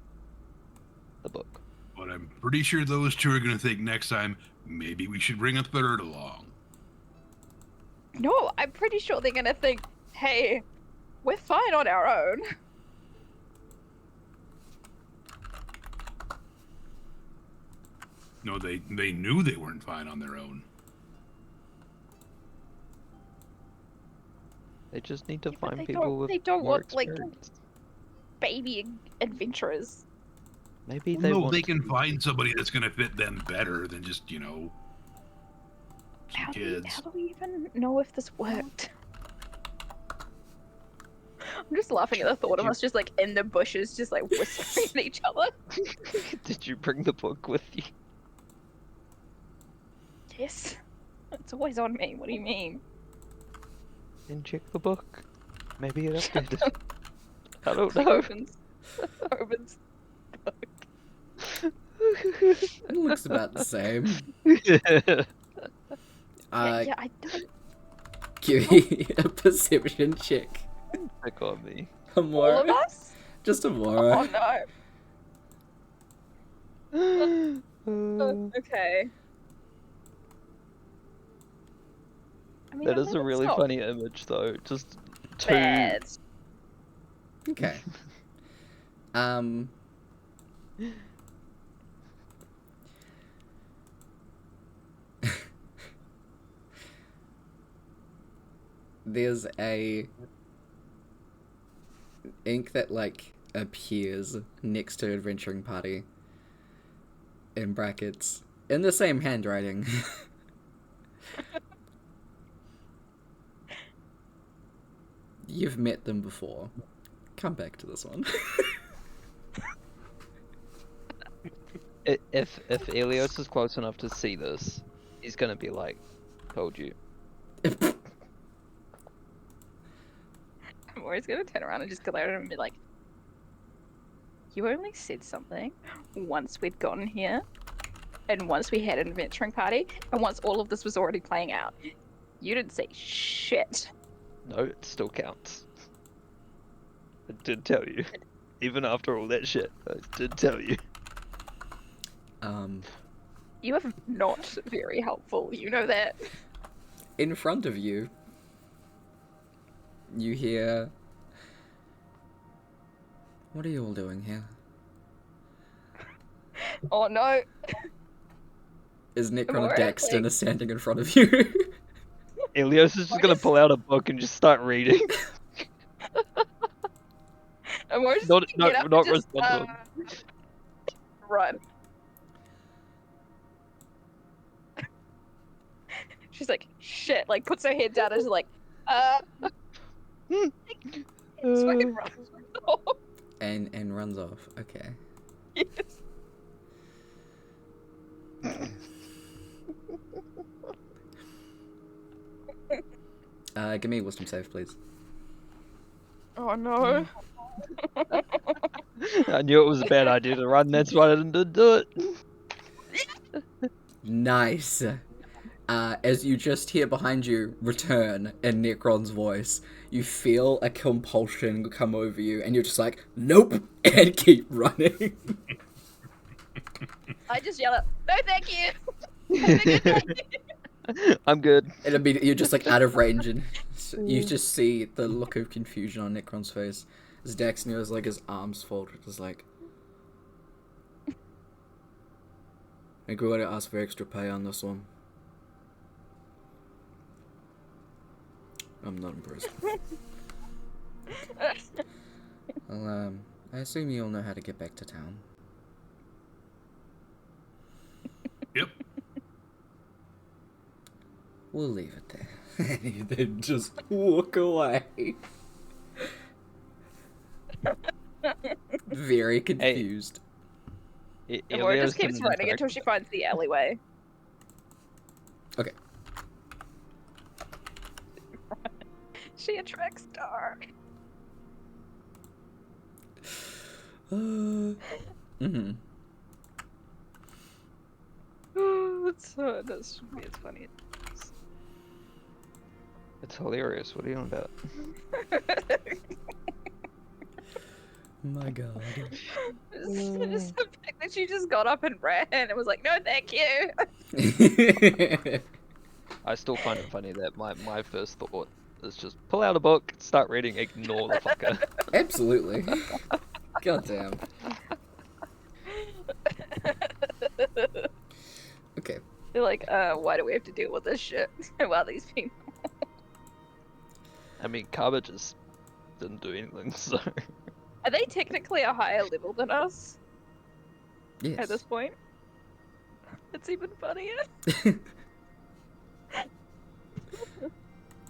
The book. But I'm pretty sure those two are going to think next time, maybe we should bring a third along. No, I'm pretty sure they're gonna think, hey, we're fine on our own. No, they knew they weren't fine on their own. They just need to Yeah, but find they people don't- with they don't more want, like, experience. Baby adventurers. Maybe Well, they no, want they to can be- find somebody that's going to fit them better than just, you know, some How kids. do we even know if this worked? I'm just laughing at the thought of us just like in the bushes, just like whispering at each other. Did you bring the book with you? Yes. It's always on me. What do you mean? Then check the book. Maybe it updated. I don't know. Opens. Opens. It looks about the same. Yeah, Uh, yeah, I don't. give me a perception check. Pick on me. Amora. All of us? Just Oh Amora. no. Okay. I mean, That I is mean, a it's really not funny image, though. Just two. bad. Okay. Um. There's a ink that like appears next to adventuring party in brackets in the same handwriting. You've met them before. Come back to this one. If Elios is close enough to see this, he's gonna be like, "Told you." I'm always gonna turn around and just glare at him and be like, you only said something once we'd gotten here, and once we had an adventuring party, and once all of this was already playing out. You didn't say shit. No, it still counts. I did tell you. Even after all that shit, I did tell you. You are not very helpful, you know that. In front of you, you hear... What are you all doing here? Oh no. Is Necron More and Daxton like- are standing in front of you? Elios is just gonna pull out a book and just start reading. And we're just Not- gonna not- get up not and just, respond run. She's like, shit, like puts her head down and is like, just fucking runs off. And runs off. Okay. Yes. Give me a wisdom save, please. Oh no. I knew it was a bad idea to run. That's why I didn't do it. Nice. As you just hear behind you return in Necron's voice, you feel a compulsion come over you, and you're just like, nope, and keep running. I just yell out, no thank you! Have a good day. I'm good. And immediately you're just like out of range, and you just see the look of confusion on Necron's face as Daxneo has like his arms folded, just like, I think we're going to ask for extra pay on this one. I'm not impressed. Well, I assume you all know how to get back to town. Yep. We'll leave it there. And then just walk away. Very confused. Demora just keeps running until she finds the alleyway. Okay. She attracts dark. Mm-hmm. It's funny. It's hilarious. What are you on about? My god. Just the fact that she just got up and ran and was like, no thank you. I still find it funny that my first thought is just pull out a book, start reading, ignore the fucker. Absolutely. God damn. Okay. They're like, why do we have to deal with this shit? While these people. I mean, Kaba just didn't do anything, so... Are they technically a higher level than us Yes. at this point? It's even funnier.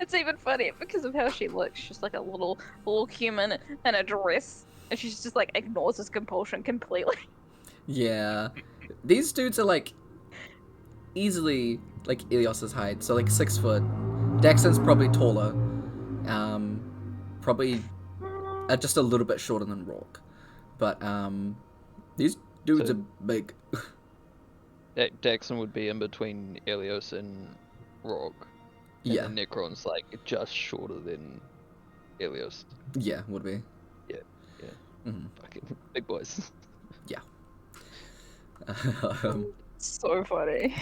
It's even funnier because of how she looks. She's like a little human in a dress, and she's just like ignores this compulsion completely. Yeah. These dudes are like easily like Ilios's height, so like 6 foot. Daxon's probably taller. Probably just a little bit shorter than Rourke. But these dudes So- are big. Daxon would be in between Elios and Rourke. And Yeah. then Necron's like just shorter than Elios. Yeah, would be. Yeah. Mhm. Fucking big boys. So funny.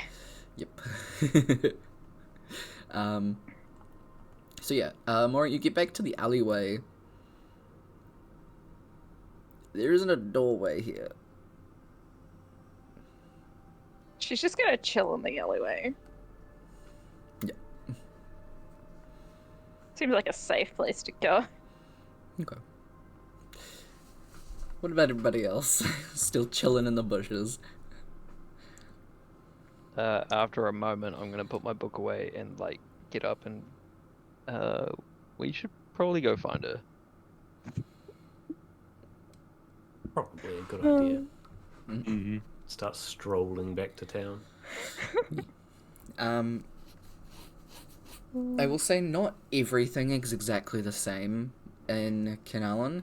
Yep. So yeah, Maury, you get back to the alleyway. There isn't a doorway here. She's just gonna chill in the alleyway. Yeah. Seems like a safe place to go. Okay. What about everybody else? Still chilling in the bushes. After a moment, I'm gonna put my book away and like get up and we should probably go find her. Probably a good idea. Mm-hmm. Start strolling back to town. I will say not everything is exactly the same in Kanalan.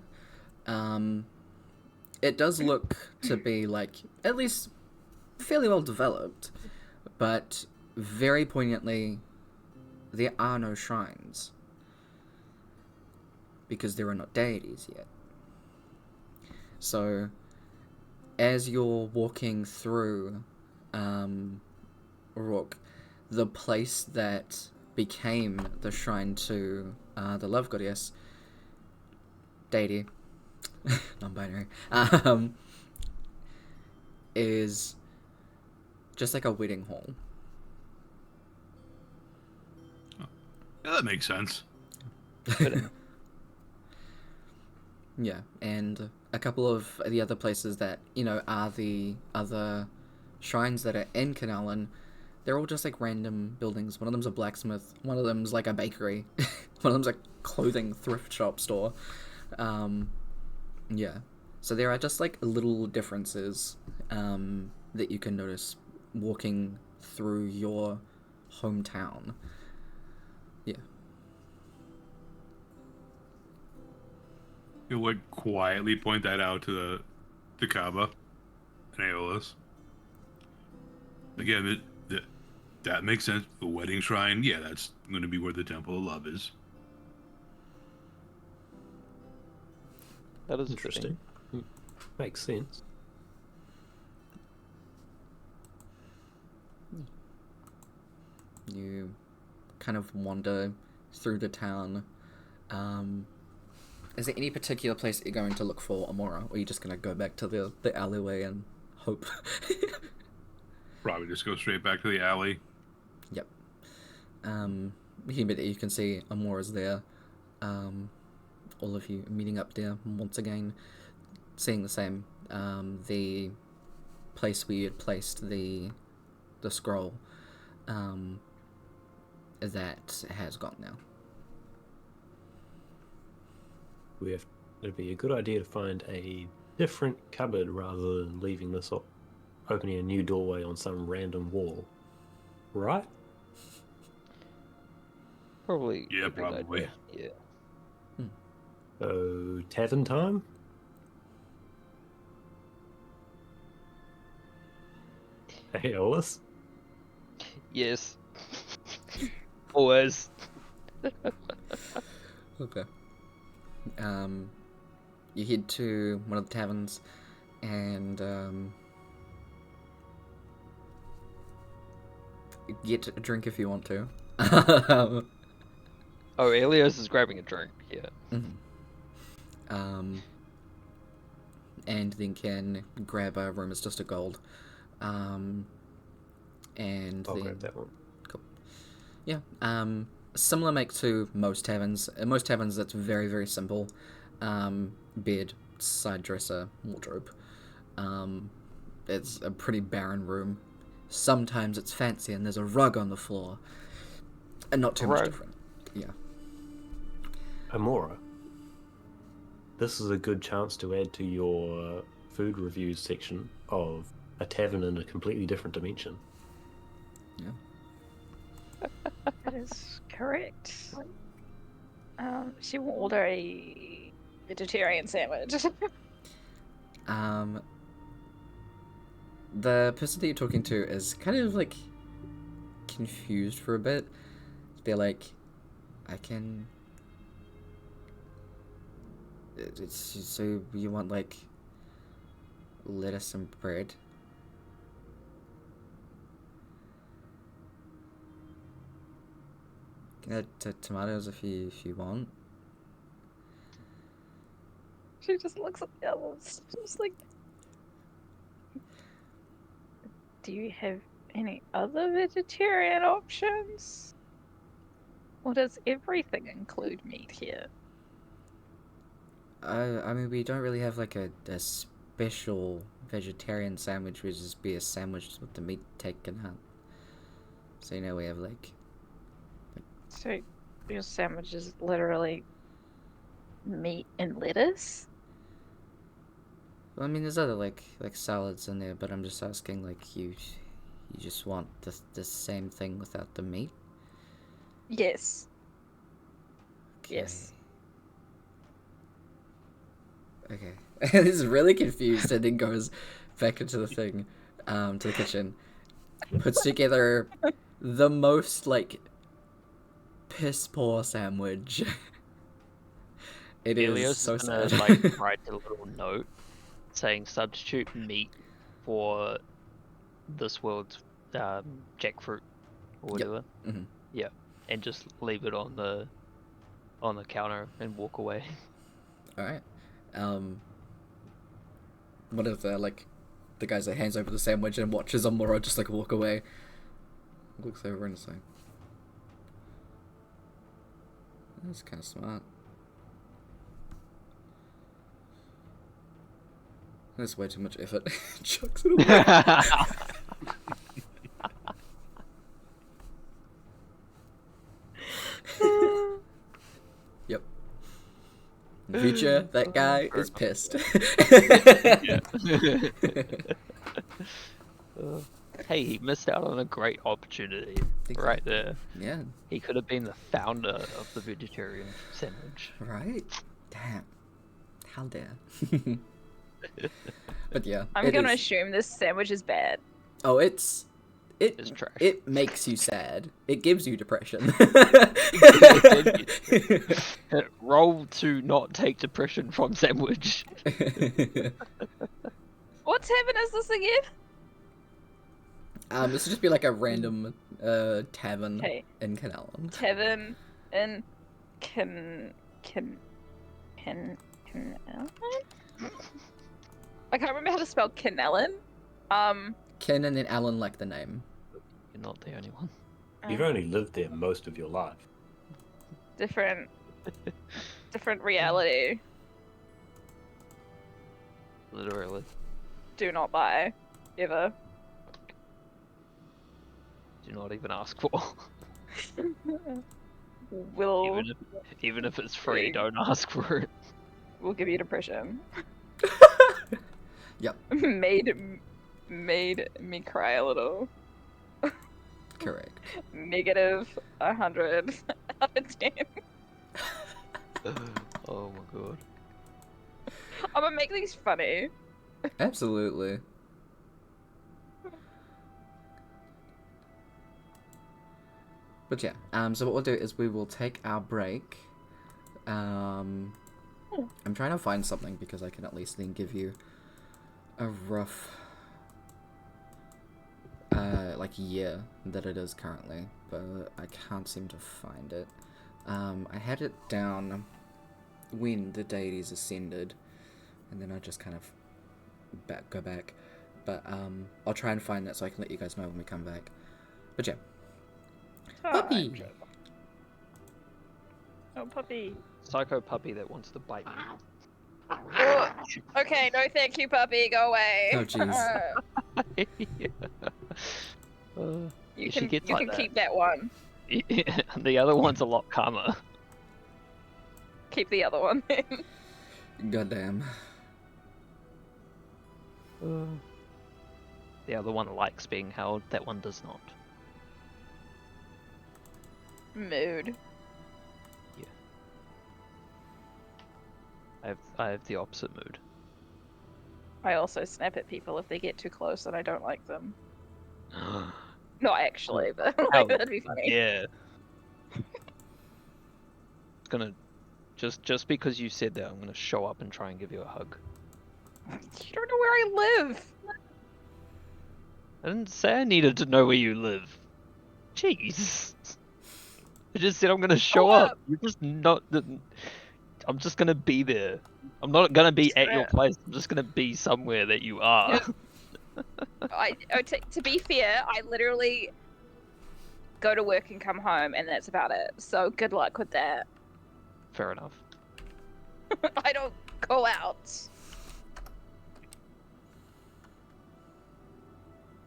It does look to be like at least fairly well developed, but very poignantly, there are no shrines because there are not deities yet. So, as you're walking through Rourke, the place that became the shrine to the love goddess, deity, non-binary, is just like a wedding hall. Yeah, that makes sense. Yeah, and a couple of the other places that, you know, are the other shrines that are in Kanalan, they're all just like random buildings. One of them's a blacksmith. One of them's like a bakery. One of them's a clothing thrift shop store. Yeah. So there are just like little differences that you can notice walking through your hometown. Yeah. You'll like quietly point that out to the Kaba and Aeolus. Again, that makes sense. The wedding shrine, yeah, that's going to be where the Temple of Love is. That is Interesting. Makes sense. You kind of wander through the town. Is there any particular place that you're going to look for Amora, or are you just going to go back to the alleyway and hope? Probably just go straight back to the alley. Yep. You can see Amora's there. All of you meeting up there once again, seeing the same. The place where you had placed the scroll, that has gone now. It'd be a good idea to find a different cupboard rather than leaving this opening a new doorway on some random wall. Right? Probably. Yeah, a good probably. idea. Yeah. So, tavern time? Hey, Ollis? Yes. Always. Okay. You head to one of the taverns, and get a drink if you want to. Oh, Elios is grabbing a drink. Yeah. Mm-hmm. And then can grab a room. It's just a gold. And I'll then grab that one. cool. Yeah. Similar make to most taverns. In most taverns, that's very, very simple. Bed, side dresser, wardrobe. It's a pretty barren room. Sometimes it's fancy and there's a rug on the floor. And not too much different. Yeah. Amora, this is a good chance to add to your food reviews section of a tavern in a completely different dimension. Yeah. That is correct. She will order a vegetarian sandwich. The person that you're talking to is kind of like confused for a bit. They're like, I can. So you want like lettuce and bread? Tomatoes if you want. She just looks at the others. Just like, do you have any other vegetarian options? Or does everything include meat here? I mean, we don't really have like a special vegetarian sandwich. We just be a sandwich with the meat taken out. So we have like. So your sandwich is literally meat and lettuce? Well, I mean, there's other like salads in there, but I'm just asking, like, you just want the same thing without the meat? Yes. Okay. Yes. Okay. This is really confused, and then goes back into the thing, to the kitchen, puts together the most like piss poor sandwich. It Elios is so gonna sad. like write a little note saying substitute meat for this world's jackfruit or whatever. Mhm. Yeah, and just leave it on the counter and walk away. All right. One of the guys that hands over the sandwich and watches Amora just like walk away. Looks over and is like, that's kind of smart. That's way too much effort. Chucks it away. Future, that guy is pissed. Hey, he missed out on a great opportunity right there. Yeah, He could have been the founder of the vegetarian sandwich. right? Damn. How dare. But yeah. I'm it gonna is- assume this sandwich is bad. Oh, it's trash. It makes you sad. It gives you depression. Roll to not take depression from sandwich. What tavern is this again? This would just be like a random tavern Okay. in Canalon. Tavern in I can't remember how to spell Canellan. Ken and then Alan like the name. You're not the only one. You've only lived there most of your life. different reality. Literally. Do not buy, ever. Do not even ask for. Will Even if it's free, Yeah. don't ask for it. will give you depression. Yep, Made me cry a little. correct. Negative 100 out of 10. Oh my god. I'm gonna make these funny. Absolutely. But yeah, so what we'll do is we will take our break. I'm trying to find something because I can at least then give you a rough like year that it is currently, but I can't seem to find it. I had it down when the deities ascended, and then I just kind of go back. But I'll try and find that so I can let you guys know when we come back. But yeah. Puppy! Oh, puppy. Psycho puppy that wants to bite me. Oh, okay, no thank you, puppy. Go away. Oh, jeez. You You should can, get you like can that. keep that one. The other one's a lot calmer. Keep the other one. Goddamn. The other one likes being held, that one does not. Mood. I have the opposite mood. I also snap at people if they get too close and I don't like them. Not actually, but like, Oh, that'd be funny. Yeah. It's gonna just because you said that, I'm gonna show up and try and give you a hug. You don't know where I live. I didn't say I needed to know where you live. Jeez. I just said I'm gonna show up. You're just not. I'm just gonna be there. I'm not gonna be at your place. I'm just gonna be somewhere that you are. To be fair, I literally go to work and come home, and that's about it. So good luck with that. Fair enough. I don't go out.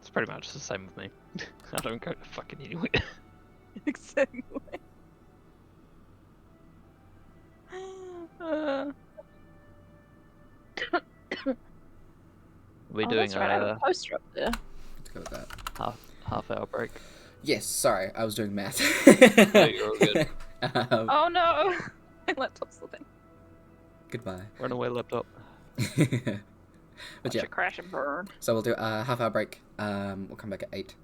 It's pretty much the same with me. I don't go to fucking anywhere. Exactly. We're doing that's right, I have a a poster up there. Let's go with that. half hour break. Yes, sorry, I was doing math. No, you're all good. Oh no, my laptop's slipping. Goodbye. Runaway laptop. But Watch yeah, it crash and burn. so we'll do a half-hour break. We'll come back at 8.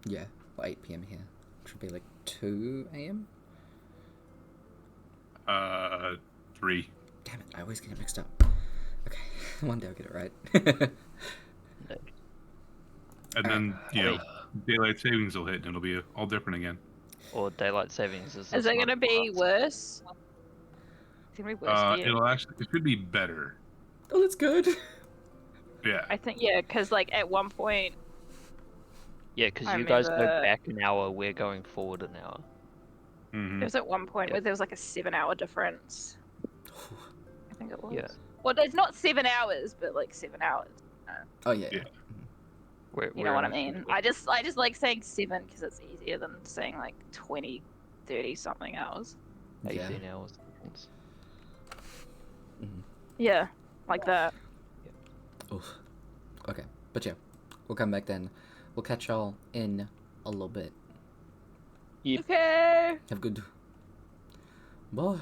Yeah, well, 8 p.m. here. Should be like 2 a.m. 3. Damn it, I always get it mixed up. Okay, one day I'll get it right. And then, daylight savings will hit and it'll be all different again. Or daylight savings is. Is it gonna be worse? It's gonna be worse for you. It should be better. Oh, that's good. Yeah. I think because like at one point, Yeah, because I you guys go remember- back an hour, we're going forward an hour. Mm-hmm. there was at one point where there was like a 7-hour difference. I think it was. Yeah. Well, there's not 7 hours, but like 7 hours. Oh yeah. Yeah. You know what I mean? I just like saying 7 because it's easier than saying like 20, 30 something hours. Yeah. 18 hours difference. Yeah, like that. Oof. Okay, but yeah, we'll come back then. We'll catch y'all in a little bit. Yep. Okay. Have a good. Bye.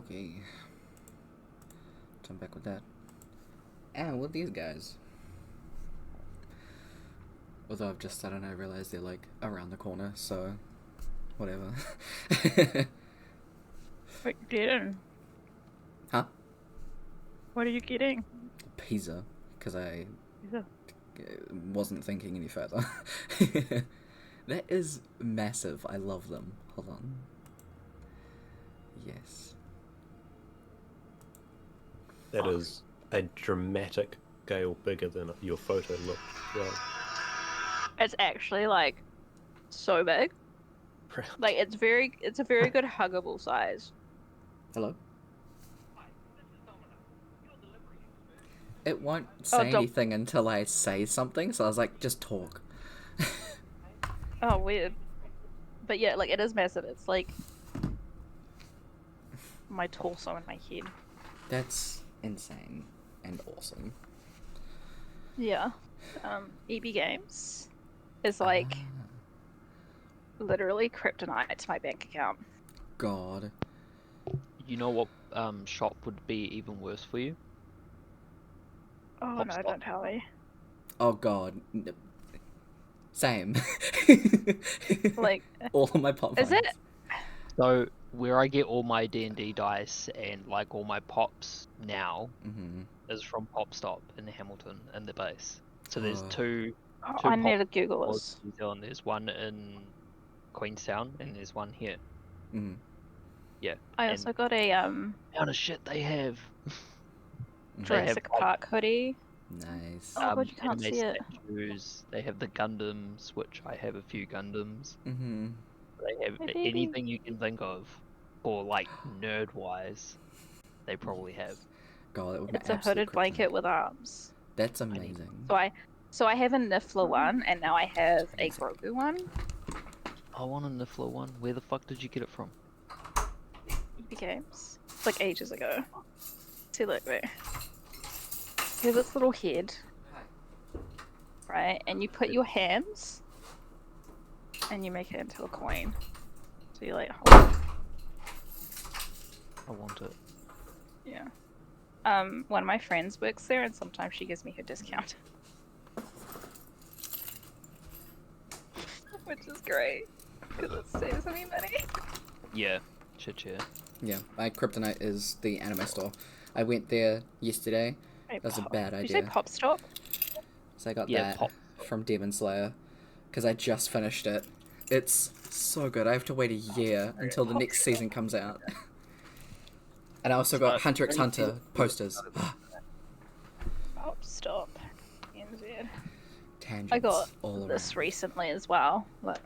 Okay. So I'm back with that. And with these guys. Although I've just suddenly I realized they're like around the corner, so whatever. What you getting? Huh? What are you getting? Pizza, because I Pizza. wasn't thinking any further. That is massive. I love them. Hold on. Yes. That is a dramatic scale bigger than your photo looked. Well, It's actually like so big. Like it's a very good huggable size. Hello? It won't say don't- anything until I say something, so I was like, just talk. Oh, weird. But yeah, like it is massive. It's like my torso and my head. That's insane and awesome. Yeah. EB Games is like literally kryptonite to my bank account. God. You know what shop would be even worse for you? Oh Pop no, stop. don't tell me. Oh God. Same. Like, all of my pop is it? vines. So where I get all my D&D dice and like all my pops now Mm-hmm. is from Pop Stop in Hamilton in the base. So there's Oh. two Oh, two I need to pop Google stores this. in New Zealand. There's one in Queenstown and there's one here. Mm-hmm. Yeah. I and also got a the amount of shit they have. Mm-hmm. They have Jurassic like Park hoodie. Nice. Oh god, you can't anime see it. statues. They have the Gundams, which I have a few Gundams. Mm-hmm. They have Hey, baby. anything you can think of, or like nerd wise, they probably have. God, that would be It's a absolute hooded kryptonite. blanket with arms. That's amazing. So I have a Niffler one, and now I have a Amazing. Grogu one. I want a Niffler one. Where the fuck did you get it from? EB Games. Like ages ago. See, look, wait. Here's its little head. Right? And you put your hands, and you make it into a coin. So you like hold it. I want it. Yeah. One of my friends works there, and sometimes she gives me her discount. Which is great, because it saves me money. Yeah, shit, yeah. Yeah, my kryptonite is the anime store. I went there yesterday. Wait, That's a bad Did you say idea. Pop Stop? So I got Yeah, that Pop. from Demon Slayer because I just finished it. It's so good. I have to wait a year until the next season comes out. And I also got Hunter x Hunter posters. Pop Stop. NZ. Tangents I got all this around. recently as well. Like,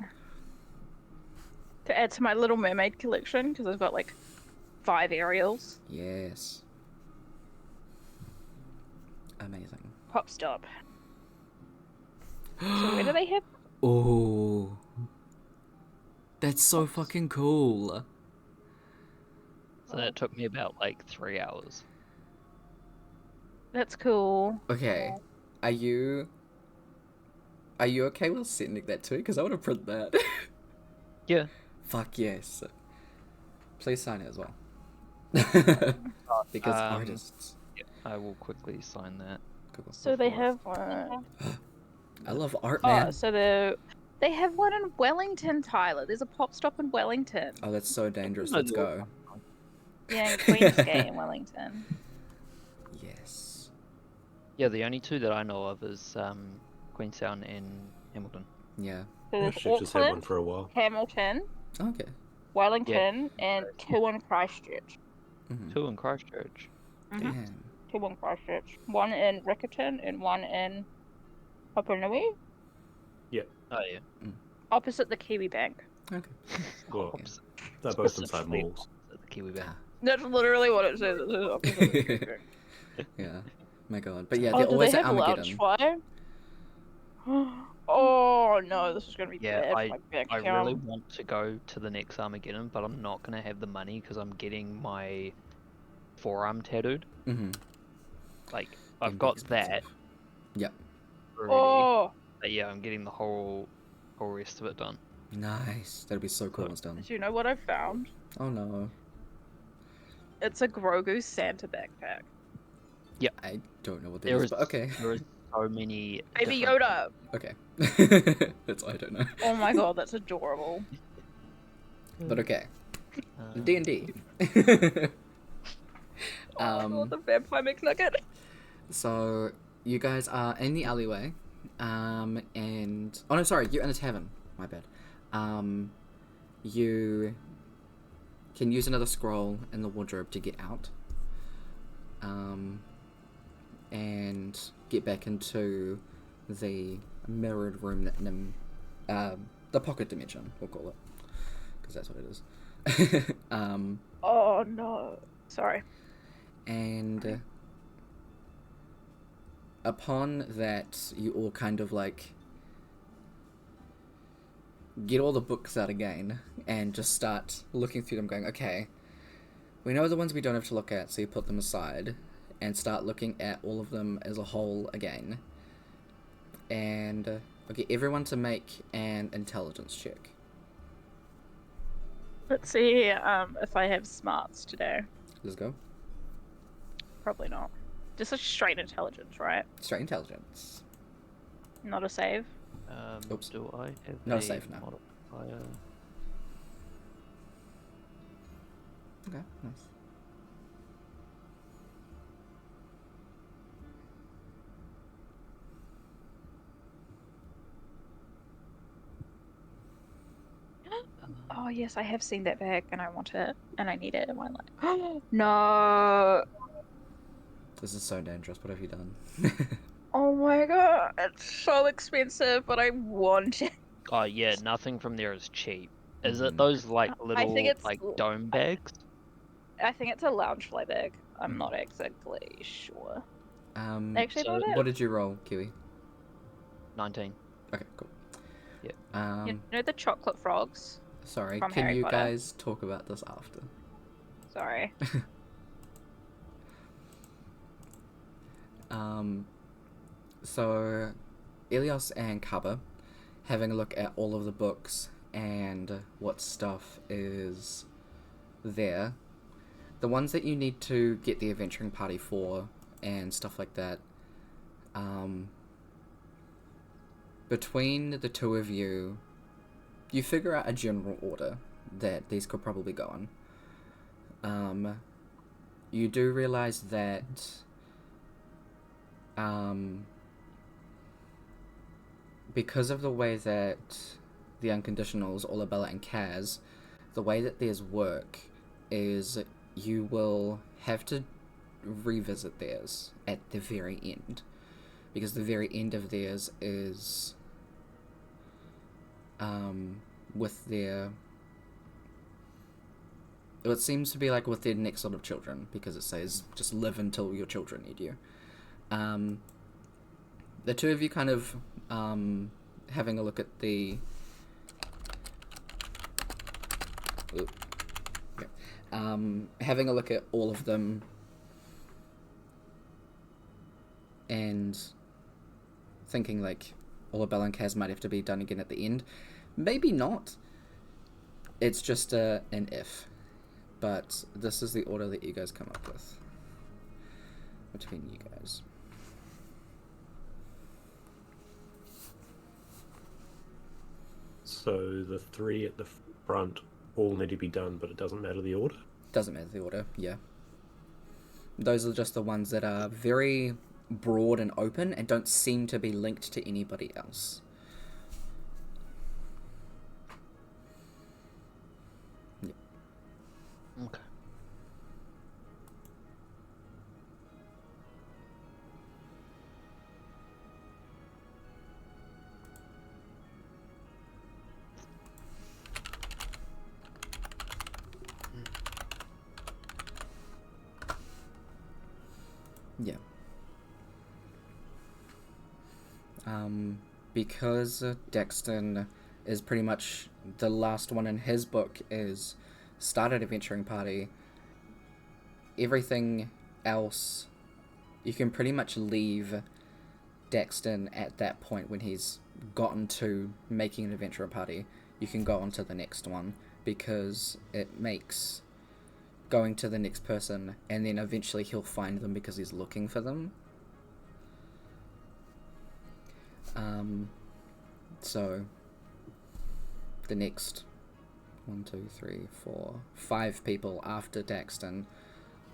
to add to my Little Mermaid collection, because I've got like 5 Ariels. Yes. Amazing. Pop Stop. So where do they have? Oh. That's so fucking cool. So that took me about like 3 hours. That's cool. Okay. Are you okay with sending that to me? Because I want to print that. Yeah. Fuck yes. Please sign it as well. Because artists. I will quickly sign that. Cool. So they have one. I love art, Oh, man. so they have one in Wellington, Tyler. There's a Pop Stop in Wellington. Oh, that's so dangerous. No, Let's no. go. Yeah, in Queensgate in Wellington. Yes. Yeah, the only two that I know of is Queenstown and Hamilton. Yeah. So I there's should just have one Auckland, for a while. Hamilton, Okay. Wellington, and 2 in Christchurch. Mm-hmm. Two in Christchurch. Damn. 2 in Christchurch. 1 in Riccarton and 1 in Hoponui, Oh yeah. opposite the Kiwi Bank. Okay. Well, Opposite- they're both inside specifically malls. opposite the Kiwi Bank. Ah. That's literally what it says. It says opposite the Kiwi Bank. Yeah. My God. But yeah, Oh, they're do always they at have lounge Armageddon. fire? Oh no, this is gonna be Yeah, bad for my bank I account. really want to go to the next Armageddon, but I'm not gonna have the money because I'm getting my forearm tattooed. Mm-hmm. Like I've got that Yep. already, Oh, but yeah, I'm getting the whole rest of it done. Nice. That'll be so cool when it's done. do you know what I found? Oh no. It's a Grogu Santa backpack. I don't know what that There is, is but okay. there is so many. Baby different- Yoda. Okay. That's all I don't know. Oh my god, that's adorable. But okay. Um, D&D. Oh god, the vampire McNugget. So you guys are in the alleyway, and oh no, sorry, you're in the tavern. My bad. You can use another scroll in the wardrobe to get out, and get back into the mirrored room that Nim, the pocket dimension, we'll call it, because that's what it is. Oh no. Sorry. And upon that, you all kind of like get all the books out again and just start looking through them, going, okay, we know the ones we don't have to look at, so you put them aside and start looking at all of them as a whole again. And I'll get everyone to make an intelligence check. Let's see if I have smarts today. Let's go. Probably not. Just a straight intelligence, right? Straight intelligence. Not a save. Oops. Do I have No a save now. modifier? Okay, nice. Oh yes, I have seen that bag and I want it and I need it in my life. No. This is so dangerous. What have you done? Oh my god, it's so expensive, but I want it. Oh yeah, nothing from there is cheap. Is it Mhm. those like I little think it's like dome bags? I think it's a lounge fly bag. I'm not exactly sure. Actually, so about it. What did you roll, Kiwi? 19. Okay, cool. Yeah. You know the chocolate frogs? Sorry, from can Harry you Potter. guys talk about this after? Sorry. So Ilios and Kaba, having a look at all of the books and what stuff is there, the ones that you need to get the adventuring party for and stuff like that, between the two of you, you figure out a general order that these could probably go on. You do realize that because of the way that the Unconditionals, Olabella and Kaz, the way that theirs work is you will have to revisit theirs at the very end. Because the very end of theirs is with their... It seems to be like with their next lot of children, because it says just live until your children need you. The two of you kind of having a look at the... Ooh. Yeah. Having a look at all of them and thinking like Olabella and Kaz might have to be done again at the end. Maybe not. It's just an if. But this is the order that you guys come up with between you guys. So the three at the front all need to be done, but it doesn't matter the order? Doesn't matter the order, yeah. Those are just the ones that are very broad and open and don't seem to be linked to anybody else. Yeah. Okay. Yeah. Because Dexton is pretty much the last one in his book is started adventuring party, everything else you can pretty much leave Dexton at that point when he's gotten to making an adventuring party. You can go on to the next one because it makes going to the next person, and then eventually he'll find them because he's looking for them. So the next 1, 2, 3, 4, 5 people after Daxton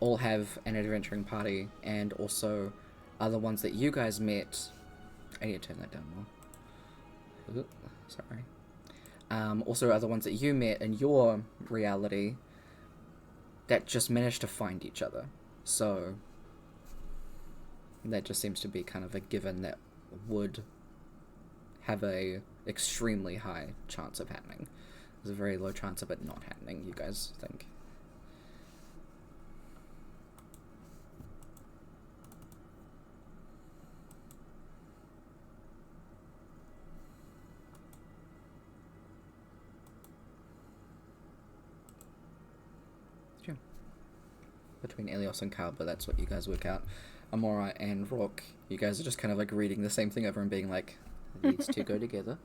all have an adventuring party, and also other ones that you guys met. I need to turn that down more. Sorry. Also other ones that you met in your reality that just managed to find each other. So that just seems to be kind of a given that would have a extremely high chance of happening. There's a very low chance of it not happening, you guys think. Sure. Between Elios and Carl, but that's what you guys work out. Amora and Rook, you guys are just kind of like reading the same thing over and being like, these two go together.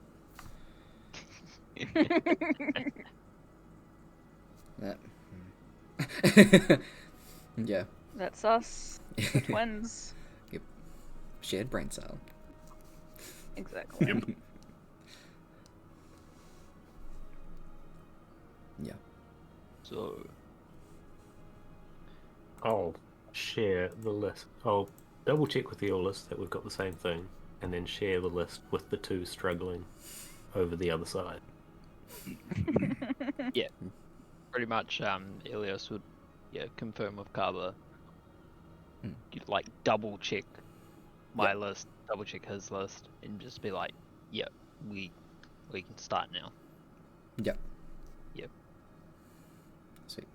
That. Yeah. That's us. The twins. Yep. Shared brain cell. Exactly. Yep. Yeah. So, I'll share the list. I'll double check with the all list that we've got the same thing, and then share the list with the two struggling over the other side. yeah. Pretty much, Elios would, confirm with Kaba. You'd, like, double check my list, double check his list, and just be like, yep, we can start now. Yep. Yep. Sweet.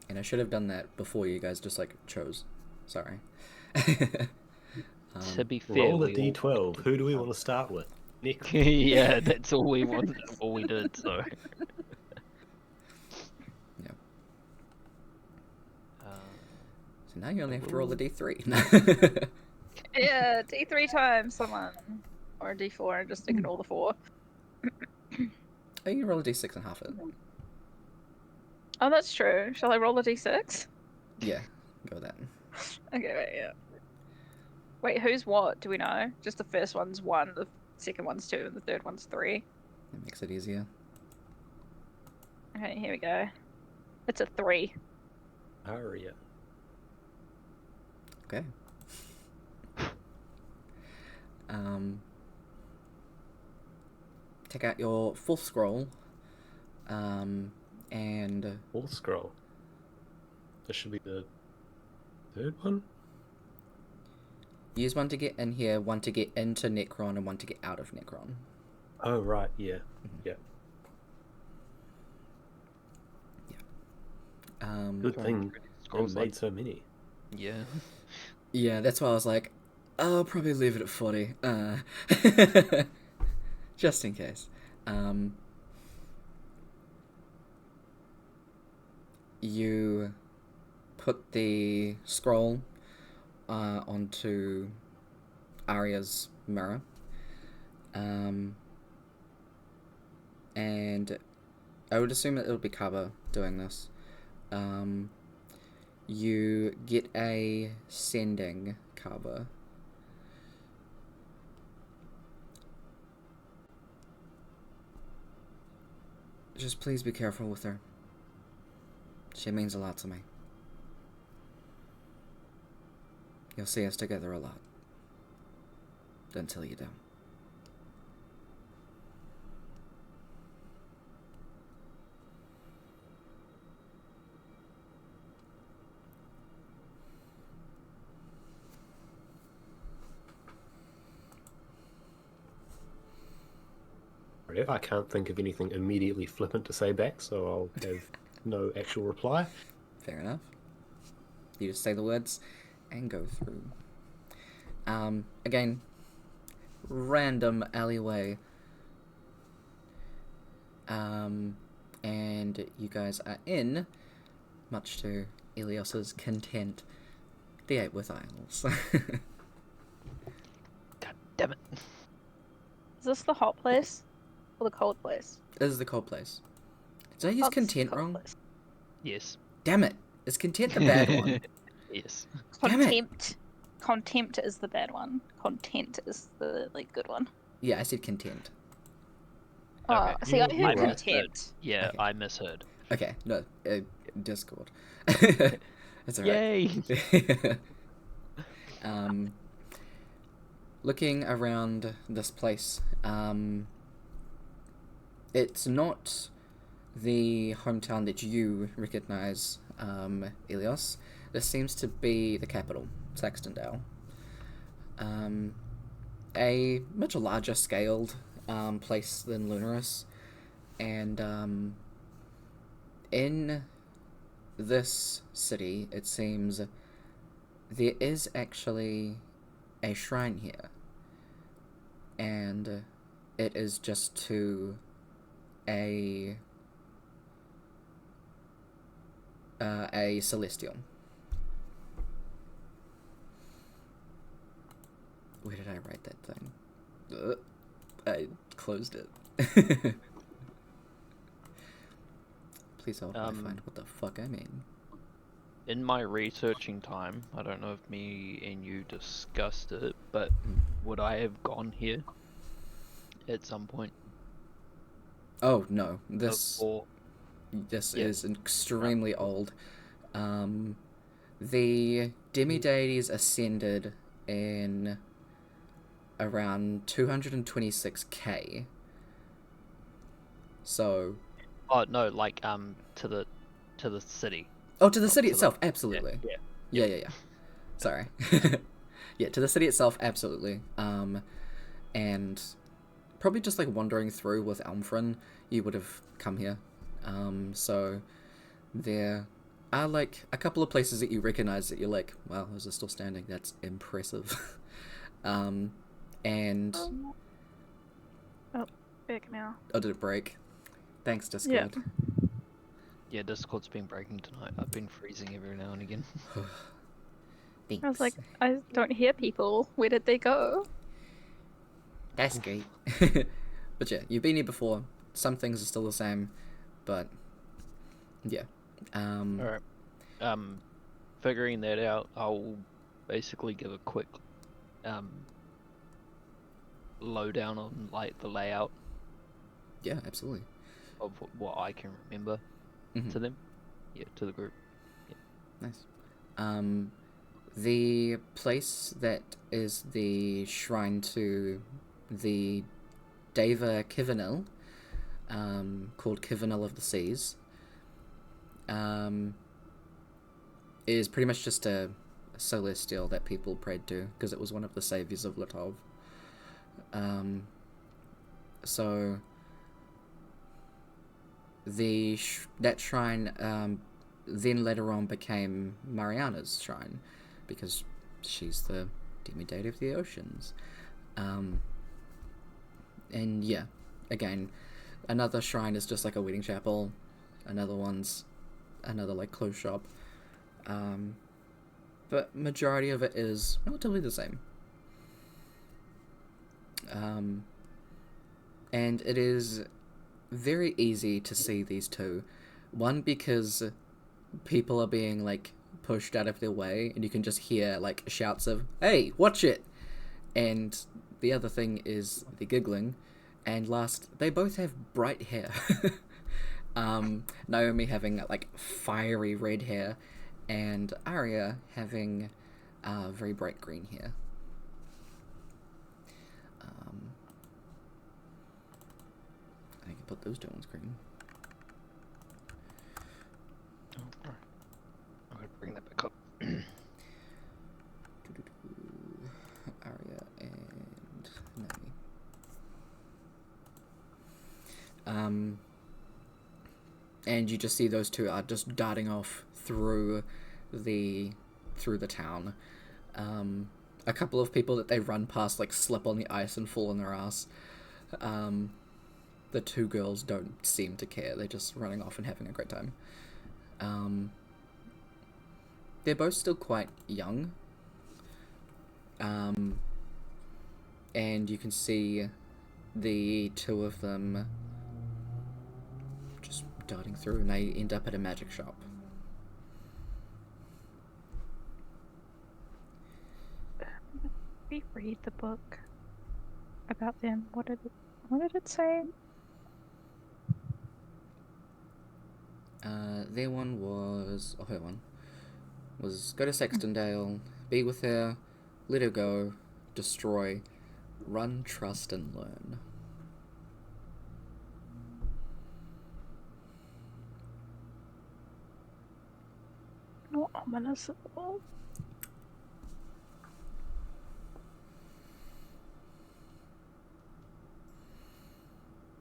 And I should have done that before you guys just like chose. Sorry. To be fair, Roll the we all- d12. Who do we want to start with? Nick. yeah, that's all we wanted, all we did, so. Yeah. Uh, So now you only have to roll the d3. Yeah, D3 times someone. Or D4 and just ignore the 4. Oh, you can roll a d6 and half it. Oh, that's true. Shall I roll a D6? Yeah, go with that. Okay, wait, yeah. Wait, who's what? Do we know? Just the first one's 1, the second one's 2, and the third one's 3. That makes it easier. Okay, here we go. It's a 3. Aria. Okay. Take out your full scroll. And Full scroll. This should be the third one? use one to get in here, one to get into Necron, and one to get out of Necron. Oh, right, yeah. Yeah. Good thing Scrolls I made like- so many. yeah. Yeah, that's why I was like, I'll probably leave it at 40. Just in case. You put the scroll onto Arya's mirror. And I would assume that it'll be Kaba doing this. You get a sending, Kaba. Just please be careful with her. She means a lot to me. You'll see us together a lot. Until you do. I can't think of anything immediately flippant to say back, so I'll have no actual reply. Fair enough. You just say the words and go through. Again, random alleyway. And you guys are in, much to Elios's content, the Eightworth Isles. God damn it. Is this the hot place? Or the cold place? This is the cold place. Did I use Oh, this is the content cold wrong? place. Yes. Damn it! Is content the bad one? Yes. Damn it. Contempt. Contempt is the bad one. Content is the good one. Yeah, I said content. Oh, Okay. see, I You heard were right. contempt. Yeah, Okay. I misheard. Okay, no, Discord. It's alright. Yay! um, looking around this place, it's not the hometown that you recognize, Elios. This seems to be the capital, Saxtondale. A much larger scaled place than Lunaris, and in this city, it seems there is actually a shrine here, and it is just to a celestial. Where did I write that thing? I closed it. Please help me find what the fuck I mean. In my researching time, I don't know if me and you discussed it, but would I have gone here at some point? Oh no, this Before? Yeah. is extremely old. The demi-deities ascended in around 226k. So Oh no, like to the city. oh, to the city to the- itself, absolutely. Yeah. Yeah. Sorry. Yeah, to the city itself, absolutely. And probably just like wandering through with Elmfrin, you would have come here. So there are like a couple of places that you recognize that you're like, wow, those are still standing. That's impressive. And Oh, back now. oh, did it break? Thanks, Discord. Yeah, Discord's been breaking tonight. I've been freezing every now and again. Thanks. I was like, I don't hear people. Where did they go? That's great. But yeah, you've been here before. Some things are still the same, but yeah. Alright. Figuring that out, I'll basically give a quick lowdown on like the layout Yeah, absolutely. of what I can remember Mhm. to them. Yeah, to the group. Nice. The place that is the shrine to the Deva Kivanil, called Kivanil of the Seas, is pretty much just a celestial that people prayed to because it was one of the saviors of Latov. So that shrine then later on became Mariana's shrine because she's the demi-deity of the oceans. And yeah, again, another shrine is just like a wedding chapel, another one's another like clothes shop, but majority of it is relatively the same. And it is very easy to see these two. One, because people are being like pushed out of their way and you can just hear like shouts of, hey, watch it! And the other thing is the giggling. And last, they both have bright hair. Naomi having like fiery red hair and Arya having very bright green hair. I can put those two on screen. Oh, alright. I'm gonna bring that back up. Arya and Naomi. And you just see those two are just darting off through the town. A couple of people that they run past like slip on the ice and fall on their ass. The two girls don't seem to care. They're just running off and having a great time. They're both still quite young. And you can see the two of them just darting through, and they end up at a magic shop. we read the book about them? What did it say? Their one was, or her one, was go to Sextondale, be with her, let her go, destroy, run, trust, and learn. Not ominous at all.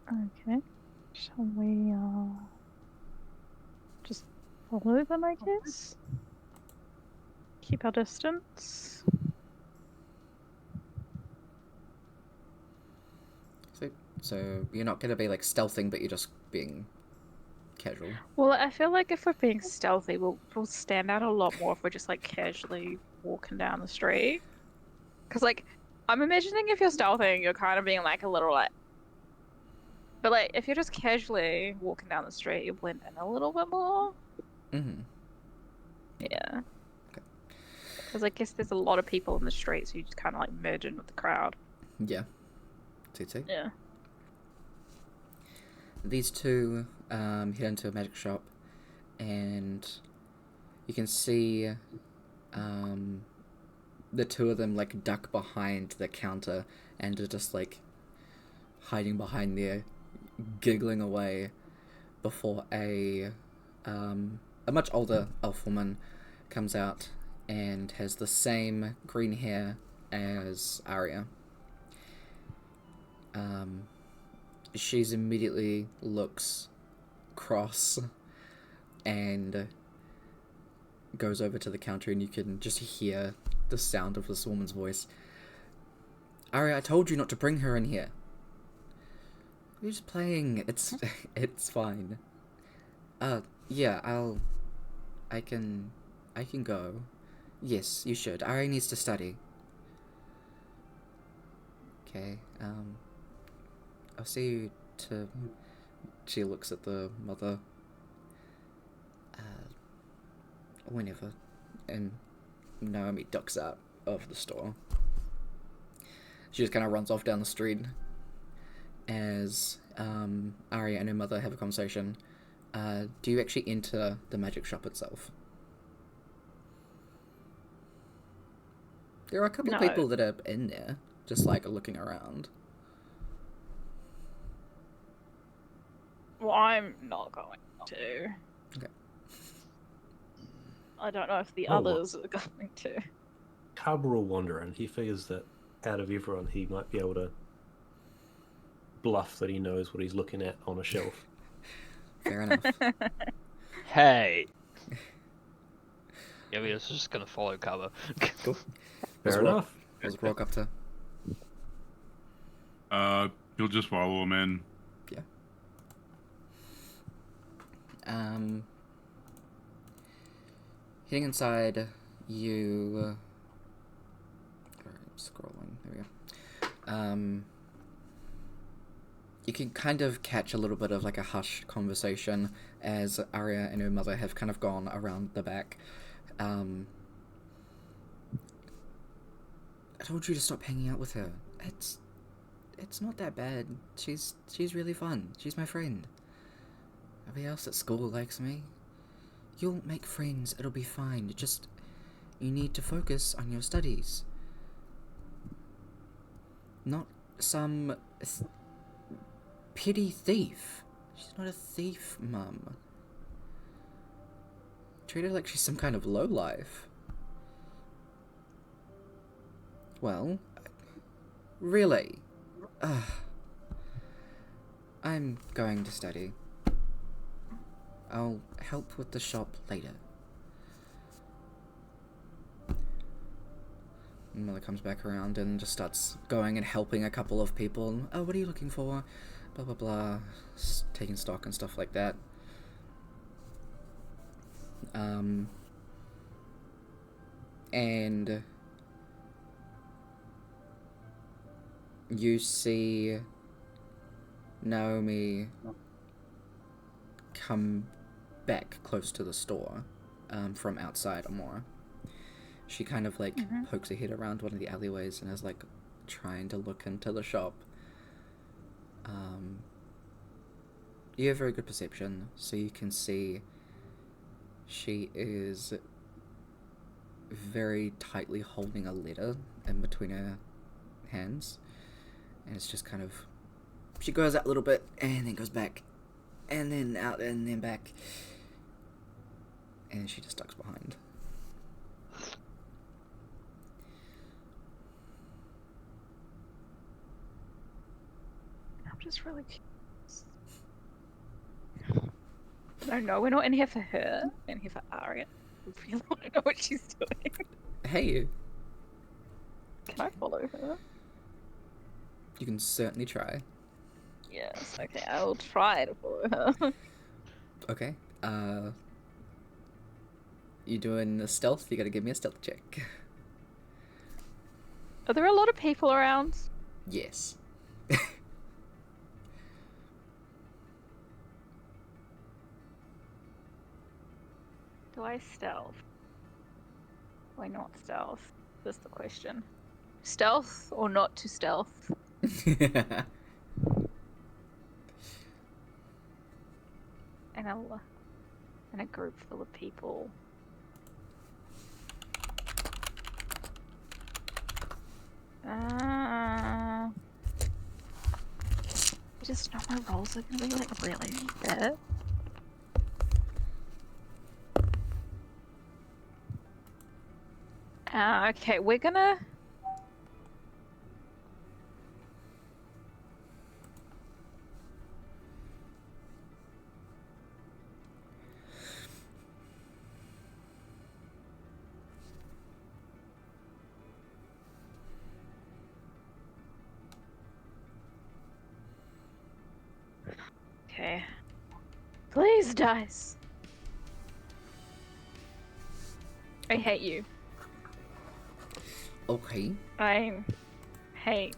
Okay. Shall we just follow them, I guess? Keep our distance. So you're not gonna be like stealthing, but you're just being casual. Well, I feel like if we're being stealthy, we'll stand out a lot more if we're just like casually walking down the street. Because like, I'm imagining if you're stealthing, you're kind of being like a little like. But like, if you're just casually walking down the street, you blend in a little bit more. Mm-hmm. Yeah. Okay. Because I guess there's a lot of people in the street, so you just kind of like merge in with the crowd. Yeah. See. Yeah. These two head into a magic shop, and you can see the two of them like duck behind the counter and are just like hiding behind there, giggling away before a much older elf woman comes out and has the same green hair as Arya. She's immediately looks cross and goes over to the counter, and you can just hear the sound of this woman's voice. Arya, I told you not to bring her in here. We're just playing. It's fine. Yeah, I can go. Yes, you should. Arya needs to study. Okay, I'll see you to... She looks at the mother. Whenever. And Naomi ducks out of the store. She just kind of runs off down the street as Arya and her mother have a conversation. Do you actually enter the magic shop itself? There are a couple of No. people that are in there, just like looking around. Well, I'm not going to. Okay. I don't know if the Oh, others are going to. Cub will wander in. He figures that out of everyone, he might be able to bluff that he knows what he's looking at on a shelf. Fair enough. Hey. Yeah, we're just gonna follow cover. Cool. Fair enough. What's Brooke up to? You'll just follow him in. Yeah. Heading inside, you... Sorry, I'm scrolling. There we go. You can kind of catch a little bit of like a hushed conversation as Arya and her mother have kind of gone around the back. I told you to stop hanging out with her. It's not that bad. She's really fun. She's my friend. Everybody else at school likes me. You'll make friends. It'll be fine. You need to focus on your studies. Not some petty thief. She's not a thief, Mum. Treat her like she's some kind of lowlife. Well, really? I'm going to study. I'll help with the shop later. Mother comes back around and just starts going and helping a couple of people. Oh, what are you looking for? Blah, blah, blah. Taking stock and stuff like that. And you see Naomi come back close to the store from outside Amora. She kind of like Mhm. pokes her head around one of the alleyways and is like trying to look into the shop. You have very good perception, so you can see she is very tightly holding a letter in between her hands, and it's just kind of, she goes out a little bit and then goes back and then out and then back, and she just ducks behind. I'm just really curious. No, we're not in here for her. We're in here for Arya. We really want to know what she's doing. Hey, Can I follow her? you can certainly try. Yes, okay, I will try to follow her. Okay, you doing a stealth? You gotta give me a stealth check. Are there a lot of people around? Yes. Do I stealth? Why not stealth? That's the question. Stealth or not to stealth? In a group full of people. I just know my rolls are gonna be like really bad. Okay, we're gonna. Okay. Please, dice. I hate you. Okay. I hate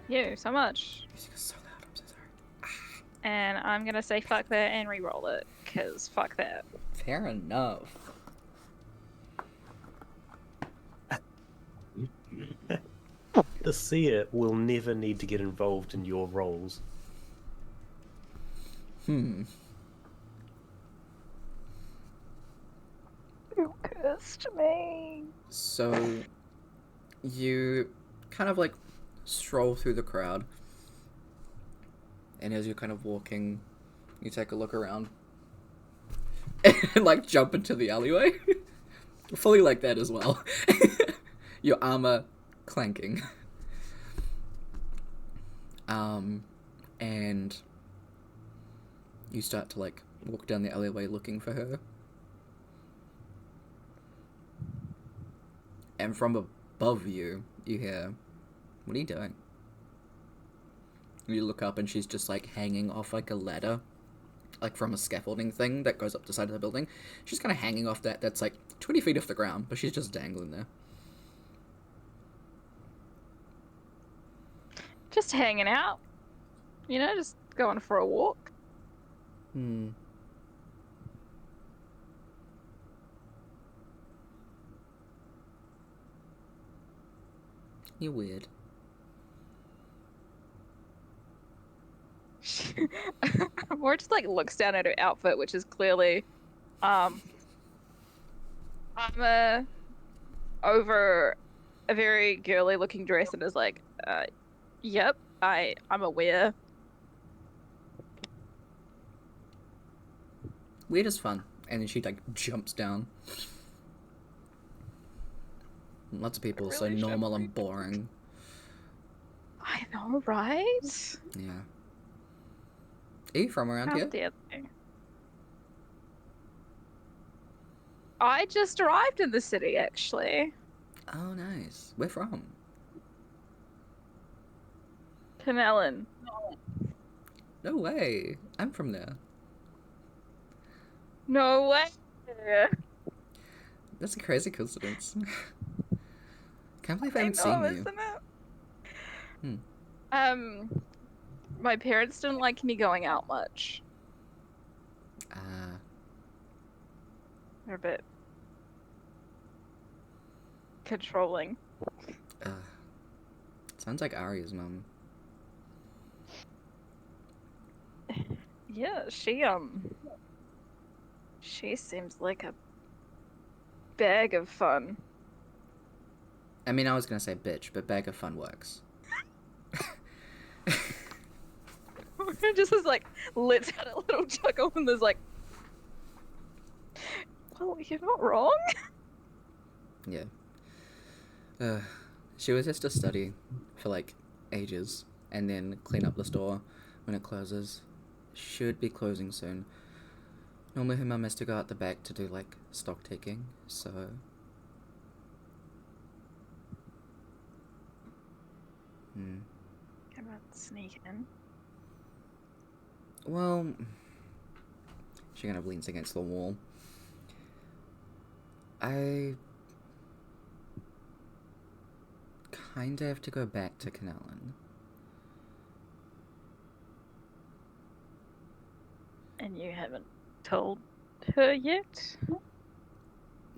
you so much. Music is so loud, I'm so sorry. And I'm gonna say fuck that and re-roll it, cause fuck that. Fair enough. The seer will never need to get involved in your roles. You cursed me. So, you kind of like stroll through the crowd, and as you're kind of walking, you take a look around and like jump into the alleyway. Fully like that as well. Your armor clanking. And you start to like walk down the alleyway looking for her. And from above you, you hear, "What are you doing?" You look up and she's just like hanging off like a ladder, like from a scaffolding thing that goes up the side of the building. She's kind of hanging off that's like 20 feet off the ground, but she's just dangling there. Just hanging out. You know, just going for a walk. You're weird. More just like looks down at her outfit, which is clearly armor over a very girly looking dress, and is like, yep, I'm aware. Weird as fun. And then she like jumps down. Lots of people, so really normal and shouldn't. boring. I know, right? Yeah. Are you from around How here? dare they? I just arrived in the city, actually. Oh, nice. Where from? Penellin. No way. I'm from there. No way. That's a crazy coincidence. Can't believe I I haven't know, seen you. isn't it? Hmm. My parents didn't like me going out much. Ah. They're a bit controlling. Sounds like Arya's mum. Yeah, she seems like a bag of fun. I mean, I was gonna say bitch, but bag of fun works. Just as like lets out a little chuckle and there's like, well, you're not wrong. Yeah. She was just to study for like ages and then clean up the store when it closes. Should be closing soon. Normally her mum has to go out the back to do like stock taking, so... Can I sneak in? Well... She kind of leans against the wall. I... kinda have to go back to Canallan. And you haven't told her yet?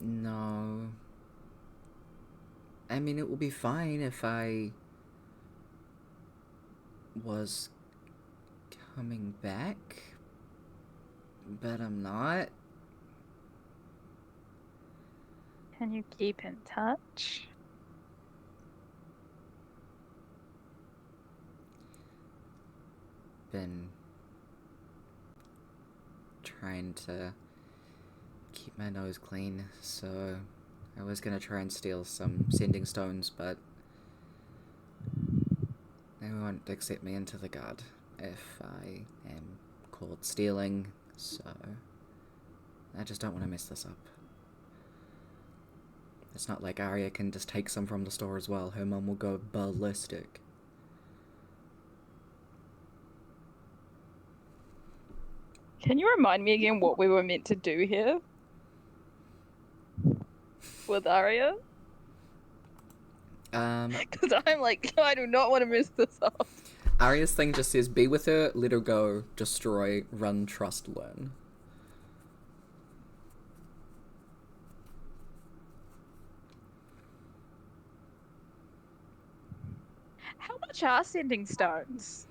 No. I mean, it will be fine if I was coming back, but I'm not. Can you keep in touch? Been trying to keep my nose clean, so I was gonna try and steal some sending stones, but they won't accept me into the guard if I am caught stealing, so I just don't want to mess this up. It's not like Arya can just take some from the store as well. Her mum will go ballistic. Can you remind me again what we were meant to do here? With Arya? Because I'm like, I do not want to mess this up. Arya's thing just says, be with her, let her go, destroy, run, trust, learn. How much are sending stones?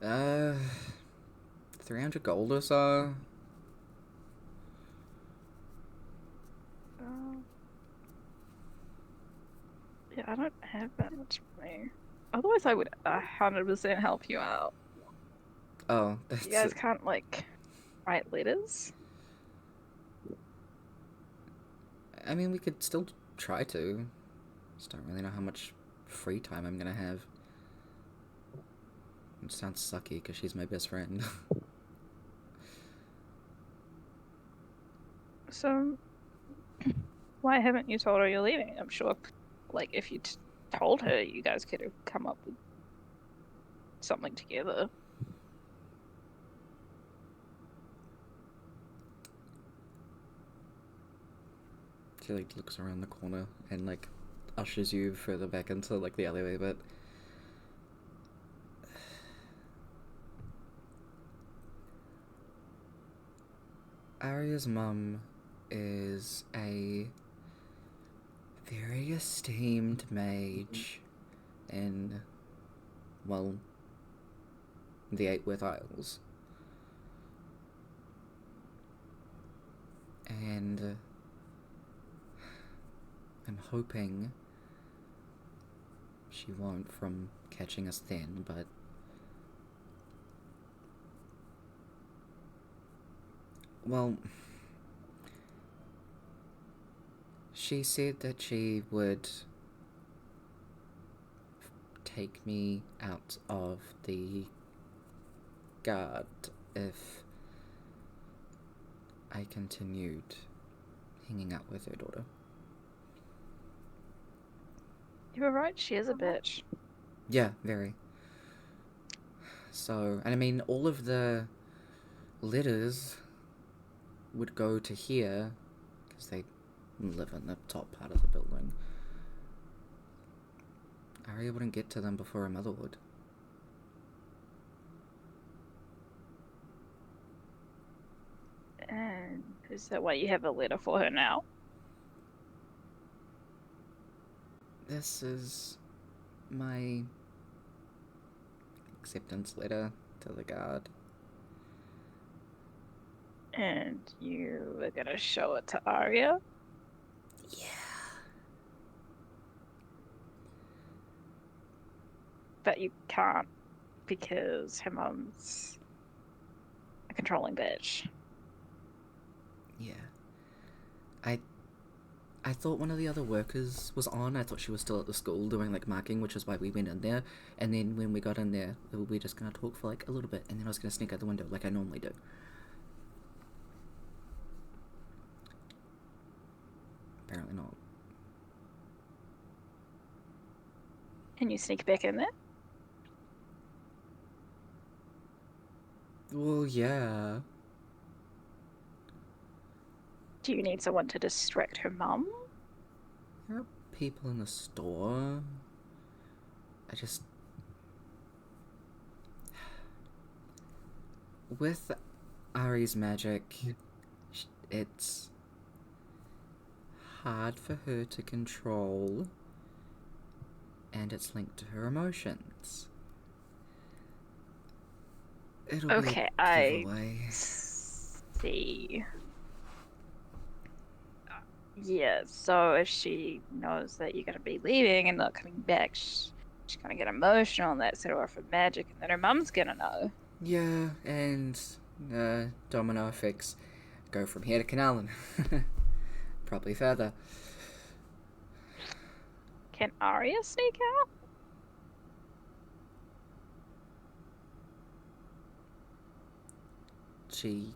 300 gold or so. Yeah, I don't have that much money. Otherwise, I would 100% help you out. Oh, that's You guys can't, like, write letters? I mean, we could still try to. Just don't really know how much free time I'm gonna have. It sounds sucky because she's my best friend. So, why haven't you told her you're leaving? I'm sure, like, if you told her, you guys could have come up with something together. She like looks around the corner and like ushers you further back into like the alleyway, but Arya's mum is a very esteemed mage in, well, the Eightworth Isles. And I'm hoping she won't from catching us then, but well, she said that she would take me out of the guard if I continued hanging out with her daughter. You were right, she is a bitch. Yeah, very. So, and I mean, all of the letters would go to here, because they live in the top part of the building. Arya wouldn't get to them before her mother would. And is that why you have a letter for her now? This is my acceptance letter to the guard. And you were gonna show it to Arya? Yeah. But you can't because her mum's a controlling bitch. Yeah. I thought one of the other workers was on. I thought she was still at the school doing like marking, which is why we went in there. And then when we got in there, we were just gonna talk for like a little bit, and then I was gonna sneak out the window like I normally do. Apparently not. Can you sneak back in there? Well, yeah. Do you need someone to distract her mum? There are people in the store. I just... With Ari's magic, it's hard for her to control, and it's linked to her emotions. It'll Okay, be a I giveaway. see. Yeah, so if she knows that you're gonna be leaving and not coming back, she's gonna get emotional and that set her off for magic, and then her mum's gonna know. Yeah, and domino effects go from here to Canalen. Probably further. Can Arya sneak out? She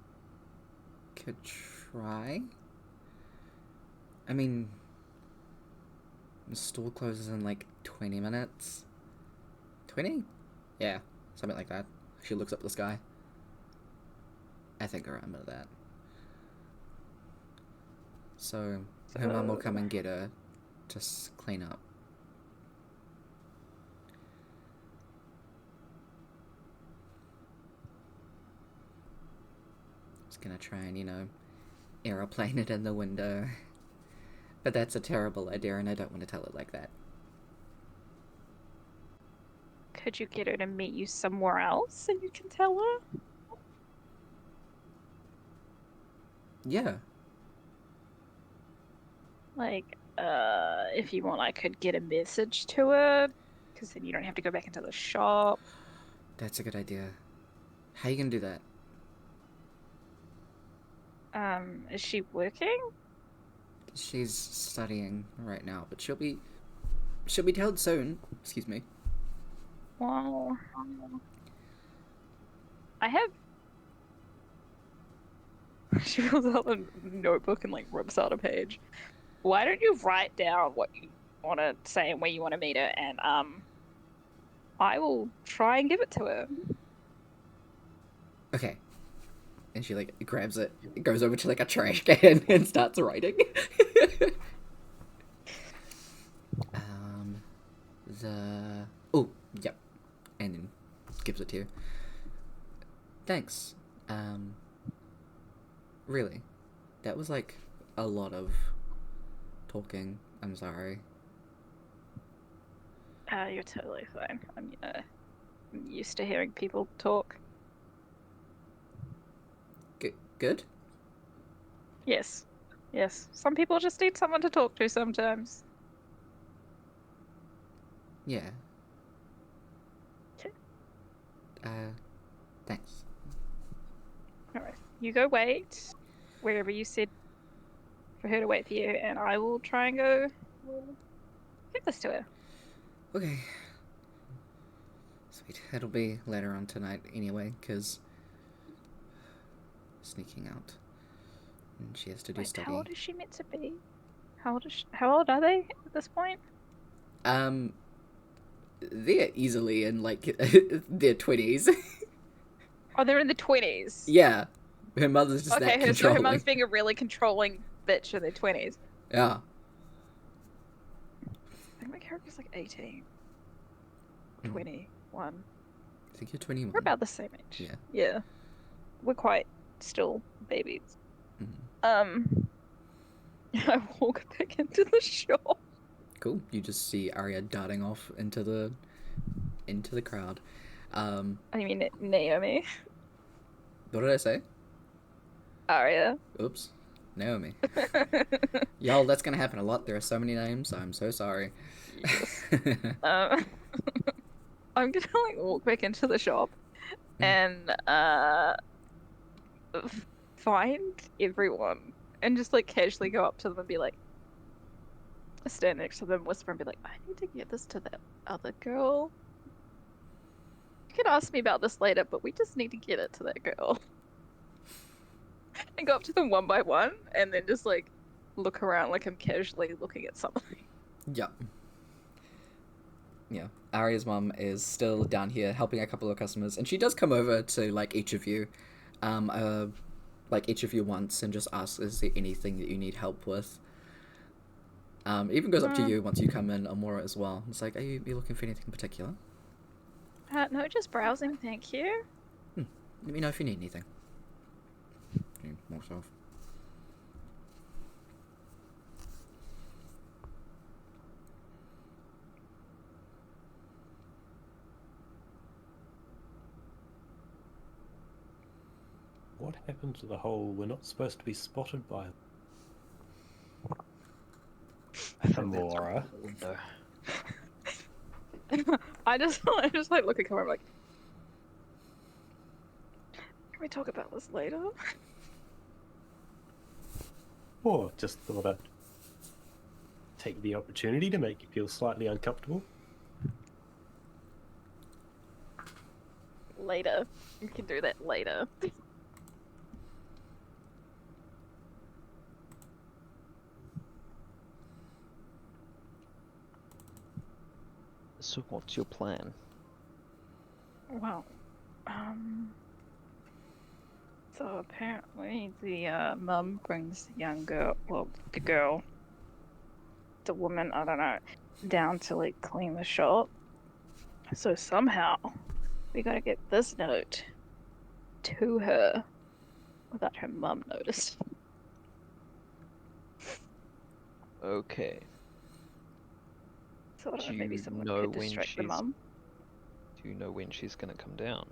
could try. I mean, the store closes in like 20 minutes. 20? Yeah, something like that. She looks up at the sky. I think around that. So her mum will come and get her, just clean up. Just gonna try and, aeroplane it in the window. But that's a terrible idea, and I don't want to tell it like that. Could you get her to meet you somewhere else and you can tell her? Yeah. Like, if you want, I could get a message to her, because then you don't have to go back into the shop. That's a good idea. How you gonna do that? Is she working? She's studying right now, but she'll be told soon. Excuse me. Well, I have. She pulls out a notebook and like rips out a page. Why don't you write down what you want to say and where you want to meet her, and I will try and give it to her. Okay. And she like grabs it, goes over to like a trash can and starts writing. Oh, yep. And then gives it to you. Thanks. Really. That was like a lot of talking. I'm sorry. You're totally fine. I'm used to hearing people talk. Good? Yes. Yes. Some people just need someone to talk to sometimes. Yeah. Okay. Thanks. Alright. You go wait wherever you said for her to wait for you, and I will try and go give this to her. Okay. Sweet. It'll be later on tonight anyway, because sneaking out. And she has to do Wait, study. how old is she meant to be? How old are they at this point? They're easily in like their 20s. Oh, they're in the 20s. Yeah. Her mother's just that Okay, so controlling. her mum's being a really controlling bitch in their 20s. Yeah. I think my character's like 18. 21. I think you're 21. We're about the same age. Yeah. Yeah. We're quite still babies. Mhm. I walk back into the shop. Cool. You just see Arya darting off into the crowd. I mean, Naomi. What did I say? Aria. Oops. Naomi. Y'all, that's gonna happen a lot. There are so many names. I'm so sorry. Yes. I'm gonna like walk back into the shop and find everyone and just like casually go up to them and be like, stand next to them, whisper and be like, I need to get this to that other girl. You can ask me about this later, but we just need to get it to that girl. And go up to them one by one and then just like look around like I'm casually looking at something. Yep. Yeah. Arya's mum is still down here helping a couple of customers, and she does come over to like each of you once and just asks, is there anything that you need help with? Even goes up to you once you come in, Amora, as well. It's like, are you looking for anything in particular? No, just browsing, thank you. Let me know if you need anything. He walks off. What happened to the whole we're not supposed to be spotted by Amora? Window. I just like look at camera like, can we talk about this later? Or just thought I'd take the opportunity to make you feel slightly uncomfortable. Later. We can do that later. So what's your plan? Well, so apparently the mum brings the young girl, well, the woman, I don't know, down to like clean the shop. So somehow we gotta get this note to her without her mum noticing. Okay. So I don't know, Do maybe you someone know could when distract the she's- mum. Do you know when she's gonna come down?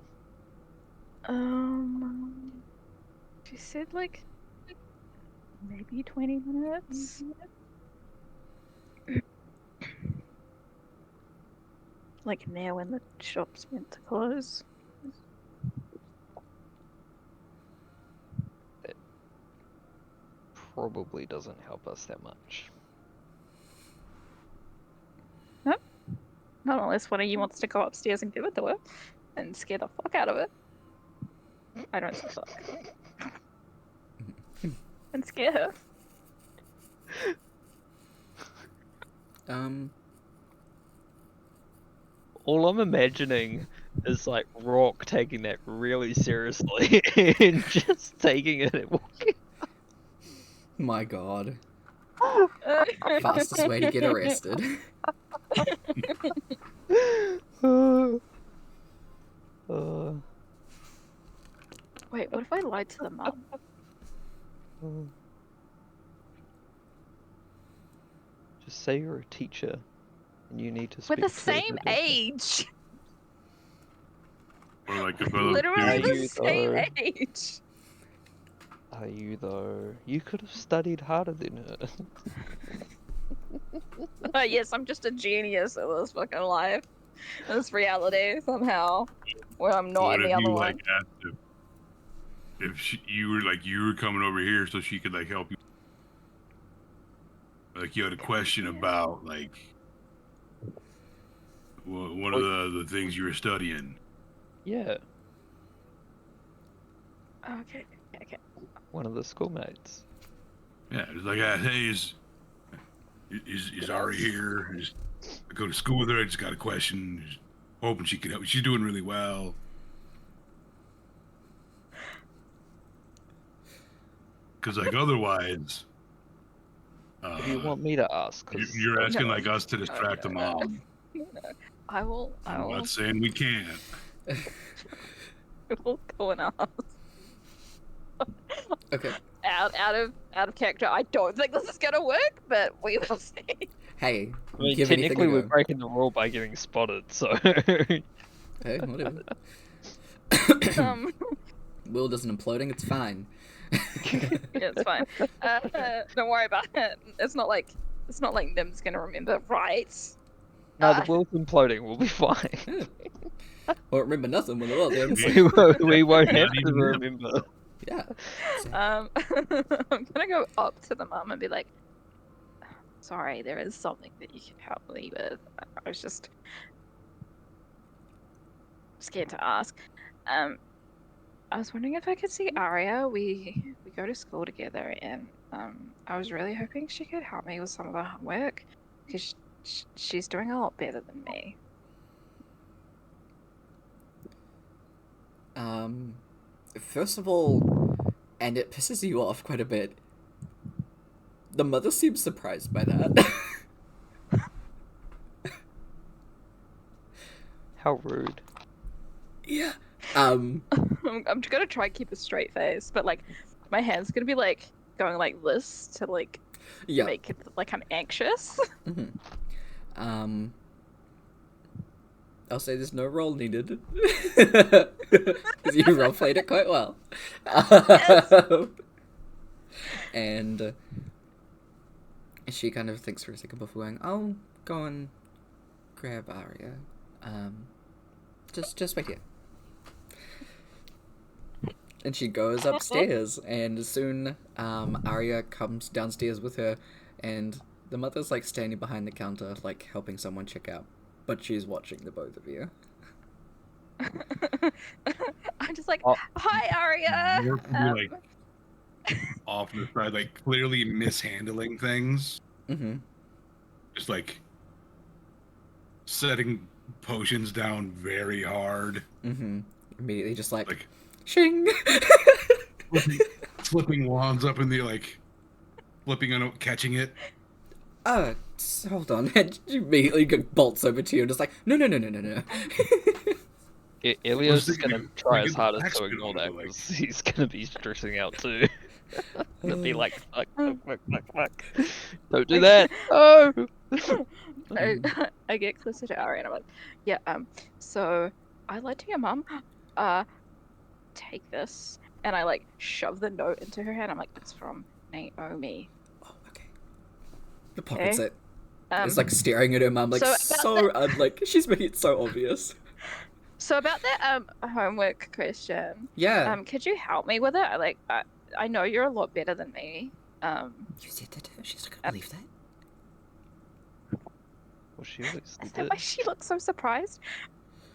She said like maybe 20 minutes. Like now when the shop's meant to close. Probably doesn't help us that much. Not unless one of you wants to go upstairs and give it to her and scare the fuck out of it. I don't say fuck. And scare her. All I'm imagining is like Rock taking that really seriously and just taking it and walking. My god. Fastest way to get arrested. Wait, what if I lied to the mum? Just say you're a teacher and you need to We're speak the to same the- age! Or like a fellow Literally Are the you same though? age! Are you though? You could have studied harder than her. Yes, I'm just a genius in this fucking life. In this reality, somehow. Where I'm not What in if the other you one. like asked if you were coming over here so she could like help you? Like you had a question about like one of the things you were studying. Yeah, Okay. one of the schoolmates. Yeah, it's like, hey, is Ari here? I go to school with her. I just got a question. Just hoping she could help. She's doing really well. Because like otherwise, Do you want me to ask? 'Cause you're asking No. like us to distract the mom. I will I'm not saying we can't. go and ask. Okay. Out of character. I don't think this is gonna work, but we will see. Hey, I mean, give anything technically a we're go. breaking the rule by getting spotted, so. Hey, whatever. Um, World isn't imploding, it's fine. yeah, it's fine. Don't worry about it. It's not like Nim's gonna remember, right? No, the world's imploding. We'll be fine. Won't remember nothing when the world ends. We won't have Not to even them. remember. Yeah. I'm gonna go up to the mum and be like, "Sorry, there is something that you can help me with. I was just scared to ask. I was wondering if I could see Aria. We go to school together, and I was really hoping she could help me with some of the homework because she's doing a lot better than me." First of all, and it pisses you off quite a bit, the mother seems surprised by that. How rude. Yeah. I'm gonna try and keep a straight face, but like my hand's gonna be like going like this to like Yeah. make it like I'm anxious. I'll say there's no roll needed. Because you role played it quite well. And she kind of thinks for a second before going, I'll go and grab Arya. Just wait here. And she goes upstairs, and soon Arya comes downstairs with her, and the mother's like standing behind the counter, like helping someone check out, but she's watching the both of you. I'm just like, Oh. "Hi, Aria." Brooke would be like off to the side, like clearly mishandling things. Mm-hmm. Just like setting potions down very hard. Mm-hmm. Immediately just like Like shing. flipping wands up in the like flipping on it, catching it. Hold on. And she immediately bolts over to you and just like, no. Ilios is thinking, gonna like, try like his in hardest to accident, ignore that like- because he's gonna be stressing out too. He'll be like, fuck. Don't do that. Oh! I get closer to Aria and I'm like, "Yeah, so I lied to your mum. Take this." And I like shove the note into her hand. I'm like, "It's from Naomi." Oh, okay. The pockets Okay. it. It's like Um, staring at her mum, like so about like she's making it so obvious. so about that homework question, Yeah. could you help me with it? I know you're a lot better than me. You said that to her? She's not gonna believe that. Well, she always Is that did. why she looks so surprised?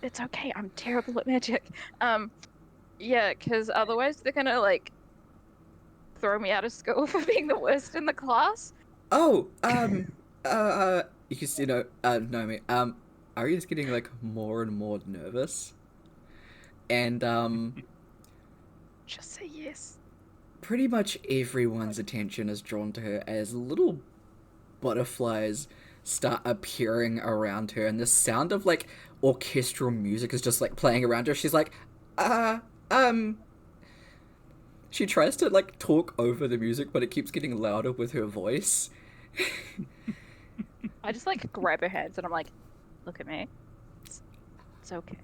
It's okay. I'm terrible at magic. Yeah, because otherwise they're gonna like throw me out of school for being the worst in the class. Oh, because Naomi, Arya's getting like more and more nervous, and Just say yes. pretty much everyone's attention is drawn to her as little butterflies start appearing around her, and the sound of like orchestral music is just like playing around her. She's like, she tries to like talk over the music, but it keeps getting louder with her voice. I just like grab her hands and I'm like, "Look at me. It's okay.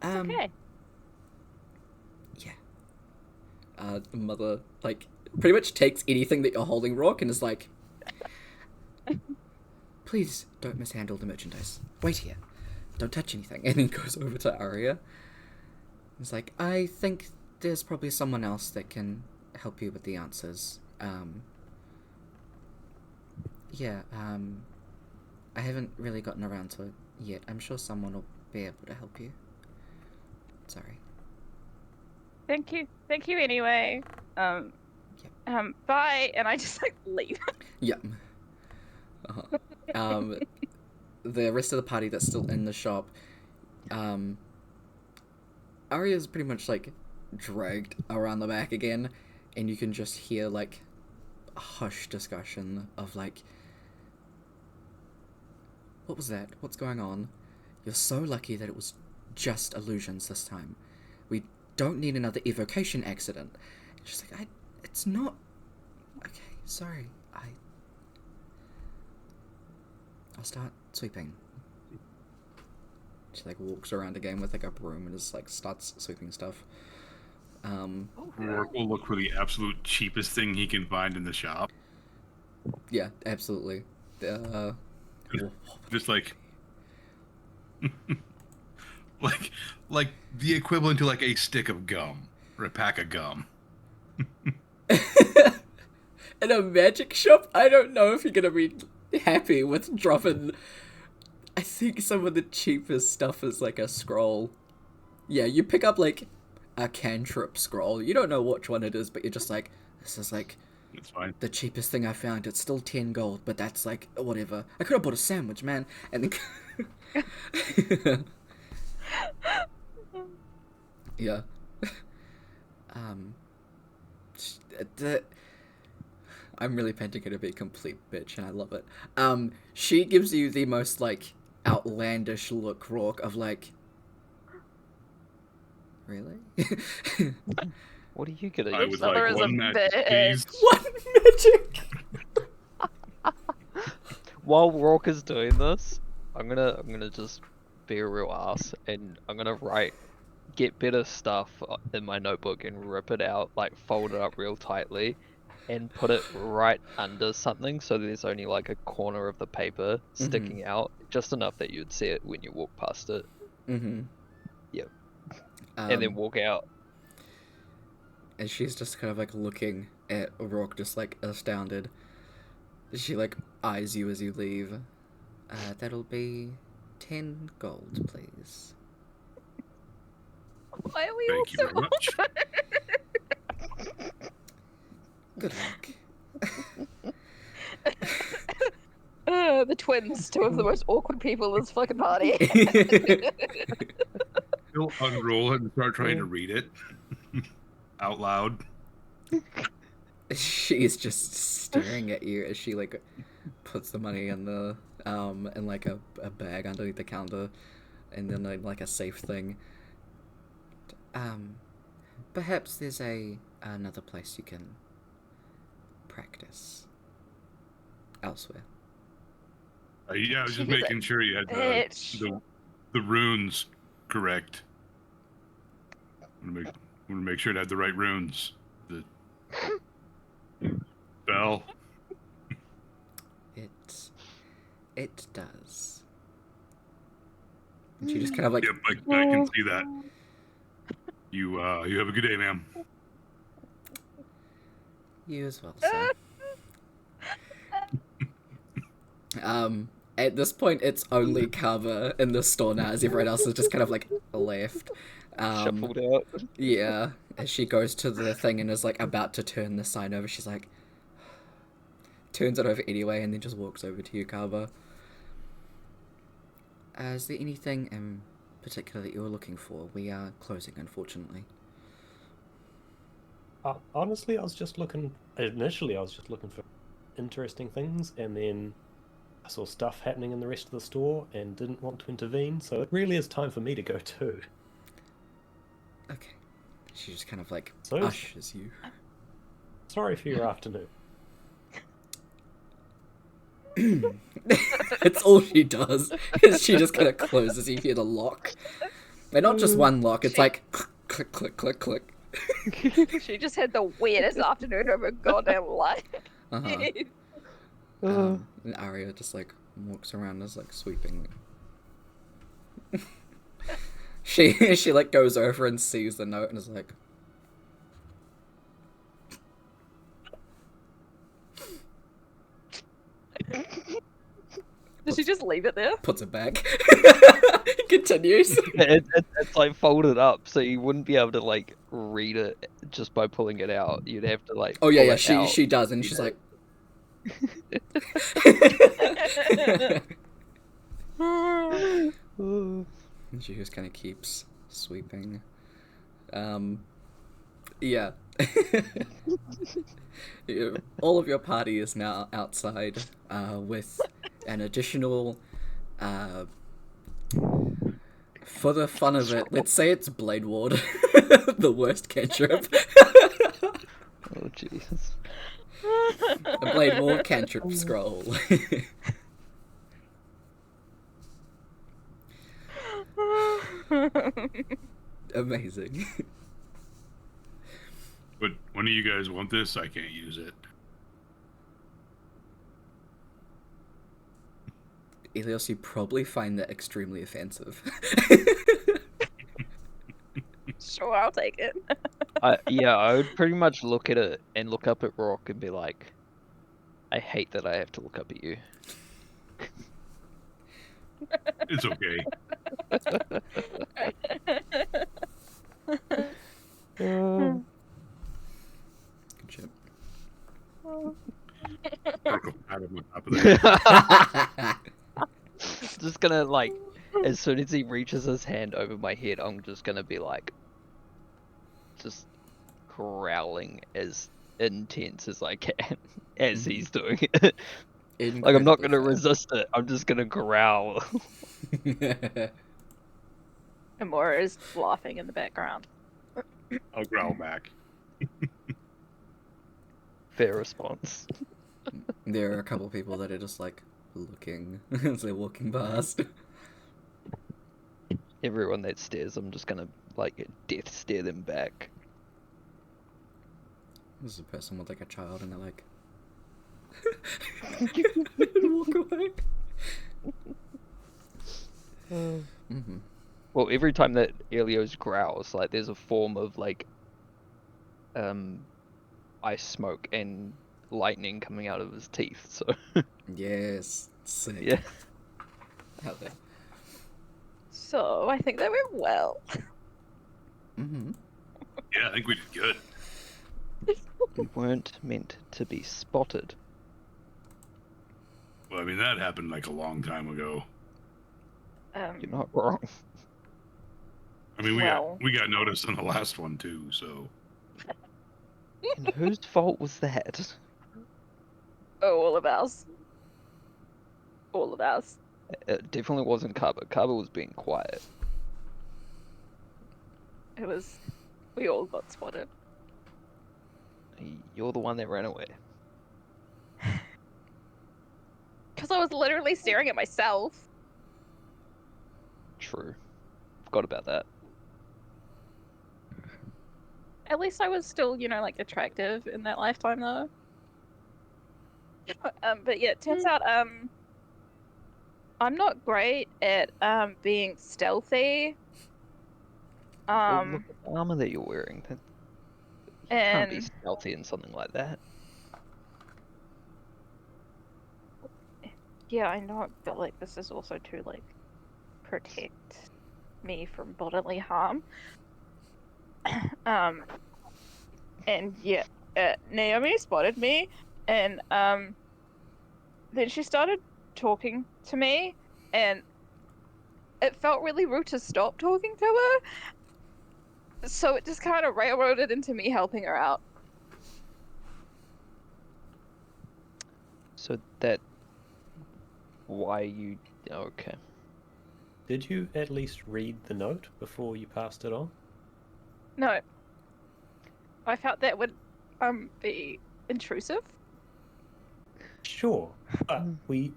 It's okay." Yeah. The mother like pretty much takes anything that you're holding, Rock, and is like, please don't mishandle the merchandise. Wait here. Don't touch anything. And then goes over to Arya. It's like, I think there's probably someone else that can help you with the answers. I haven't really gotten around to it yet. I'm sure someone will be able to help you. Sorry. Thank you anyway. Bye. And I just like leave. Yep. The rest of the party that's still in the shop, Arya's pretty much like dragged around the back again, and you can just hear like a hushed discussion of like, what was that? What's going on? You're so lucky that it was just illusions this time. We don't need another evocation accident. She's like, it's not. Okay, sorry. I'll start sweeping. She like walks around again with like a broom and just like starts sweeping stuff. Rourke will look for the absolute cheapest thing he can find in the shop. Yeah, absolutely. Just like the equivalent to like a stick of gum or a pack of gum. In a magic shop, I don't know if you're gonna be happy with dropping. I think some of the cheapest stuff is like a scroll. Yeah, you pick up like a cantrip scroll. You don't know which one it is, but you're just like, this is like It's fine. the cheapest thing I found. It's still 10 gold, but that's like whatever. I could have bought a sandwich, man. And then yeah. I'm really painting her to be a complete bitch, and I love it. She gives you the most like outlandish look, Rourke, of like, really? What are you gonna I use? would Mother like is a one magic, please. What magic? While Rourke is doing this, I'm gonna just be a real ass, and I'm gonna get better stuff in my notebook and rip it out, like fold it up real tightly, and put it right under something so there's only like a corner of the paper sticking out, just enough that you'd see it when you walk past it. Mm-hmm. Yep. And then walk out. And she's just kind of like looking at Rourke, just like astounded. She like eyes you as you leave. That'll be 10 gold, please. Why are we all Thank you so very much. Good luck. The twins, two of the most awkward people in this fucking party. He'll unroll it and start trying to read it out loud. She's just staring at you as she like puts the money in the in like a bag underneath the counter, and then like a safe thing. Perhaps there's another place you can practice elsewhere. Yeah, I was just She's a making sure you had bitch. the runes correct. I want to make sure it had the right runes. The bell. It does. And she just kind of like, Yep, I can see that. You have a good day, ma'am. you as well, sir. At this point, it's only Carver in the store now, as everyone else is just kind of like left. Shuffled out. Yeah, as she goes to the thing and is like about to turn the sign over, she's like, turns it over anyway, and then just walks over to you, Carver. Is there anything in particular that you're looking for? We are closing, unfortunately. Honestly, initially I was just looking for interesting things, and then I saw stuff happening in the rest of the store and didn't want to intervene, so it really is time for me to go too. Okay. She just kind of like So- ushers you. Sorry for your afternoon. It's all she does. Is she just kind of closes. You hear the lock. And not just one lock, it's like click, click, click, click. She just had the weirdest afternoon of her goddamn life. Uh-huh. And Arya just like walks around as like sweeping. She like goes over and sees the note and is like, Does she just leave it there? puts it back. Continues. It's like folded up, so you wouldn't be able to like read it just by pulling it out. You'd have to like. Oh yeah, pull yeah. it out. She does, and she's like. And she just kind of keeps sweeping. Yeah. All of your party is now outside with an additional, for the fun of it, let's say it's Blade Ward, the worst cantrip. Oh Jesus. A Blade Ward cantrip scroll. Amazing. But when do you guys want this? I can't use it. Elios, you probably find that extremely offensive. Sure, I'll take it. I would pretty much look at it and look up at Rock and be like, I hate that I have to look up at you. It's okay. Good shit. I'll go pat him on top of the head. Just gonna like, as soon as he reaches his hand over my head, I'm just gonna be like, just growling as intense as I can as he's doing it. Like I'm not gonna resist it. I'm just gonna growl. Amora is laughing in the background. I'll growl back. Fair response. There are a couple people that are just like looking as they're walking past. Everyone that stares, I'm just gonna like death stare them back. This is a person with like a child and they're like and walk away. Mm-hmm. Well, every time that Elios growls, like there's a form of like ice smoke and lightning coming out of his teeth, so Yes. Sick. yeah. Hell yeah. So I think that went well. Mm-hmm. Yeah, I think we did good. We weren't meant to be spotted. Well, I mean, that happened like a long time ago. You're not wrong. I mean, Well. we got noticed on the last one too, so. And whose fault was that? Oh, all of ours. All of ours. It definitely wasn't Kaba. Kaba was being quiet. It was. We all got spotted. You're the one that ran away. Because I was literally staring at myself. True. Forgot about that. At least I was still, you know, like attractive in that lifetime, though. But yeah, it turns out, I'm not great at being stealthy. Well, look at the armor that you're wearing. That can't be And stealthy in something like that. yeah, I know, but like this is also to like protect me from bodily harm. And yeah, Naomi spotted me, and then she started talking to me, and it felt really rude to stop talking to her. So it just kind of railroaded into me helping her out. So that... Why you... Okay. Did you at least read the note before you passed it on? No. I felt that would be intrusive. Sure, but we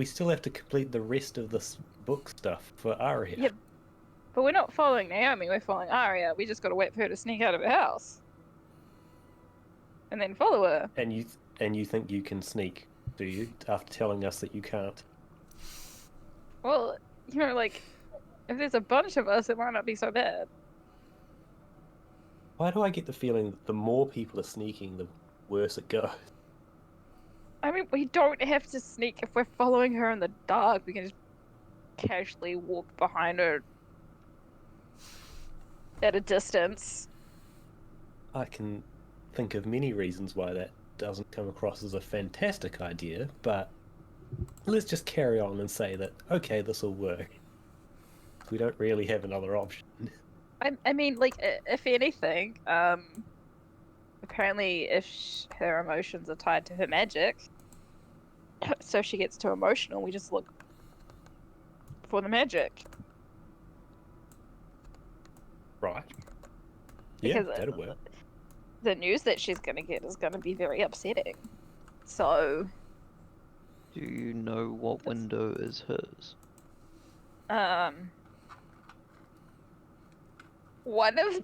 still have to complete the rest of this book stuff for Aria. Yeah. But we're not following Naomi, we're following Aria. We just gotta wait for her to sneak out of her house. And then follow her. And you think you can sneak, do you? After telling us that you can't. Well, you know, like, if there's a bunch of us, it might not be so bad. Why do I get the feeling that the more people are sneaking, the worse it goes? I mean, we don't have to sneak if we're following her in the dark. We can just casually walk behind her at a distance. I can think of many reasons why that doesn't come across as a fantastic idea, but let's just carry on and say that, okay, this will work. We don't really have another option. I mean, like, if anything, apparently if her emotions are tied to her magic, so if she gets too emotional, we just look for the magic. Right. Yeah, Because that'll work. the news that she's going to get is going to be very upsetting. So, Do you know what window is hers? One of them.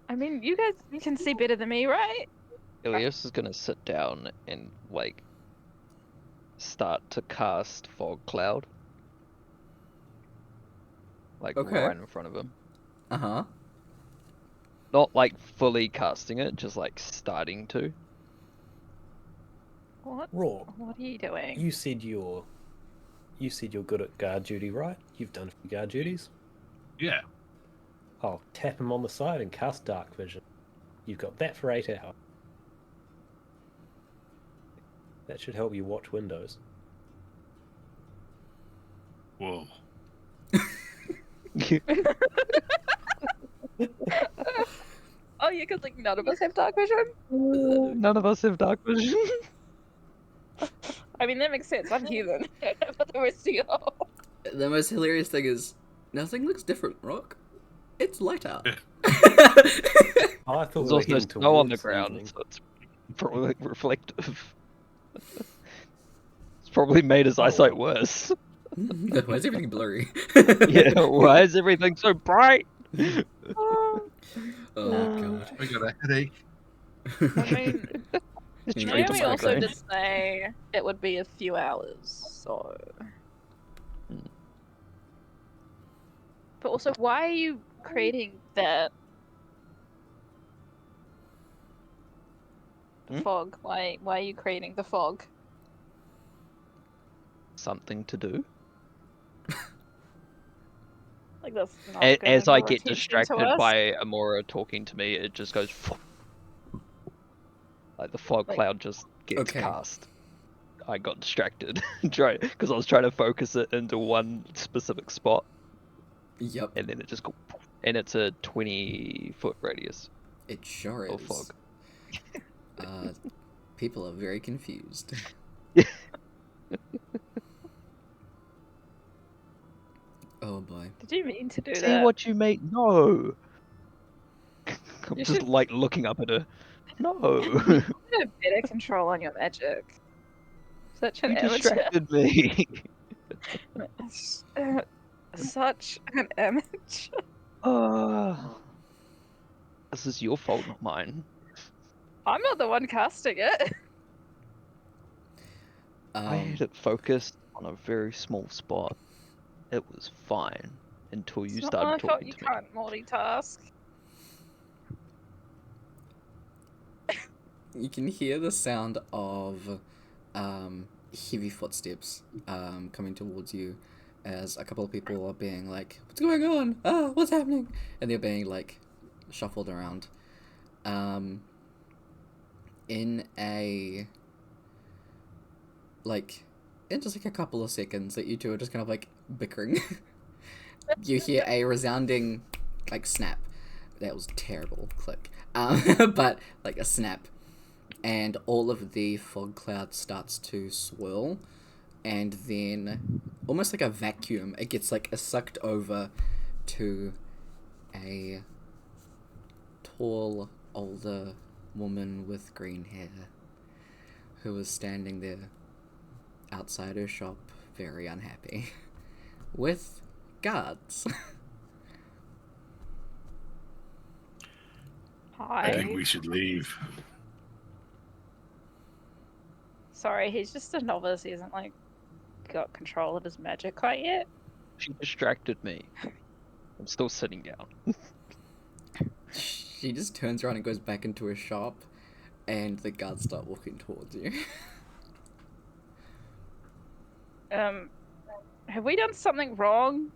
I mean, you can see better than me, right? Ilias is gonna sit down and like start to cast fog cloud. Like Okay. right in front of him. Uh-huh. Not like fully casting it, just like starting to. What? Raw, What are you doing? you said you're good at guard duty, right? You've done a few guard duties. Yeah. I'll tap him on the side and cast dark vision. You've got that for 8 hours. That should help you watch windows. Whoa. Oh yeah, because like none of us have dark vision. None of us have dark vision. I mean that makes sense. I'm human. I don't know what the rest of you are. The most hilarious thing is, nothing looks different, Rock. It's light out. Oh, I thought There's we were also heading snow on the towards ground, evening. so it's probably like, reflective. It's probably made his eyesight worse. Why is everything blurry? Yeah, why is everything so bright? Oh god. I got a headache. I mean, You Straight need to Naomi to also migraine. did say it would be a few hours, so. But also, why are you creating that Hmm? fog? Why are you creating the fog? Something to do. Like that's not As gonna I draw get attention to distracted us. by Amora talking to me, it just goes. Like the fog Like- cloud just gets Okay. cast. I got distracted, because I was trying to focus it into one specific spot, Yep, and then it just go, and it's a 20-foot radius it sure of is. fog. People are very confused. Oh boy. Did you mean to do See that? what you make? No. I'm You just should- like looking up at her. No. You have better control on your magic. Such an You amateur. distracted me. Such an amateur. This is your fault, not mine. I'm not the one casting it. I had it focused on a very small spot. It was fine until you It's not started my fault talking you to me. can't multitask. You can hear the sound of heavy footsteps coming towards you as a couple of people are being like, "What's going on? Ah, what's happening?" And they're being like shuffled around. In just like a couple of seconds that you two are just kind of like bickering, you hear a resounding like snap. That was terrible. Click. But like a snap. And all of the fog cloud starts to swirl, and then almost like a vacuum, it gets like sucked over to a tall, older woman with green hair who is standing there outside her shop, very unhappy, with guards. I Hi. think we should leave. Sorry, he's just a novice. He hasn't like got control of his magic quite yet. She distracted me. I'm still sitting down. She just turns around and goes back into her shop, and the guards start walking towards you. Have we done something wrong?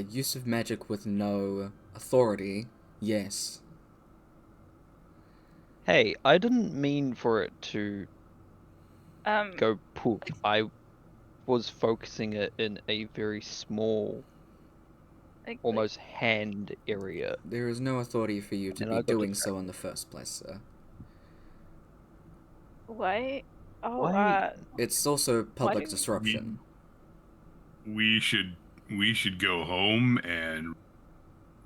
Use of magic with no authority, yes. Hey, I didn't mean for it to go poof. I was focusing it in a very small, Like, almost hand area. There is no authority for you to And be I got doing so in the first place, sir. why? Oh, Why- It's also public didn't- disruption. We should go home and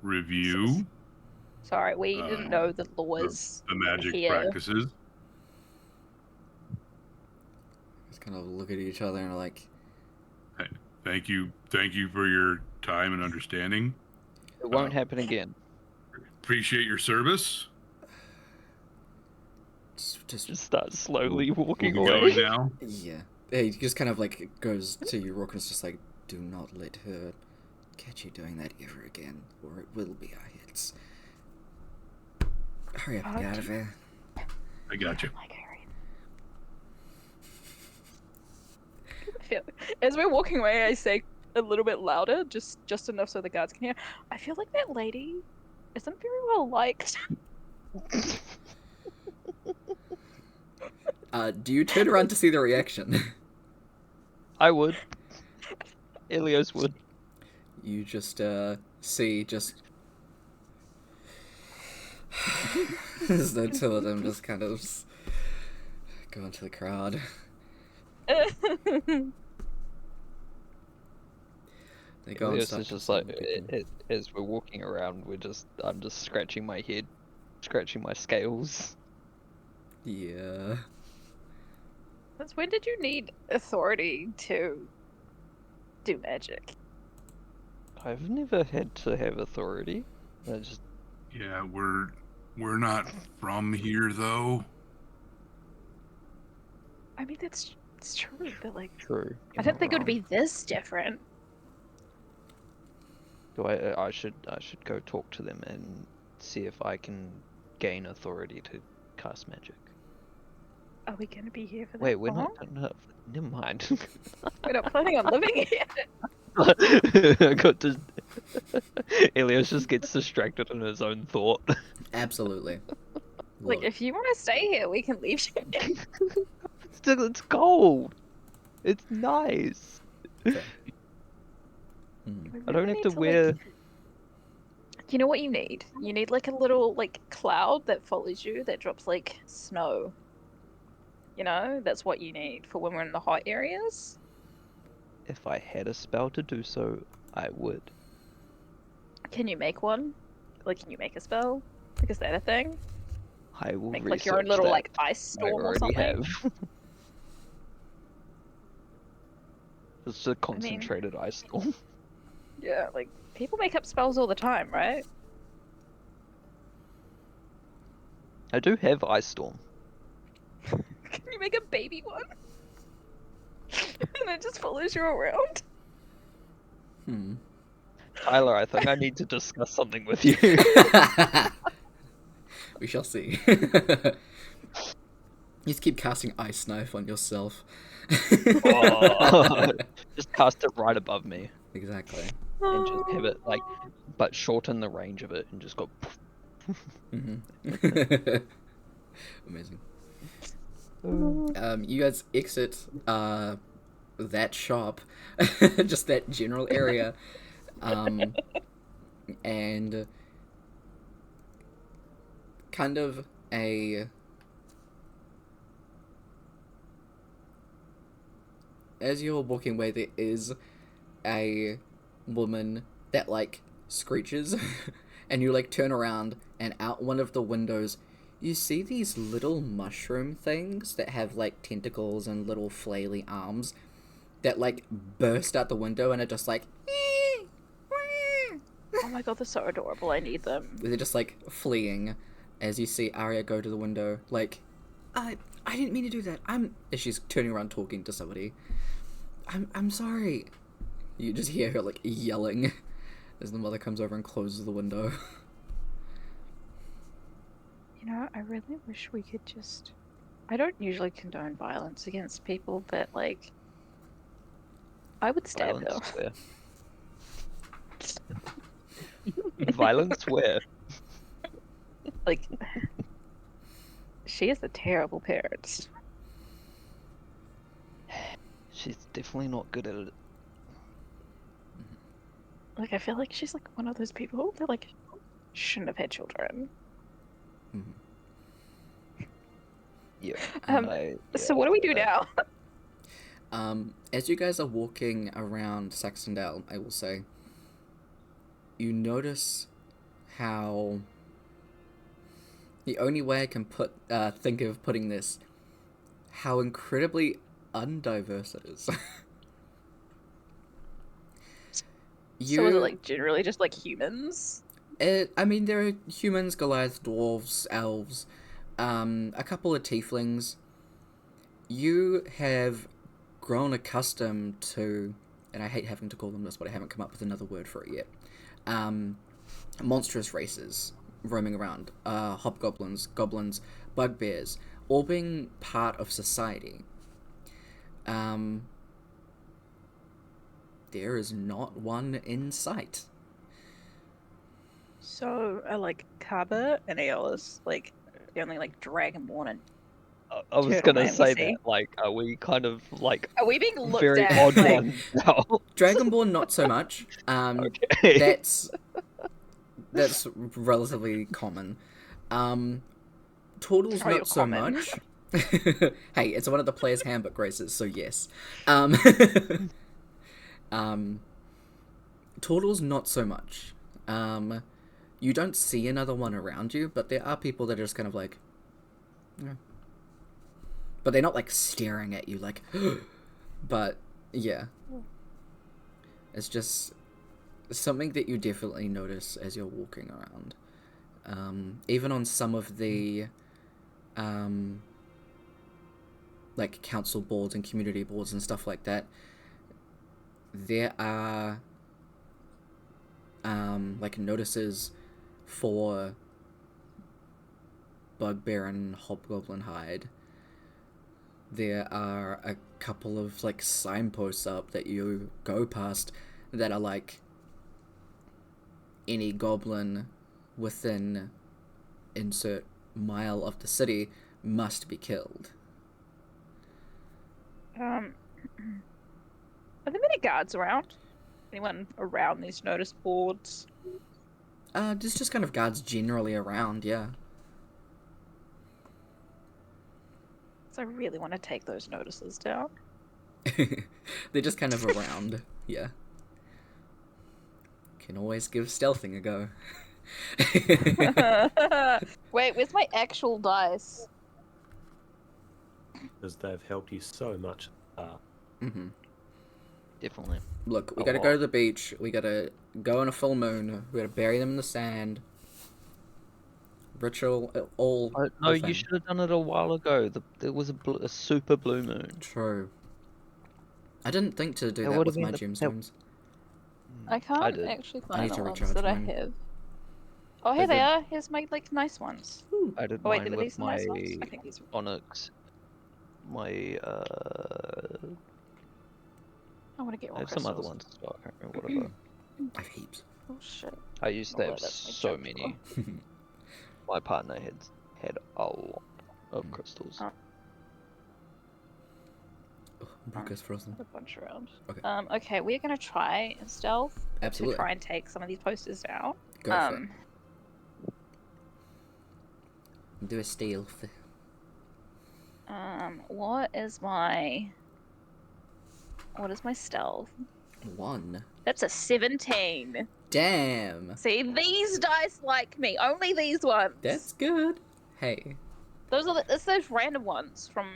review sorry, we didn't know the laws. the magic here. practices. kind of look at each other and are like, Thank you for your time and understanding. It won't happen again. Appreciate your service. just Just start slowly walking We'll be away. going now. yeah. He just kind of like goes to you, Rook, and is just like, do not let her catch you doing that ever again, or it will be our hits. Hurry up and get out of here. I got you. Like Harry. As we're walking away, I say a little bit louder, just enough so the guards can hear. I feel like that lady isn't very well liked. Do you turn around to see the reaction? I would. Ilios would. You just see just there's the two of them just kind of go into the crowd. They go and Ilios start is just to like, people. as we're walking around, I'm just scratching my head, scratching my scales. Yeah. Since when did you need authority to do magic? I've never had to have authority. I just Yeah, we're not from here though. I mean, it's true, but like, true. I didn't think it would be this different. I should go talk to them and see if I can gain authority to cast magic. Are we gonna be here for that? Wait, we're long? not. No, never mind. We're not planning on living here. I got to. Ilios just gets distracted in his own thought. Absolutely. Like, Look, if you want to stay here, we can leave you. It's cold. It's nice. okay. We I don't really have need to wear. You know what you need? You need like a little like cloud that follows you that drops like snow. You know, that's what you need for when we're in the hot areas. If I had a spell to do so, I would. Can you make one? Like, can you make a spell? Like, is that a thing? I will Make like your own research little that. like ice I storm or already something. have. It's a concentrated ice storm. Yeah, like people make up spells all the time, right? I do have ice storm. Can you make a baby one? And it just follows you around. Tyler, I think I need to discuss something with you. We shall see. You just keep casting Ice Knife on yourself. Oh, just cast it right above me Exactly. and just have it like, but shorten the range of it and just go. Amazing. You guys exit that shop, just that general area, and kind of as you're walking away, there is a woman that like screeches, and you like turn around, and out one of the windows you see these little mushroom things that have like tentacles and little flaily arms that like burst out the window and are just like Oh my god, they're so adorable. I need them. they're just like fleeing as you see Arya go to the window like I didn't mean to do that. As she's turning around talking to somebody. I'm sorry. You just hear her like yelling as the mother comes over and closes the window. You know, I really wish we could just... I don't usually condone violence against people, but, like... I would stab her. Violence where? Violence where? Like... She is a terrible parent. She's definitely not good at it. Like, I feel like she's, like, one of those people that, like, shouldn't have had children. Yeah. So what do we do now? As you guys are walking around Saxondale, I will say, you notice how the only way I can think of putting this, how incredibly undiverse it is. So is it like generally just like humans? I mean, there are humans, Goliaths, dwarves, elves, a couple of tieflings. You have grown accustomed to, and I hate having to call them this, but I haven't come up with another word for it yet. Monstrous races roaming around, hobgoblins, goblins, bugbears, all being part of society. There is not one in sight. So are like Kaba and Aeolus like the only like dragonborn and I was Turtle gonna man we say see. that, like, are we kind of, like, are we being looked very at? odd Like, ones now? Dragonborn, not so much. Okay. That's relatively common. Turtles, Oh, you're not so common. much. Hey, it's one of the player's handbook races, so yes. Turtles, not so much. You don't see another one around you, but there are people that are just kind of like, yeah. But they're not like staring at you like, but yeah. It's just something that you definitely notice as you're walking around. Even on some of the like council boards and community boards and stuff like that, there are like notices for bugbear and hobgoblin hide. There are a couple of like signposts up that you go past that are like, any goblin within insert mile of the city must be killed. are there many guards around? Anyone around these notice boards? There's just kind of guards generally around, yeah. So I really want to take those notices down. They're just kind of around, yeah. Can always give stealthing a go. Wait, where's my actual dice? Because they've helped you so much. Mm-hmm. Definitely. Look, we A gotta lot. go to the beach, we gotta go on a full moon, we gotta bury them in the sand. Ritual, all No, the you thing. should have done it a while ago. There was a super blue moon. True. I didn't think to do That that would've with my been gemstones. I can't did. actually I need find to the ones recharge that I mine. have. Oh, I here they did. are. Here's my like nice ones. I did Oh wait, mine were with these the my nice ones? I think these were. onyx. I I want to get more have some other crystals. ones as well. I can't remember what about. I have heaps. Oh shit. I used to Oh, have that's my so joke many. My partner had a lot of crystals. Oh. Oh, Brooke is frozen. A bunch around. Okay. Okay, we're gonna try in stealth Absolutely. to try and take some of these posters down. Go for it. Do a stealth. What is my stealth? 1. That's a 17. Damn. See, these dice like me. Only these ones. That's good. Hey. It's those random ones from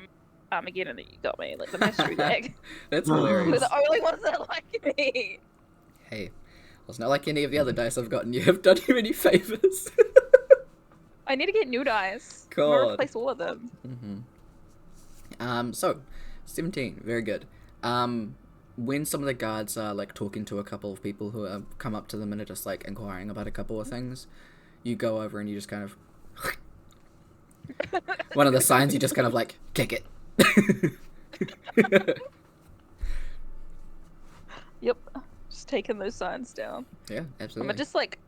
Armageddon that you got me, like the mystery bag. That's They're hilarious. the only ones that like me. Hey. Well, it's not like any of the other dice I've gotten you have done you any favors. I need to get new dice. I'm God. gonna replace all of them. So 17, very good. When some of the guards are like talking to a couple of people who have come up to them and are just like inquiring about a couple of things, you go over and you just kind of one of the signs, you just kind of like kick it. Yep. Just taking those signs down. Yeah, I'm absolutely. gonna just like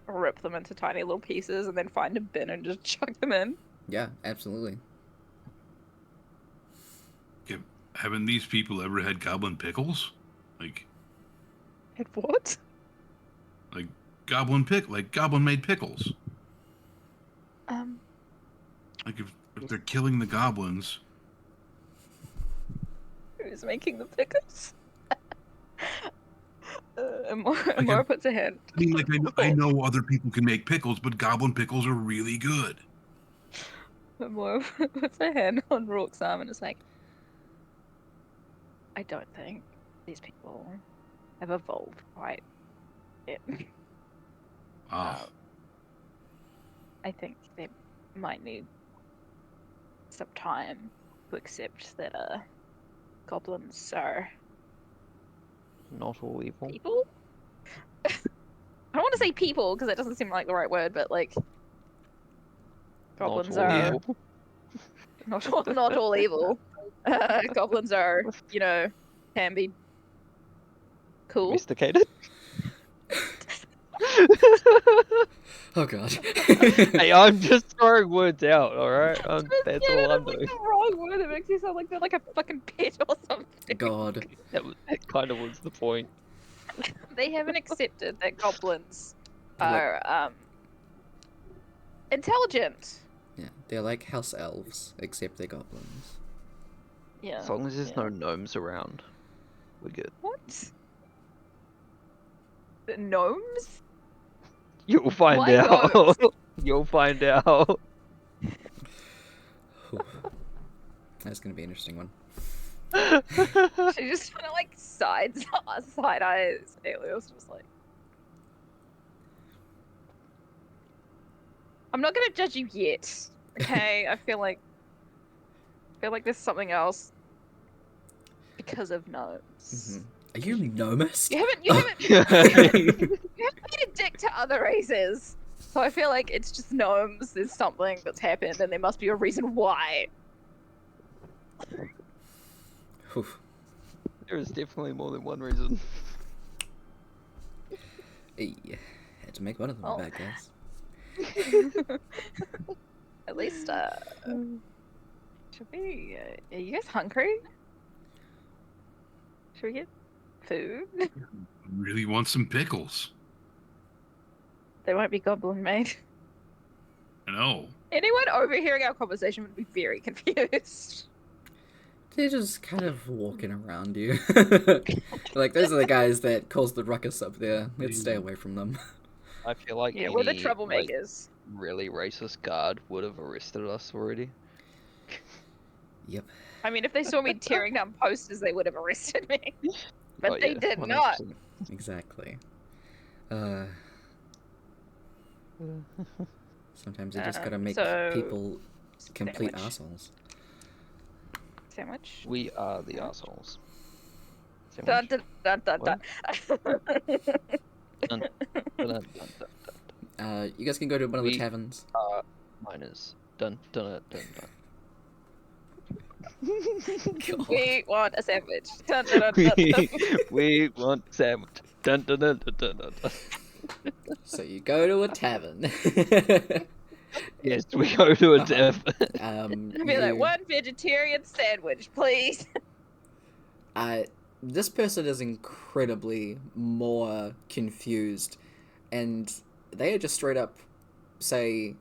rip them into tiny little pieces and then find a bin and just chuck them in. Yeah, absolutely. Haven't these people ever had goblin pickles? Like And what? goblin made pickles. Like if they're killing the goblins. Who's making the pickles? Amora puts a hand. I mean, like I know other people can make pickles, but goblin pickles are really good. Amora puts her hand on Rourke's arm and is like, I don't think these people have evolved quite yet. Ah, I think they might need some time to accept that goblins are Not all evil. people. I don't want to say people because that doesn't seem like the right word, but like goblins Not all are evil. not all evil. Goblins are, can be cool. Domesticated. Oh god. Hey, I'm just throwing words out, alright? That's all I'm That's like doing. the wrong word. It makes you sound like they're like a fucking pet or something. God. That kind of was the point. They haven't accepted that goblins They're like- are intelligent. Yeah, they're like house elves, except they're goblins. Yeah. As long as there's yeah. no gnomes around, we're good. What? The gnomes? You'll find Why out. gnomes? You'll find out. Whew. That's gonna be an interesting one. She just kind of like side eyes. Alios just like. I'm not gonna judge you yet. Okay, I feel like there's something else because of gnomes. Mhm. Are you gnomist? You haven't been a dick to other races. So I feel like it's just gnomes. There's something that's happened, and there must be a reason why. Whew. There is definitely more than one reason. Hey, had to make one of them Oh. bad guys. At least, should we? Are you guys hungry? Should we get food? really want some pickles. They won't be goblin made. I know. Anyone overhearing our conversation would be very confused. They're just kind of walking around you. Like, those are the guys that caused the ruckus up there. Let's stay away from them. I feel like Yeah, we're the any, troublemakers. really racist guard would have arrested us already. Yep. I mean, if they saw me tearing down posters, they would have arrested me. But Oh, they yeah, did not. 100%. Exactly. Sometimes you just gotta make so- people complete Sandwich. assholes. Sandwich. We are the assholes. Dun, dun, dun, dun, dun. Dun, dun, dun, dun. You guys can go to one of the We- taverns. Miners. Dun dun dun dun. God. We want a sandwich. Dun, dun, dun, dun, dun. We want sandwich. Dun dun dun dun dun dun. Dun. So you go to a tavern. Yes, we go to a Uh-huh. tavern. I'd be like, you- one vegetarian sandwich, please. This person is incredibly more confused, and they just straight up say,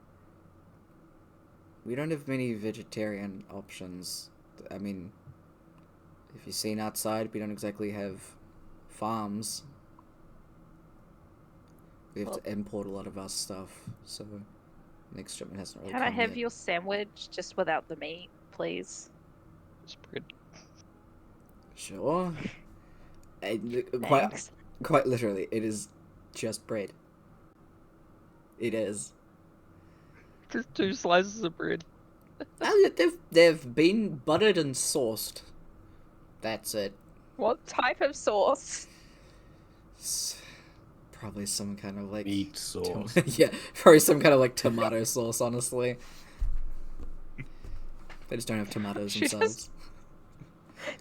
"We don't have many vegetarian options. I mean, if you've seen outside, we don't exactly have farms. We have to import a lot of our stuff, so next shipment hasn't really Can I come have yet." your sandwich just without the meat, please? Spread. Sure. And, quite, Thanks. quite literally, it is just bread. It is. Just 2 slices of bread. They've been buttered and sauced. That's it. What type of sauce? Probably some kind of like Meat sauce. yeah, probably some kind of like tomato sauce. Honestly, they just don't have tomatoes She themselves.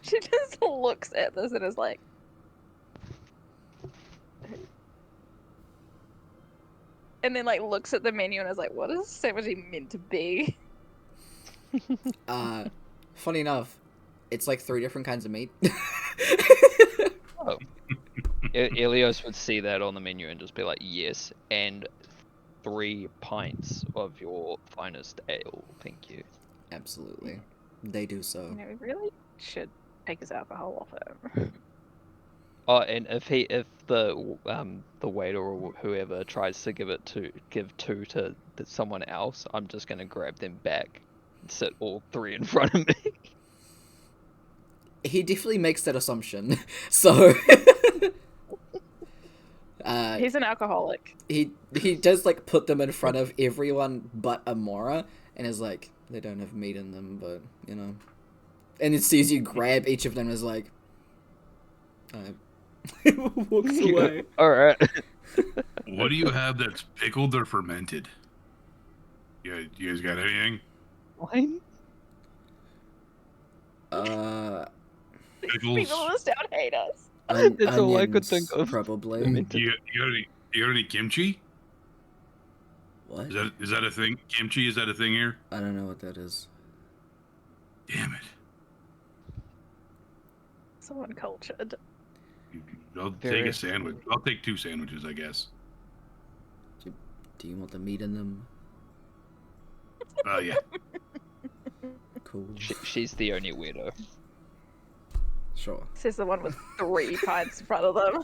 She just looks at this and is like, and then like looks at the menu and is like, what is this sandwich even meant to be? Funny enough, it's like 3 different kinds of meat. Elios would see that on the menu and just be like, yes, and 3 pints of your finest ale, thank you. Absolutely, they do so. You know, we really should take his alcohol off him. Oh, and if the waiter or whoever tries to give 2 to someone else, I'm just gonna grab them back and sit all 3 in front of me. he definitely makes that assumption. So He's an alcoholic. he does like put them in front of everyone but Amora, and is like, they don't have meat in them, but you know. And it sees you grab each of them and is like, walks away. All right. What do you have that's pickled or fermented? You guys got anything? Wine? Pickles? People in this town hate us. That's all I could Onions, think of. Probably. You got any kimchi? What? Is that a thing? Kimchi, is that a thing here? I don't know what that is. Damn it. So uncultured. I'll Very- take a sandwich. I'll take 2 sandwiches, I guess. Do you want the meat in them? Yeah. Cool. She's the only weirdo. Sure. Says the one with 3 pints in front of them.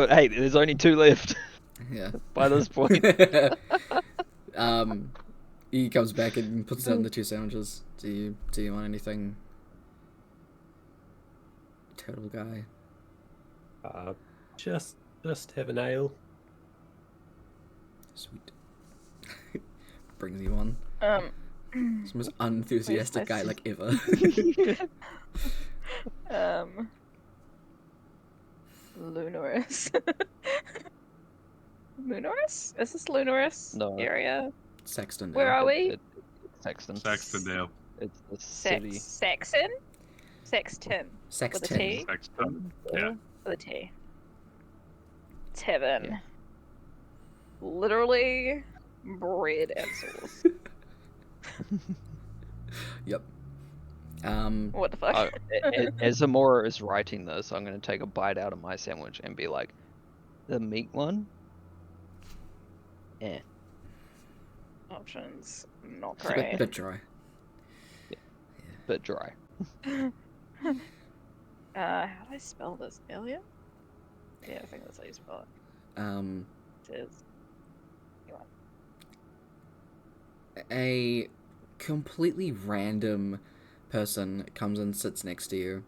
Hey, there's only 2 left Yeah. by this point. He comes back and puts down the 2 sandwiches. Do you want anything? Turtle guy. Just have an ale. Sweet. Brings you one. It's the most unenthusiastic guy like ever. Lunaris. Lunaris? Is this Lunaris No. area? Sexton. Where are we? Sexton. Saxtondale. It's the city. Saxon? Sexton. Sexton. With a T? Sexton. Yeah. With a T. Tevin. Yeah. Literally bread and sauce. Yep. What the fuck? As Amora is writing this, I'm going to take a bite out of my sandwich and be like, the meat one? Eh. Options. Not It's a great. bit dry. Bit dry. How do I spell this? Elliot? Yeah, I think that's how you spell it. It is. A completely random person comes and sits next to you.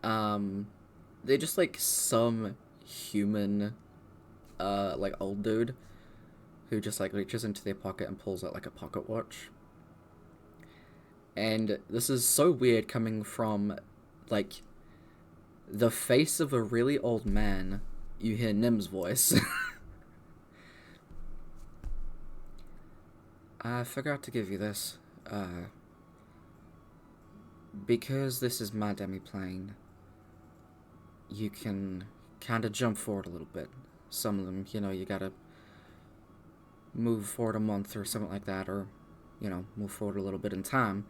They're just like some human, like old dude who just like reaches into their pocket and pulls out like a pocket watch. And this is so weird coming from like the face of a really old man. You hear Nim's voice. I forgot to give you this. Because this is my demi-plane, you can kind of jump forward a little bit. Some of them, you know, you gotta move forward a month or something like that, or, you know, move forward a little bit in time.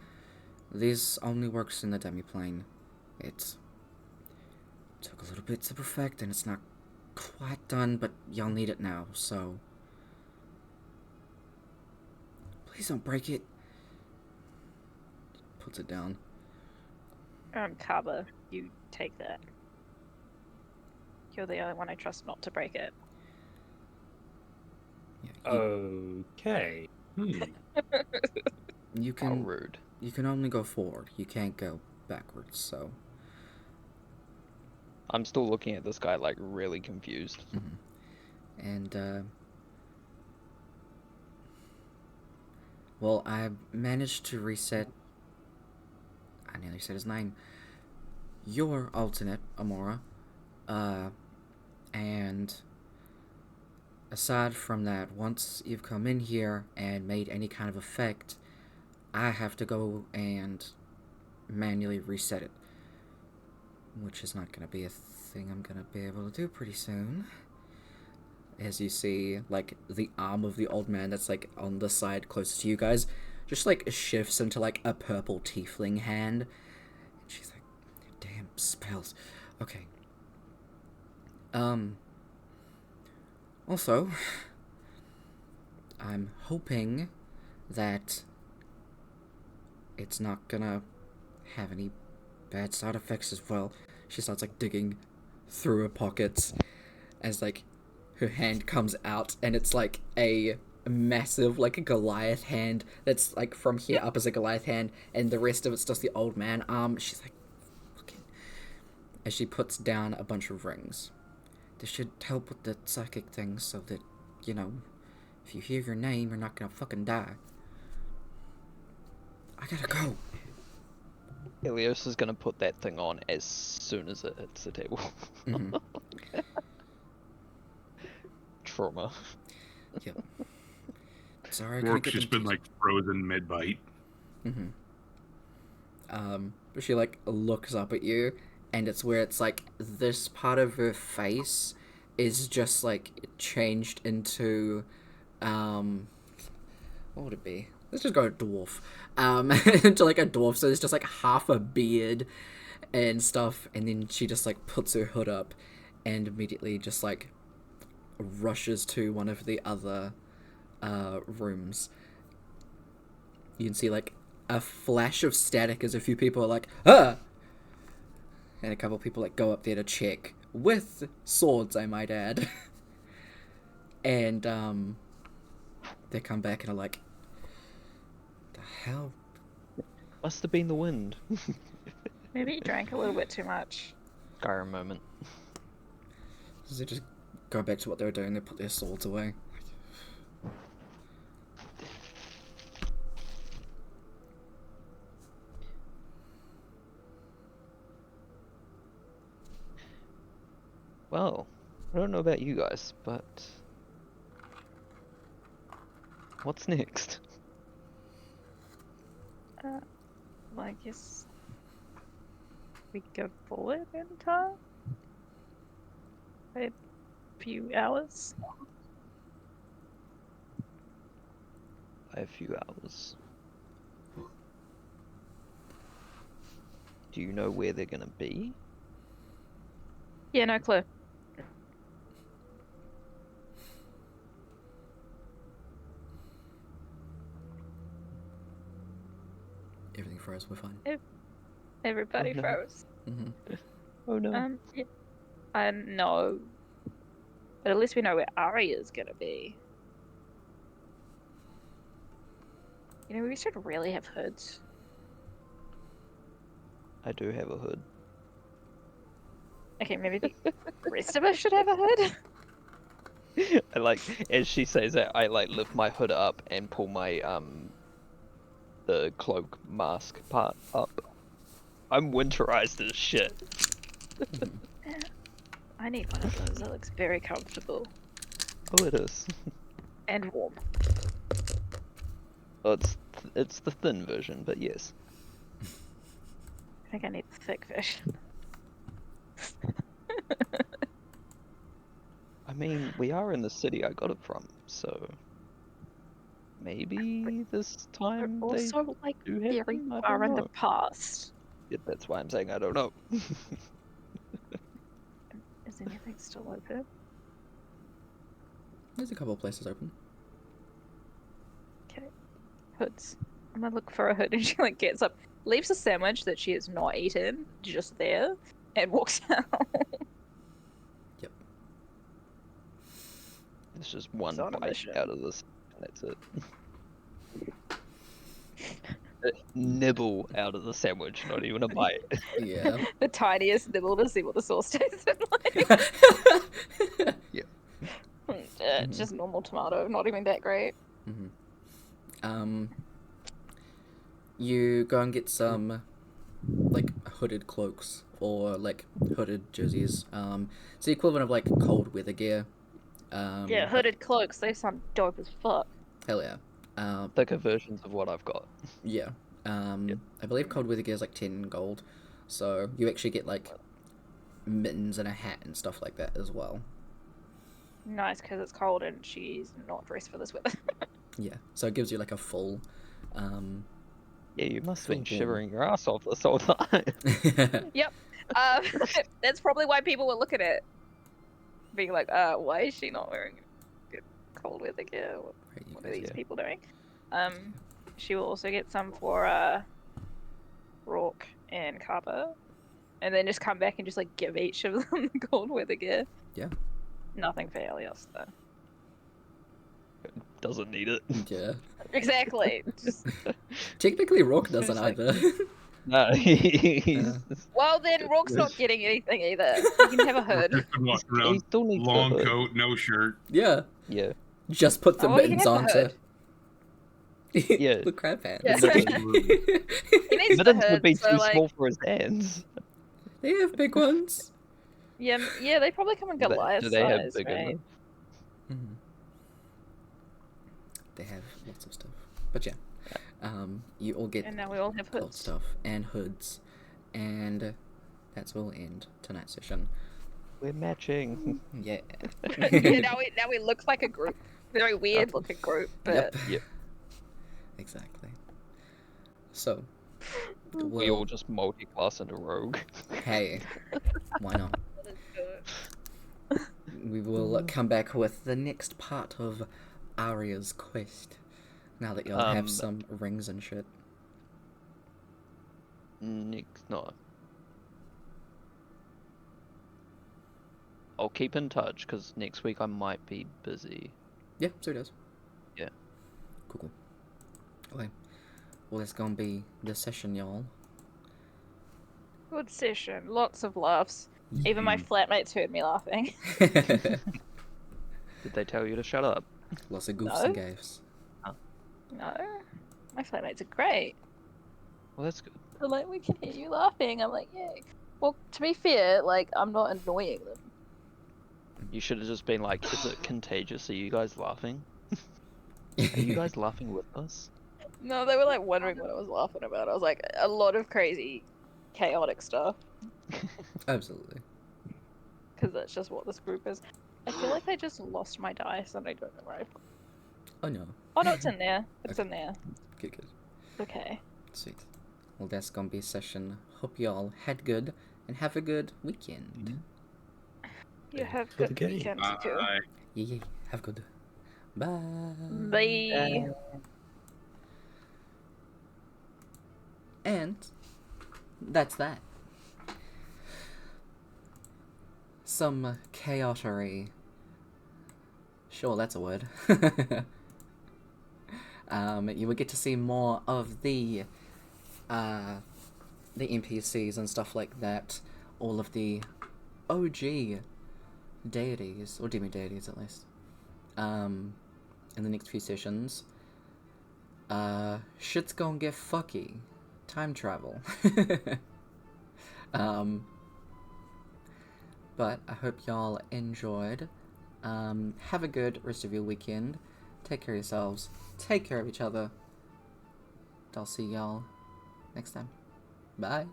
This only works in the demi-plane. It took a little bit to perfect, and it's not quite done, but y'all need it now, so please don't break it. Puts it down. Kaba, you take that. You're the only one I trust not to break it. Yeah, Okay. you How can rude. you can only go forward. You can't go backwards. So I'm still looking at this guy like really confused. and well, I managed to reset. I nearly said his name. Your alternate, Amora. And aside from that, once you've come in here and made any kind of effect, I have to go and manually reset it. Which is not going to be a thing I'm going to be able to do pretty soon. As you see, like, the arm of the old man that's, like, on the side closest to you guys just, like, shifts into, like, a purple tiefling hand. And she's like, damn, spells. Okay. Also, I'm hoping that it's not gonna have any bad side effects as well. She starts, like, digging through her pockets as, like, her hand comes out, and it's like a massive, like a Goliath hand that's like from here up is a Goliath hand, and the rest of it's just the old man arm. She's like, fucking. As she puts down a bunch of rings. This should help with the psychic thing so that, you know, if you hear your name, you're not gonna fucking die. I gotta go. Helios is gonna put that thing on as soon as it hits the table. Mm-hmm. Trauma. Yep. Sorry, I Rourke's couldn't get just them been like frozen mid-bite. But she like looks up at you, and it's where it's like this part of her face is just like changed into, what would it be? Let's just go dwarf. Into like a dwarf. So there's just like half a beard and stuff, and then she just like puts her hood up, and immediately just like rushes to one of the other rooms. You can see like a flash of static as a few people are like, ah! And a couple of people like go up there to check with swords, I might add. And they come back and are like, the hell? Must have been the wind. Maybe you drank a little bit too much. Skyrim moment. So they just go back to what they were doing, they put their swords away. Well, I don't know about you guys, but what's next? Well, I guess we go forward in time. A few hours. By a few hours. Do you know where they're gonna be? Yeah, no clue. Everything froze, we're fine. Everybody Oh, no. froze. Mm-hmm. Oh no. Yeah. I know. But at least we know where Arya's gonna be. You know, we should really have hoods. I do have a hood. Okay, maybe the rest of us should have a hood. I like, as she says that, I like lift my hood up and pull my the cloak mask part up. I'm winterized as shit. I need one of those. That looks very comfortable Oh, it is. and warm. Oh, it's the thin version, but yes. I think I need the thick version. I mean, we are in the city I got it from, so maybe this time We're they also like do have very them? I far don't in the know. past. Yeah, that's why I'm saying I don't know. Is anything still open? There's a couple of places open. Okay. Hoods. I'm gonna look for a hood, and she like gets up, leaves a sandwich that she has not eaten, just there, and walks out. Yep. It's just one It's on a bite mission. out of this, and that's it. Nibble out of the sandwich, not even a bite. Yeah. The tiniest nibble to see what the sauce tastes like. Just normal tomato, not even that great. You go and get some like hooded cloaks or like hooded jerseys. It's the equivalent of like cold weather gear. Yeah, hooded cloaks, they sound dope as fuck. Hell yeah. Thicker versions of what I've got. Yeah. I believe cold weather gear is like 10 gold, so you actually get like mittens and a hat and stuff like that as well. Nice, because it's cold and she's not dressed for this weather. Yeah, so it gives you like a full. Yeah, you must have been Full shivering your ass off this whole time. Yep. That's probably why people were looking at it, being like, why is she not wearing good cold weather gear? What are these people doing? She will also get some for Rourke and Kappa, and then just come back and just like give each of them the cold weather gear. Yeah. Nothing for Helios though. doesn't need it. Yeah. Exactly. Just Technically, Rock doesn't It's like- either. No, he's, well, then Rock's not getting anything either. He can have a hood. Just walk he around, still needs the long hood. coat, no shirt. Yeah. Yeah. Just put the Oh, well, he mittens can have onto. the hood. Yeah. The crab hands. Yeah. Absolutely. He needs the Mittens would hood, be so too like, small for his hands. They have big ones. yeah, they probably come in Do Goliath they have size, big right? enough? Mhm. They have lots of stuff. But yeah. You all get And now we all have cool hoods. stuff and hoods. And that's where we'll end tonight's session. We're matching. Yeah. Yeah, now we look like a group. Very weird looking group, but Yep. Yep. Exactly. So, We we'll... all just multi-class into rogue. Hey, why not? We will come back with the next part of Arya's quest. Now that you'll have some rings and shit. No. I'll keep in touch because next week I might be busy. Yeah, so it does. Yeah. Cool. Okay. Well, that's gonna be the session, y'all. good session. Lots of laughs. Even my flatmates heard me laughing. Did they tell you to shut up? Lots of goofs No. and gaffs. No, my flatmates are great. Well, that's good. They're like, we can hear you laughing. I'm like, yay. Well, to be fair, like, I'm not annoying them. You should have just been like, is it contagious? Are you guys laughing? Are you guys laughing with us? No, they were like wondering what I was laughing about. I was like, a lot of crazy, chaotic stuff. Absolutely. Because that's just what this group is. I feel like I just lost my dice and I don't know where I put it. Oh no. Oh no, it's in there. It's Okay. in there. Good, good. Okay. Sweet. Well, that's gonna be a session. Hope y'all had good and have a good weekend. You have For the good game. weekends too. Bye. Yeah, have good. Bye. Bye. And that's that. Some chaotery. Sure, that's a word. You will get to see more of the NPCs and stuff like that. All of the OG deities, or demi-deities at least. In the next few sessions. Shit's gonna get fucky. Time travel. But I hope y'all enjoyed. Have a good rest of your weekend. Take care of yourselves. Take care of each other. I'll see y'all next time. Bye.